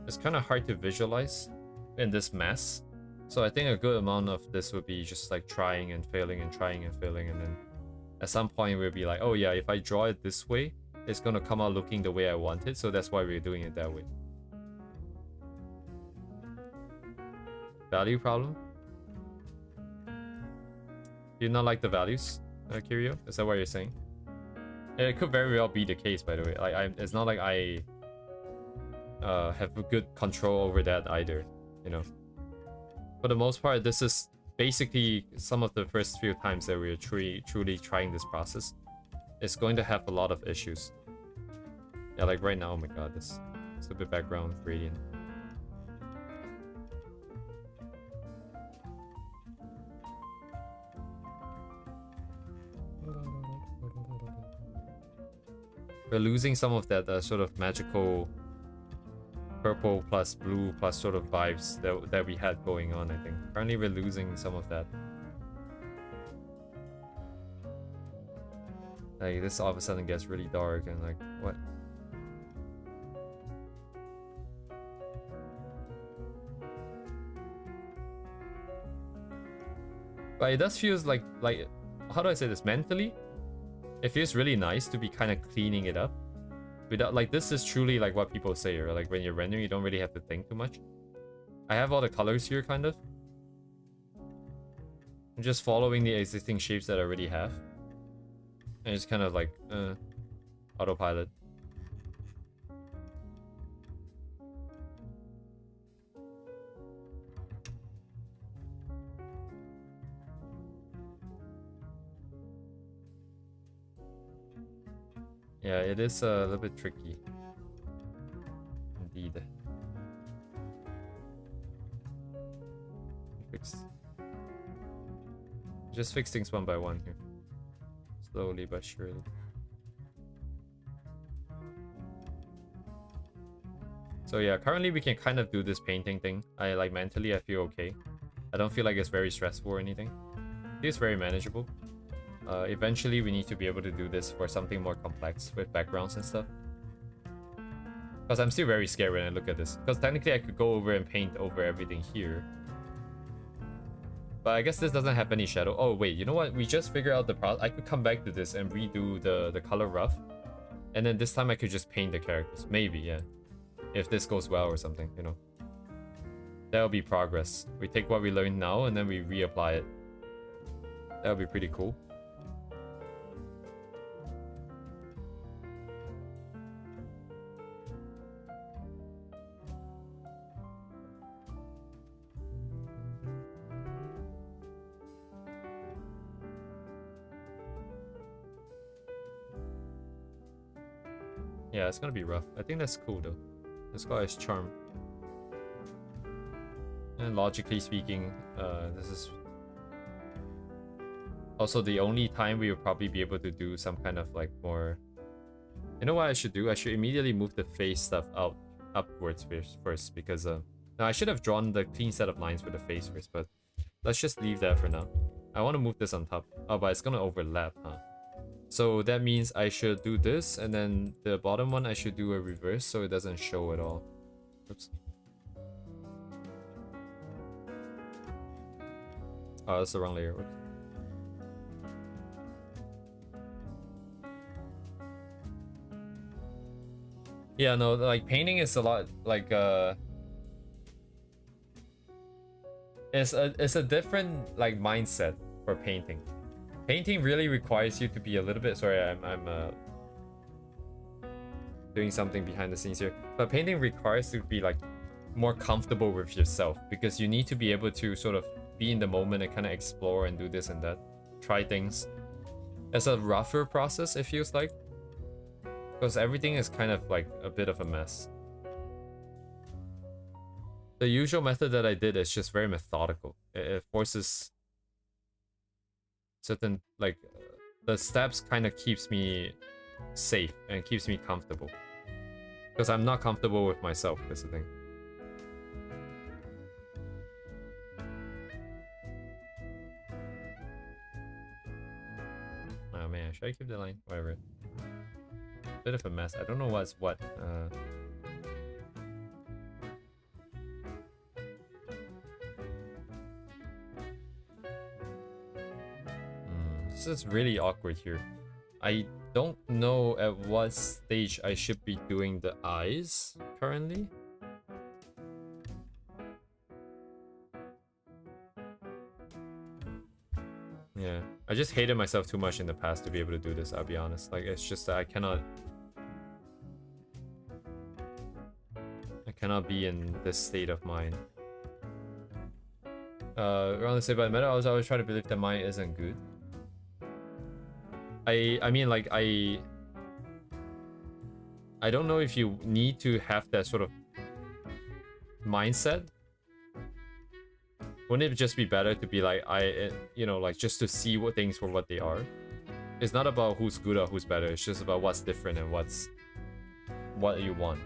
It's kind of hard to visualize in this mess, so I think a good amount of this would be just like trying and failing and trying and failing, and then at some point we'll be like, oh yeah, if I draw it this way, it's gonna come out looking the way I want it, so that's why we're doing it that way. Value problem? Do you not like the values, Kirio? Is that what you're saying? It could very well be the case, by the way. It's not like I have a good control over that either, you know. For the most part, this is basically some of the first few times that we're truly trying this process. It's going to have a lot of issues. Yeah, like right now, oh my god, this stupid background gradient. We're losing some of that sort of magical purple plus blue plus sort of vibes that we had going on, I think. Currently we're losing some of that. Like this all of a sudden gets really dark and like, what? But it does feels like, how do I say this? Mentally, it feels really nice to be kind of cleaning it up. Without, like, this is truly like what people say, or like when you're rendering, you don't really have to think too much. I have all the colors here, kind of. I'm just following the existing shapes that I already have. And it's kind of like, autopilot. Yeah, it is a little bit tricky. Indeed. Just fix things one by one here. Slowly but surely. So yeah, currently we can kind of do this painting thing. Like mentally I feel okay. I don't feel like it's very stressful or anything. It is very manageable. Eventually we need to be able to do this for something more complex with backgrounds and stuff. Because I'm still very scared when I look at this. Because technically I could go over and paint over everything here. But I guess this doesn't have any shadow. Oh wait, you know what? We just figured out the process. I could come back to this and redo the color rough. And then this time I could just paint the characters. Maybe, yeah. If this goes well or something, you know. That'll be progress. We take what we learned now and then we reapply it. That'll be pretty cool. Yeah, it's gonna be rough. I think that's cool though. It's got its charm. And logically speaking, this is also the only time we will probably be able to do some kind of like more... You know what I should do? I should immediately move the face stuff upwards first because now I should have drawn the clean set of lines for the face first, but let's just leave that for now. I want to move this on top. Oh, but it's gonna overlap, huh? So that means I should do this, and then the bottom one I should do a reverse so it doesn't show at all. Oops. Oh, that's the wrong layer. Oops. Yeah, no, like painting is a lot like it's a different like mindset for painting. Painting really requires you to be a little bit sorry, I'm doing something behind the scenes here. But painting requires you to be like more comfortable with yourself because you need to be able to sort of be in the moment and kind of explore and do this and that, try things. It's a rougher process, it feels like, because everything is kind of like a bit of a mess. The usual method that I did is just very methodical. It forces certain like the steps kind of keeps me safe and keeps me comfortable because I'm not comfortable with myself. That's the thing. Oh man, should I keep the line? Whatever. Bit of a mess. I don't know what's what. This is really awkward here. I don't know at what stage I should be doing the eyes currently. Yeah, I just hated myself too much in the past to be able to do this, I'll be honest. Like, it's just that I cannot be in this state of mind. Around the same, but I always try to believe that mine isn't good. I mean, like, I don't know if you need to have that sort of mindset. Wouldn't it just be better to be like, you know, like just to see what things for what they are? It's not about who's good or who's better. It's just about what's different and what you want.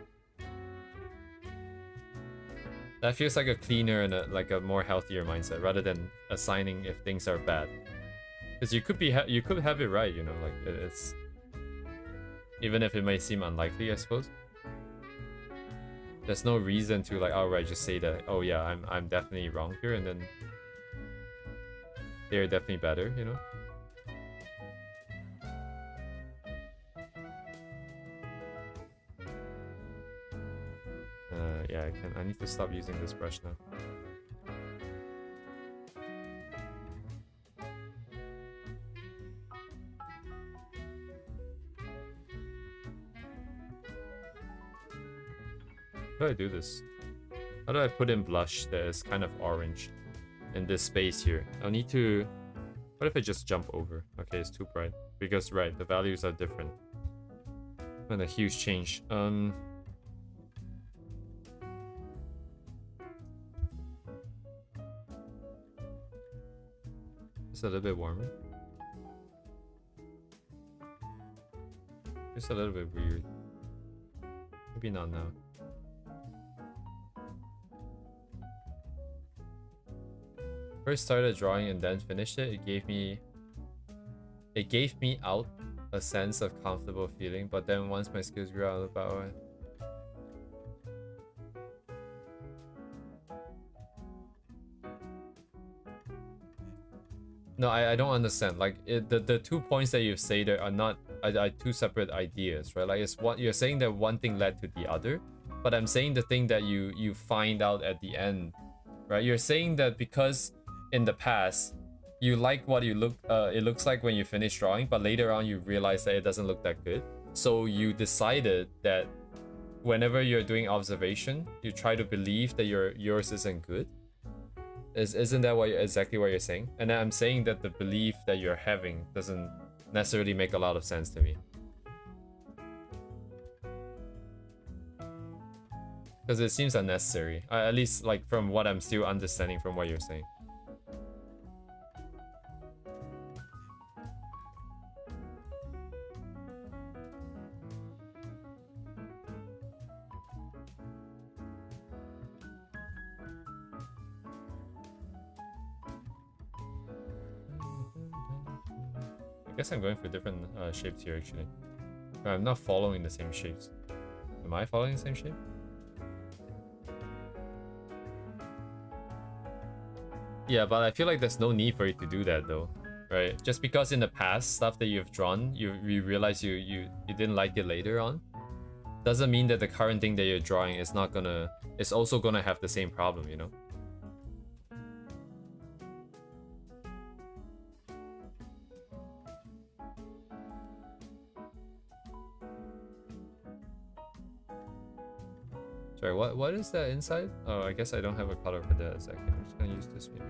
That feels like a cleaner and like a more healthier mindset rather than assigning if things are bad. Because you could have it right, you know, like it's even if it may seem unlikely, I suppose. There's no reason to like outright just say that, oh yeah, I'm definitely wrong here, and then they're definitely better, you know. Yeah, I need to stop using this brush now. How do I do this? How do I put in blush that is kind of orange in this space here? I'll need to... What if I just jump over? Okay, it's too bright. Because, right, the values are different. And a huge change. It's a little bit warmer. It's a little bit weird. Maybe not now. First started drawing and then finished it. It gave me out a sense of comfortable feeling, but then once my skills grew out of power. No, I don't understand. Like the 2 points that you've stated are not are 2 separate ideas, right? Like it's what you're saying that one thing led to the other, but I'm saying the thing that you find out at the end, right? You're saying that because in the past you like what it looks like when you finish drawing, but later on you realize that it doesn't look that good. So you decided that whenever you're doing observation, you try to believe that yours isn't good. Isn't that exactly what you're saying? And I'm saying that the belief that you're having doesn't necessarily make a lot of sense to me. Because it seems unnecessary. At least like from what I'm still understanding from what you're saying. I guess I'm going for different shapes here actually. I'm not following the same shapes. Am I following the same shape? Yeah, but I feel like there's no need for you to do that though, right? Just because in the past stuff that you've drawn, you realize you didn't like it later on. doesn't mean that the current thing that you're drawing is not gonna, is also gonna have the same problem, you know? Sorry, what is that inside? Oh, I guess I don't have a color for that. So I'm just gonna use this maybe.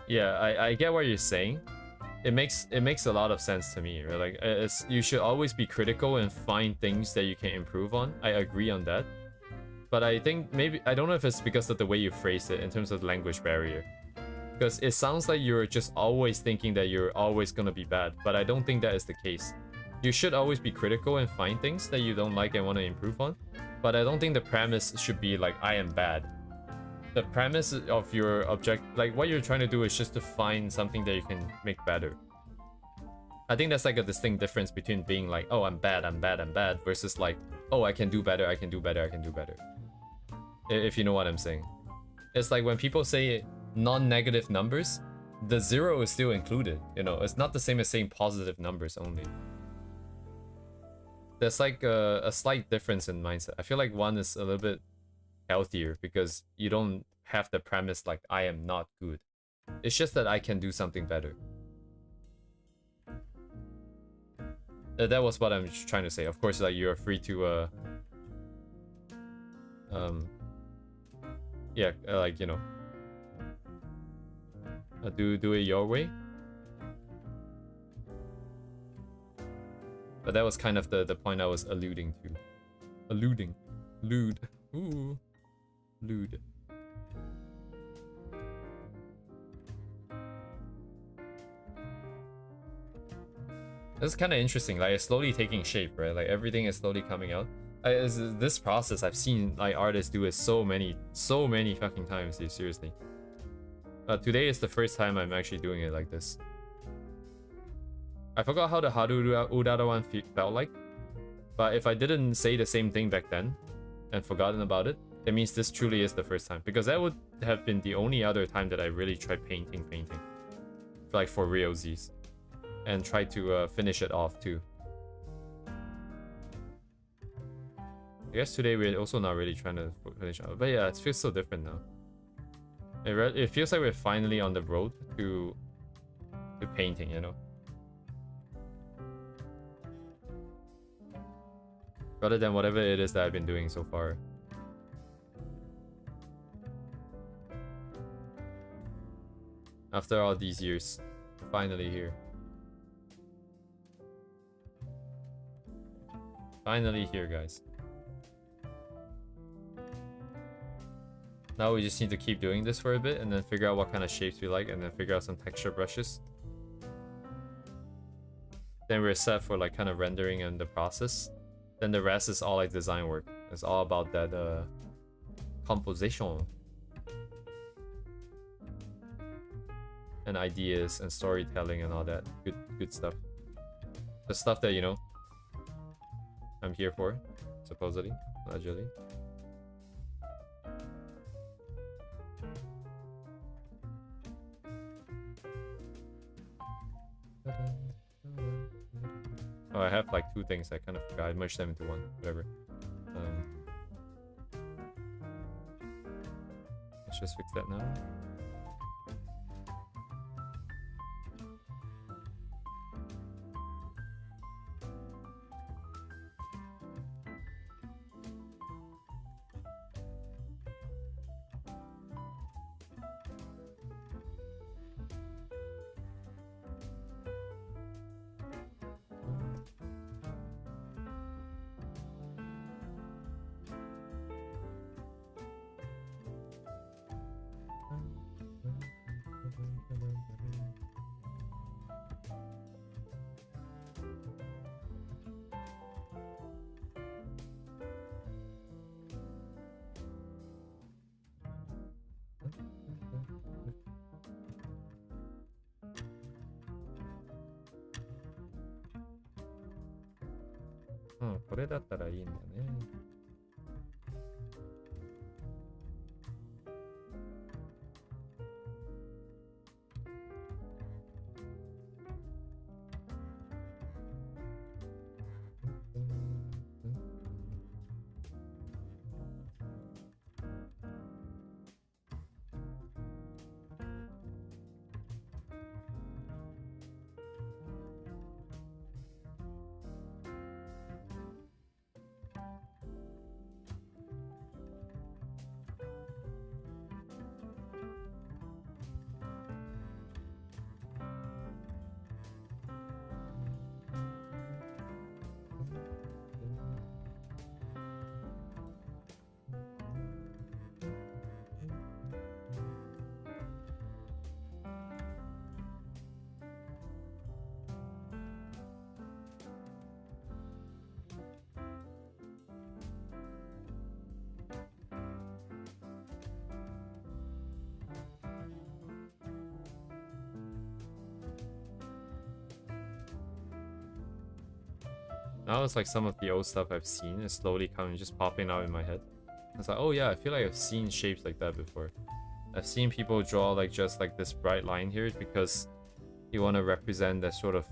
Yeah, I get what you're saying. It makes a lot of sense to me, right? Like, it's, you should always be critical and find things that you can improve on. I agree on that. But I think maybe, I don't know if it's because of the way you phrased it in terms of the language barrier. Because it sounds like you're just always thinking that you're always gonna be bad, but I don't think that is the case. You should always be critical and find things that you don't like and want to improve on. But I don't think the premise should be like, I am bad. The premise of your object, like what you're trying to do is just to find something that you can make better. I think that's like a distinct difference between being like, oh, I'm bad, I'm bad, I'm bad, versus like, oh, I can do better, I can do better, I can do better. If you know what I'm saying. It's like when people say non-negative numbers, the 0 is still included, you know? It's not the same as saying positive numbers only. There's like a slight difference in mindset. I feel like one is a little bit healthier because you don't have the premise like I am not good. It's just that I can do something better. That was what I'm trying to say. Of course, like, you're free to yeah, like, you know, do it your way. But that was kind of the point I was alluding to. Allude. Ooh. Lude. That's kind of interesting. Like, it's slowly taking shape, right? Like, everything is slowly coming out. This process I've seen like artists do it so many fucking times, dude, seriously. Today is the first time I'm actually doing it like this. I forgot how the Haru Urara one felt like, but if I didn't say the same thing back then and forgotten about it, it means this truly is the first time, because that would have been the only other time that I really tried painting, like for realsies, and tried to finish it off too. I guess today we're also not really trying to finish off, but yeah, it feels so different now. It feels like we're finally on the road to painting, you know, rather than whatever it is that I've been doing so far. After all these years, finally here. Finally here, guys. Now we just need to keep doing this for a bit and then figure out what kind of shapes we like and then figure out some texture brushes. Then we're set for like kind of rendering and the process. Then the rest is all like design work. It's all about that composition. And ideas and storytelling and all that good stuff. The stuff that, you know, I'm here for, supposedly, allegedly. Oh, I have like 2 things. I kind of forgot. I merged them into one. Whatever. Let's just fix that now. Oh, これだったらいいんだね。Now it's like some of the old stuff I've seen is slowly coming, just popping out in my head. It's like, oh yeah, I feel like I've seen shapes like that before. I've seen people draw like just like this bright line here because you want to represent that sort of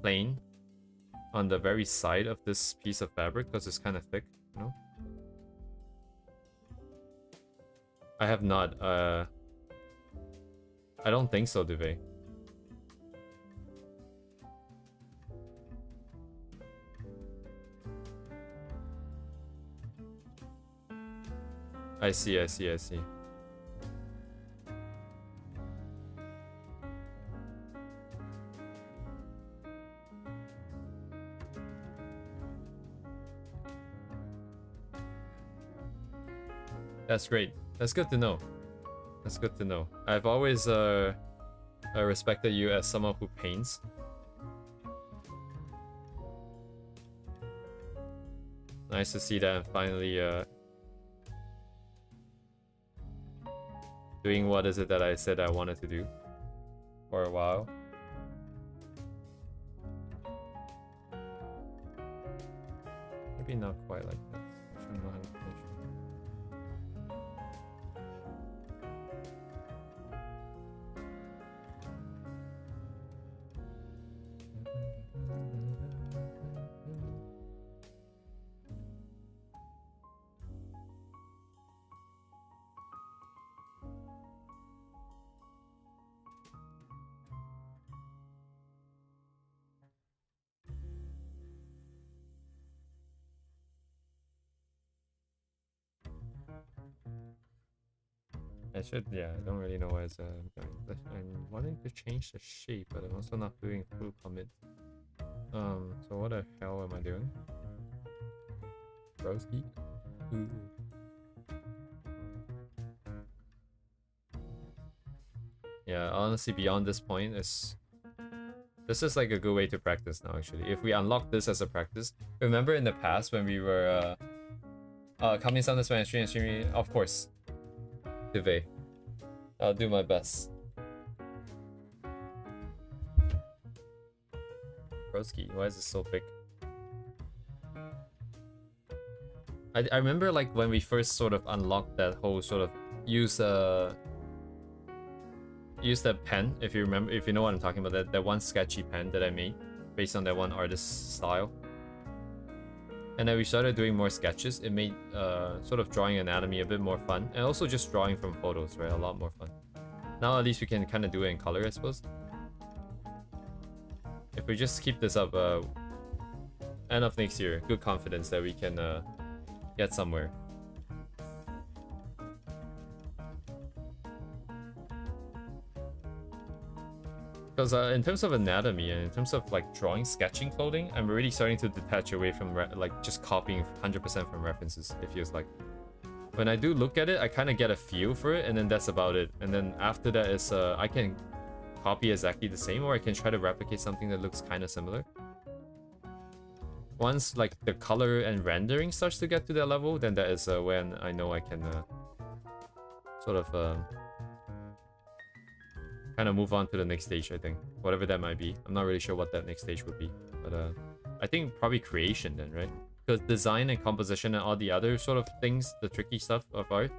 plane on the very side of this piece of fabric because it's kind of thick, you know? I have not. I don't think so, Duvet. I see. That's great. That's good to know. That's good to know. I've always respected you as someone who paints. Nice to see that I'm finally doing what is it that I said I wanted to do for a while. Maybe not quite like this. I don't know how to finish. I should, yeah, I don't really know where it's I'm wanting to change the shape, but I'm also not doing full commit. So what the hell am I doing? Broski? Ooh. Yeah, honestly, beyond this point, this is like a good way to practice now, actually. If we unlock this as a practice, remember in the past when we were coming some this way and streaming, of course, Duvet. I'll do my best. Broski, why is it so big? I remember like when we first sort of unlocked that whole sort of use that pen, if you remember, if you know what I'm talking about, that one sketchy pen that I made based on that one artist's style. And then we started doing more sketches. It made sort of drawing anatomy a bit more fun, and also just drawing from photos, right? A lot more fun. Now at least we can kind of do it in color, I suppose. If we just keep this up, end of next year, good confidence that we can get somewhere. Because in terms of anatomy and in terms of like drawing, sketching clothing, I'm really starting to detach away from like just copying 100% from references, it feels like. When I do look at it, I kind of get a feel for it, and then that's about it. And then after that is I can copy exactly the same, or I can try to replicate something that looks kind of similar. Once like the color and rendering starts to get to that level, then that is when I know I can sort of kind of move on to the next stage, I think. Whatever that might be. I'm not really sure what that next stage would be. But I think probably creation then, right? Because design and composition and all the other sort of things, the tricky stuff of art,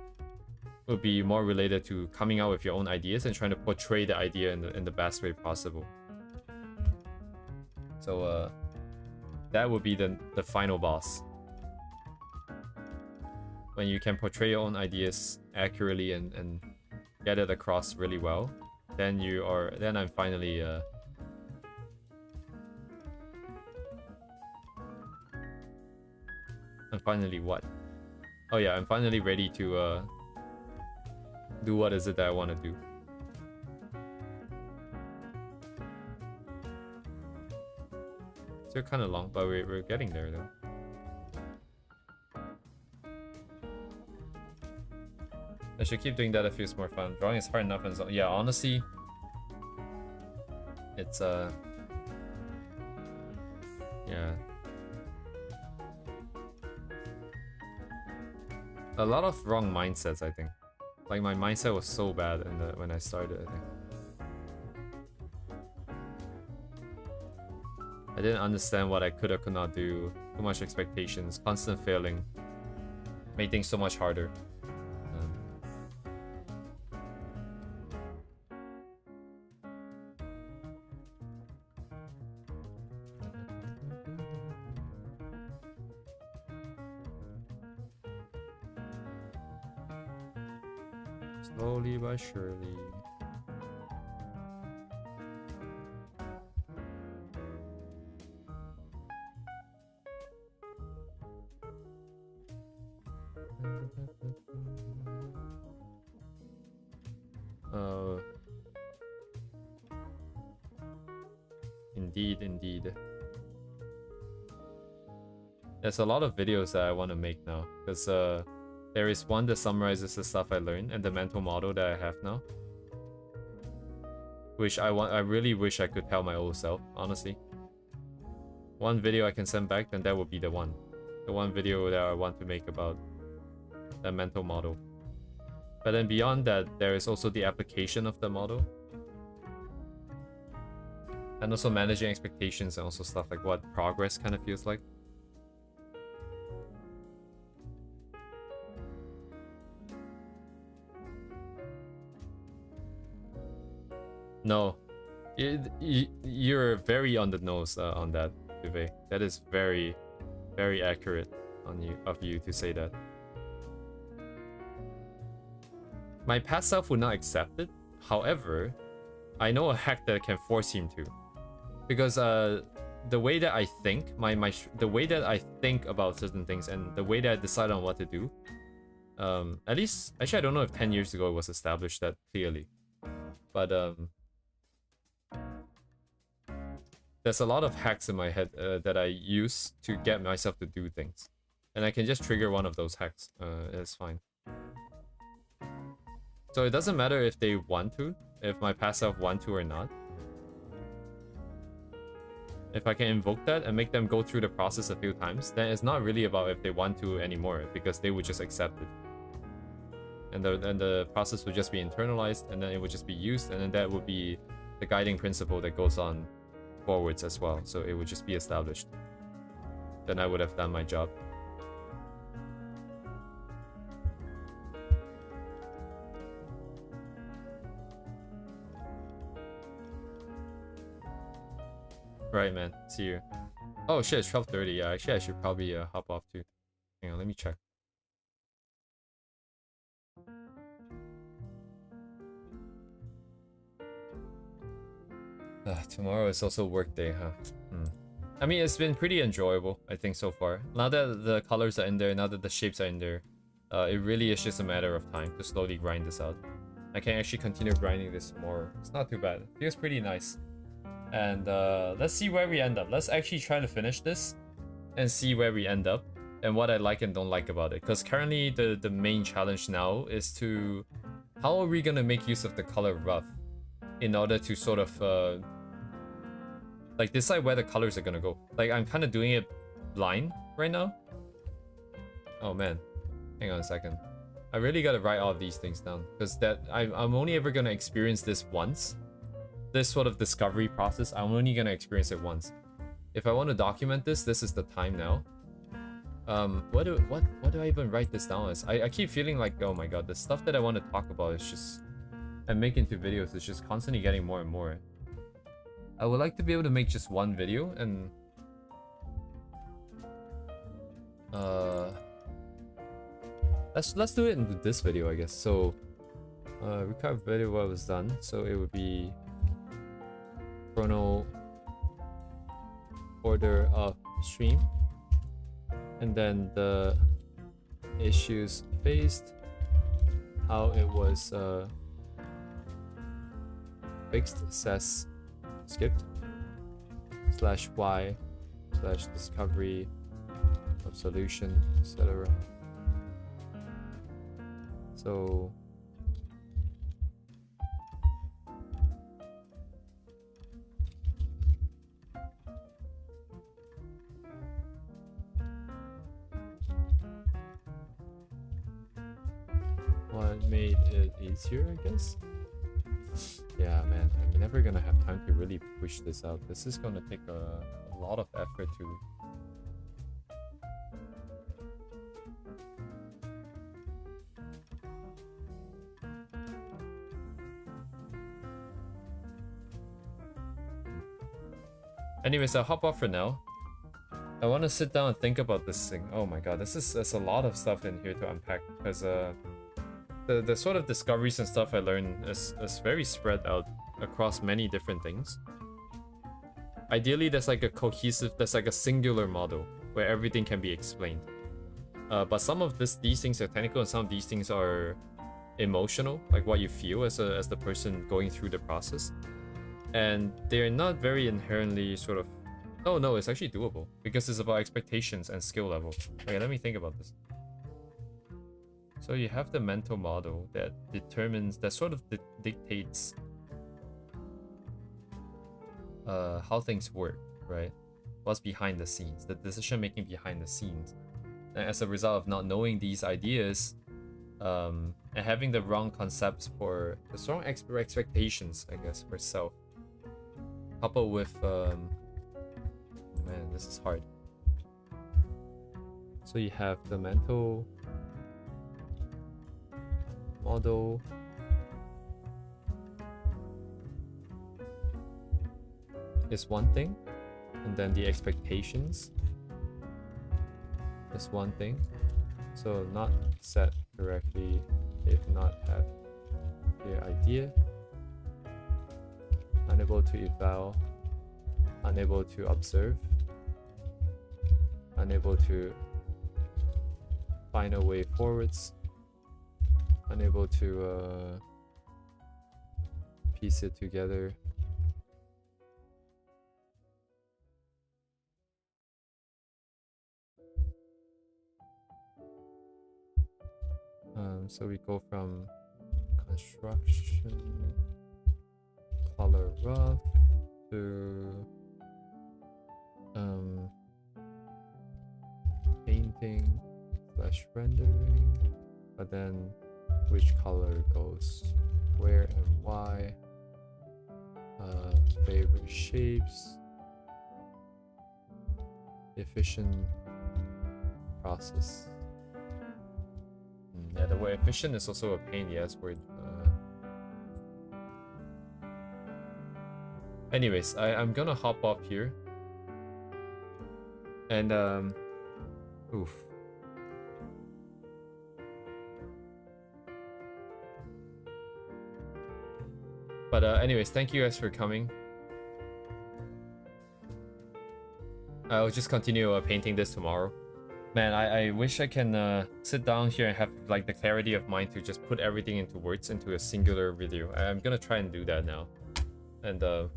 would be more related to coming out with your own ideas and trying to portray the idea in the best way possible. So that would be the final boss. When you can portray your own ideas accurately and get it across really well, then I'm finally what? Oh yeah, I'm finally ready to do what is it that I want to do. Still kind of long, but we're getting there though. I should keep doing that, it feels more fun. Drawing is hard enough and so, yeah, honestly, it's yeah. A lot of wrong mindsets, I think. Like my mindset was so bad when I started, I think. I didn't understand what I could or could not do. Too much expectations, constant failing. Made things so much harder. Slowly but surely. Indeed. There's a lot of videos that I want to make now, because there is one that summarizes the stuff I learned and the mental model that I have now, which I really wish I could tell my old self, honestly. One video I can send back, then that would be the one video that I want to make about the mental model. But then beyond that, there is also the application of the model, and also managing expectations and also stuff like what progress kind of feels like. No, you're very on the nose on that, Duvet. That is very, very accurate of you to say that. My past self would not accept it. However, I know a hack that can force him to, because the way that I think, the way that I think about certain things and the way that I decide on what to do, At least, actually, I don't know if 10 years ago it was established that clearly. But there's a lot of hacks in my head that I use to get myself to do things. And I can just trigger one of those hacks. It's fine. So it doesn't matter if they want to, if my past self want to or not. If I can invoke that and make them go through the process a few times, then it's not really about if they want to anymore, because they would just accept it. And the process would just be internalized, and then it would just be used, and then that would be the guiding principle that goes on forwards as well. So it would just be established. Then I would have done my job. Right, man. See you. Oh shit, it's 12:30. Yeah, actually I should probably hop off too. Hang on, let me check. Tomorrow is also work day, huh? I mean, it's been pretty enjoyable, I think, so far. Now that the colors are in there, now that the shapes are in there, it really is just a matter of time to slowly grind this out. I can actually continue grinding this tomorrow. It's not too bad. It feels pretty nice. And let's see where we end up. Let's actually try to finish this and see where we end up and what I like and don't like about it. Because currently the main challenge now is to... how are we going to make use of the color rough in order to sort of... like decide where the colors are gonna go. Like I'm kind of doing it blind right now. Oh man, hang on a second. I really gotta write all of these things down because I'm only ever gonna experience this once. This sort of discovery process, I'm only gonna experience it once. If I want to document this, this is the time now. What do I even write this down as? I keep feeling like, oh my god, the stuff that I want to talk about is just and make into videos is just constantly getting more and more. I would like to be able to make just one video and let's do it in this video, I guess. So recap video what was done. So it would be chrono order of stream, and then the issues faced, how it was fixed, says skipped, /y / discovery of solution, etc. So what made it easier, I guess? Yeah, man, I'm never gonna have time to really push this out. This is gonna take a lot of effort to... Anyways, I'll hop off for now. I want to sit down and think about this thing. Oh my god, there's a lot of stuff in here to unpack, because the sort of discoveries and stuff I learned is very spread out across many different things. Ideally, there's like a cohesive, there's like a singular model where everything can be explained. But some of these things are technical and some of these things are emotional, like what you feel as the person going through the process. And they're not very inherently sort of... Oh no, it's actually doable because it's about expectations and skill level. Okay, let me think about this. So you have the mental model that determines, that sort of dictates how things work, right? What's behind the scenes, the decision making behind the scenes. And as a result of not knowing these ideas and having the wrong concepts for the strong expectations, I guess, for self, coupled with man, this is hard. So you have the mental model, is one thing, and then the expectations is one thing. So not set correctly, if not have clear idea, unable to eval, unable to observe, unable to find a way forwards, unable to piece it together. So we go from construction, color rough, to painting / rendering, but then which color goes where and why, favorite shapes, efficient process. Yeah, the word efficient is also a pain, yes, word. Anyways, I'm gonna hop off here. And, oof. But anyways, thank you guys for coming. I'll just continue painting this tomorrow. Man, I wish I can sit down here and have like the clarity of mind to just put everything into words into a singular video. I'm gonna try and do that now. And oh,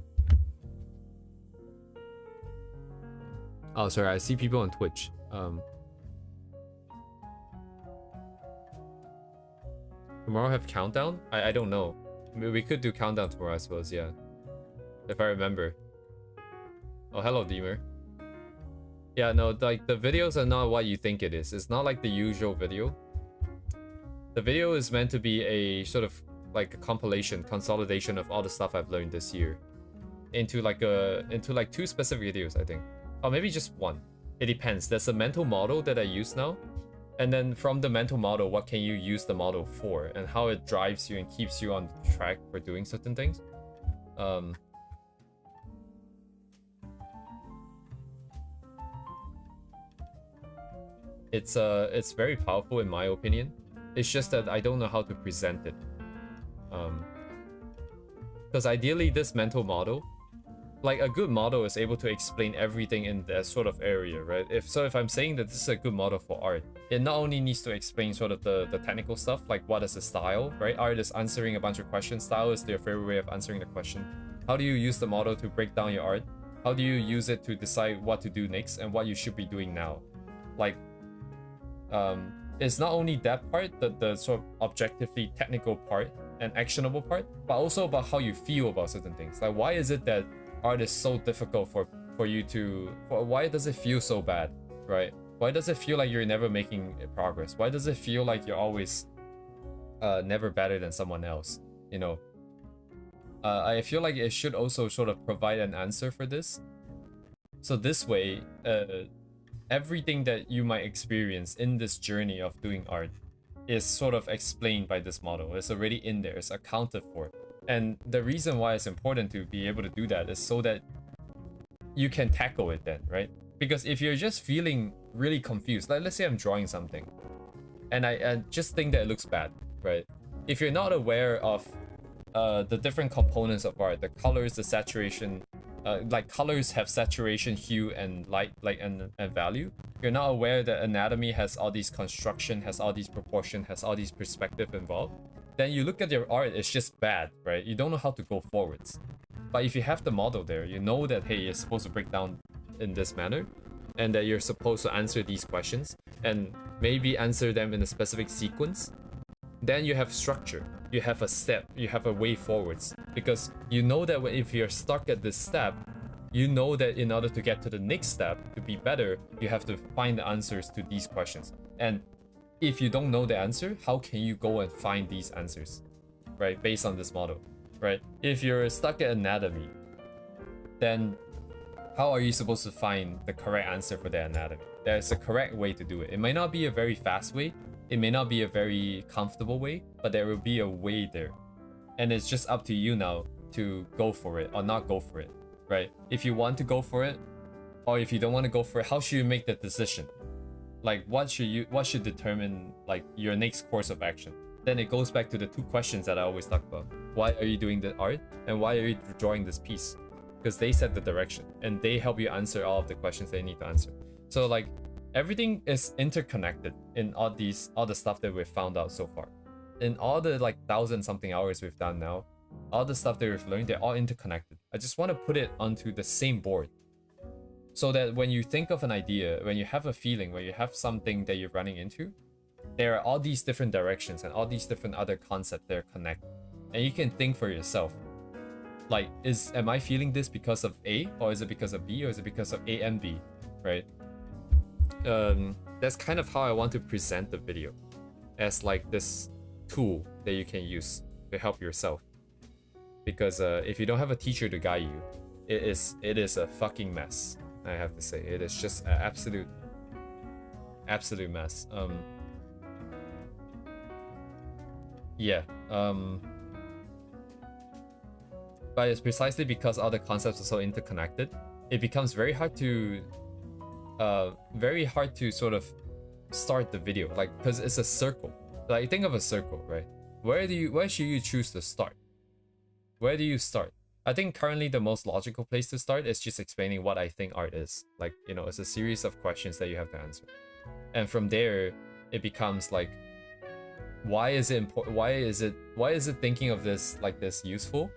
sorry, I see people on Twitch. Tomorrow have countdown? I don't know. We could do countdown tomorrow, I suppose, yeah. If I remember. Oh, hello, Deemer. Yeah, no, like, the videos are not what you think it is. It's not like the usual video. The video is meant to be a sort of, like, a compilation, consolidation of all the stuff I've learned this year. Into like 2 specific videos, I think. Or maybe just 1. It depends. There's a mental model that I use now. And then from the mental model, what can you use the model for? And how it drives you and keeps you on track for doing certain things. It's very powerful in my opinion. It's just that I don't know how to present it. Because ideally this mental model, like a good model is able to explain everything in that sort of area, right? If I'm saying that this is a good model for art, it not only needs to explain sort of the technical stuff, like what is the style, right? Art is answering a bunch of questions. Style is their favorite way of answering the question. How do you use the model to break down your art? How do you use it to decide what to do next and what you should be doing now? Like, it's not only that part, the sort of objectively technical part and actionable part, but also about how you feel about certain things. Like, why is it that art is so difficult for you to... why does it feel so bad, right? Why does it feel like you're never making progress? Why does it feel like you're always never better than someone else, you know? I feel like it should also sort of provide an answer for this. So this way, everything that you might experience in this journey of doing art is sort of explained by this model. It's already in there, it's accounted for. And the reason why it's important to be able to do that is so that you can tackle it then, right? Because if you're just feeling really confused, like let's say I'm drawing something and I just think that it looks bad, right? If you're not aware of the different components of art, the colors, the saturation, like colors have saturation, hue, and light, like and value. You're not aware that anatomy has all these construction, has all these proportion, has all these perspective involved. Then you look at your art, it's just bad, right? You don't know how to go forwards. But if you have the model there, you know that, hey, you're supposed to break down in this manner, and that you're supposed to answer these questions, and maybe answer them in a specific sequence. Then you have structure, you have a step, you have a way forwards. Because you know that if you're stuck at this step, you know that in order to get to the next step, to be better, you have to find the answers to these questions. And if you don't know the answer, how can you go and find these answers, right? Based on this model, right? If you're stuck at anatomy, then how are you supposed to find the correct answer for the anatomy? There's a correct way to do it. It might not be a very fast way. It may not be a very comfortable way, but there will be a way there. And it's just up to you now to go for it or not go for it, right? If you want to go for it, or if you don't want to go for it, how should you make that decision? Like, what should determine like your next course of action? Then it goes back to the 2 questions that I always talk about. Why are you doing the art? And why are you drawing this piece? Because they set the direction and they help you answer all of the questions they need to answer. So like, everything is interconnected in all the stuff that we've found out so far. in all the like 1,000 something hours we've done now, all the stuff that we've learned, they're all interconnected. I just want to put it onto the same board, so that when you think of an idea, when you have a feeling, when you have something that you're running into, there are all these different directions and all these different other concepts that are connected, and you can think for yourself, like, am I feeling this because of A, or is it because of B, or is it because of A and B, right? That's kind of how I want to present the video, as like this tool that you can use to help yourself. Because if you don't have a teacher to guide you, it is a fucking mess. I have to say, it is just an absolute mess. Yeah. But it's precisely because all the concepts are so interconnected, it becomes very hard to sort of start the video, like, because it's a circle. Like, think of a circle, right? Where should you choose to start? Where do you start? I think currently the most logical place to start is just explaining what I think art is. Like, you know, it's a series of questions that you have to answer. And from there, it becomes like, why is it important? Why is it thinking of this like this useful?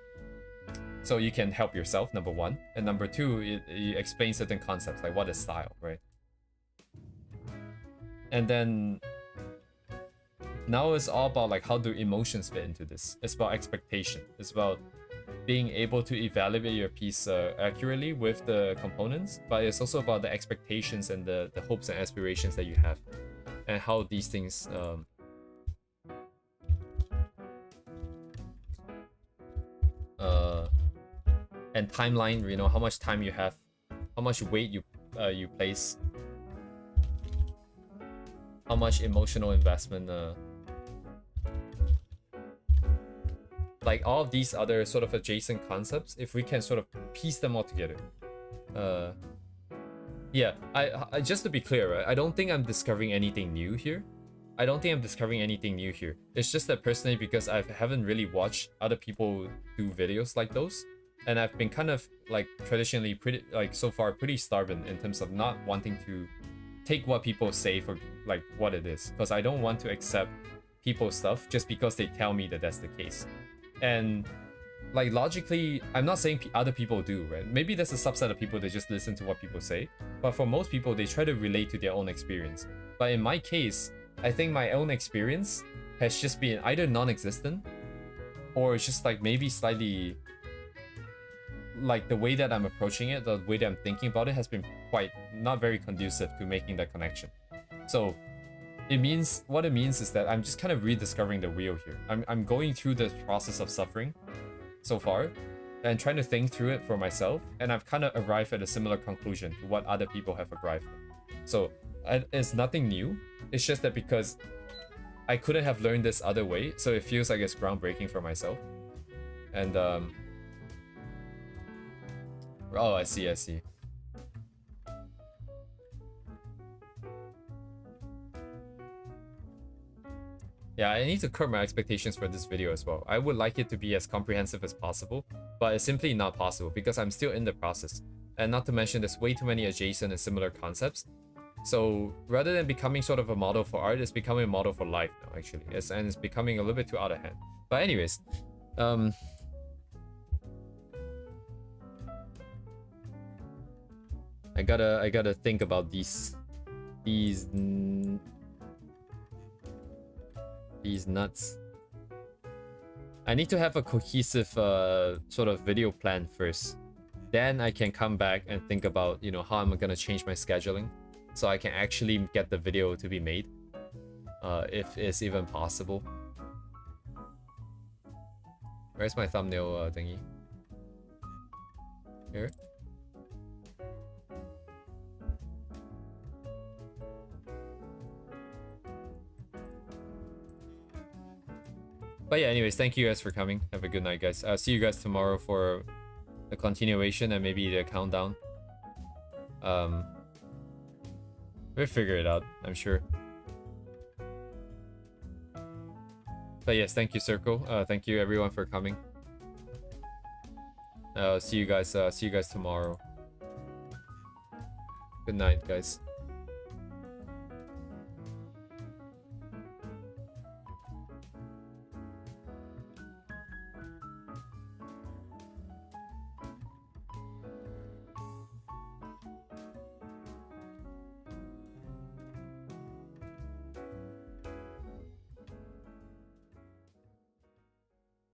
So you can help yourself, number one. And number two, you explain certain concepts, like what is style, right? And then now it's all about like, how do emotions fit into this? It's about expectation. It's about being able to evaluate your piece accurately with the components, but it's also about the expectations and the hopes and aspirations that you have, and how these things and timeline, you know, how much time you have, how much weight you place, how much emotional investment, like all of these other sort of adjacent concepts, if we can sort of piece them all together. Yeah, I just to be clear, right, I don't think I'm discovering anything new here. It's just that personally, because I haven't really watched other people do videos like those, and I've been kind of like traditionally pretty, like so far, pretty stubborn in terms of not wanting to take what people say for like what it is, because I don't want to accept people's stuff just because they tell me that that's the case. And like logically, I'm not saying other people do, right? Maybe there's a subset of people that just listen to what people say, but for most people, they try to relate to their own experience. But in my case, I think my own experience has just been either non-existent, or it's just like maybe slightly, like the way that I'm approaching it, the way that I'm thinking about it has been quite not very conducive to making that connection. So what it means is that I'm just kind of rediscovering the wheel here. I'm going through the process of suffering so far and trying to think through it for myself, and I've kind of arrived at a similar conclusion to what other people have arrived at. So it's nothing new. It's just that because I couldn't have learned this other way, so it feels like it's groundbreaking for myself. And oh, I see. Yeah, I need to curb my expectations for this video as well. I would like it to be as comprehensive as possible, but it's simply not possible because I'm still in the process. And not to mention, there's way too many adjacent and similar concepts. So rather than becoming sort of a model for art, it's becoming a model for life now, actually. And it's becoming a little bit too out of hand. But anyways, I gotta think about these nuts. I need to have a cohesive sort of video plan first. Then I can come back and think about, you know, how I'm gonna change my scheduling so I can actually get the video to be made, if it's even possible. Where's my thumbnail thingy? Here? But yeah, anyways, thank you guys for coming. Have a good night, guys. I'll see you guys tomorrow for the continuation and maybe the countdown. We'll figure it out, I'm sure. But yes, thank you, Circle. Thank you everyone for coming. See you guys tomorrow. Good night, guys.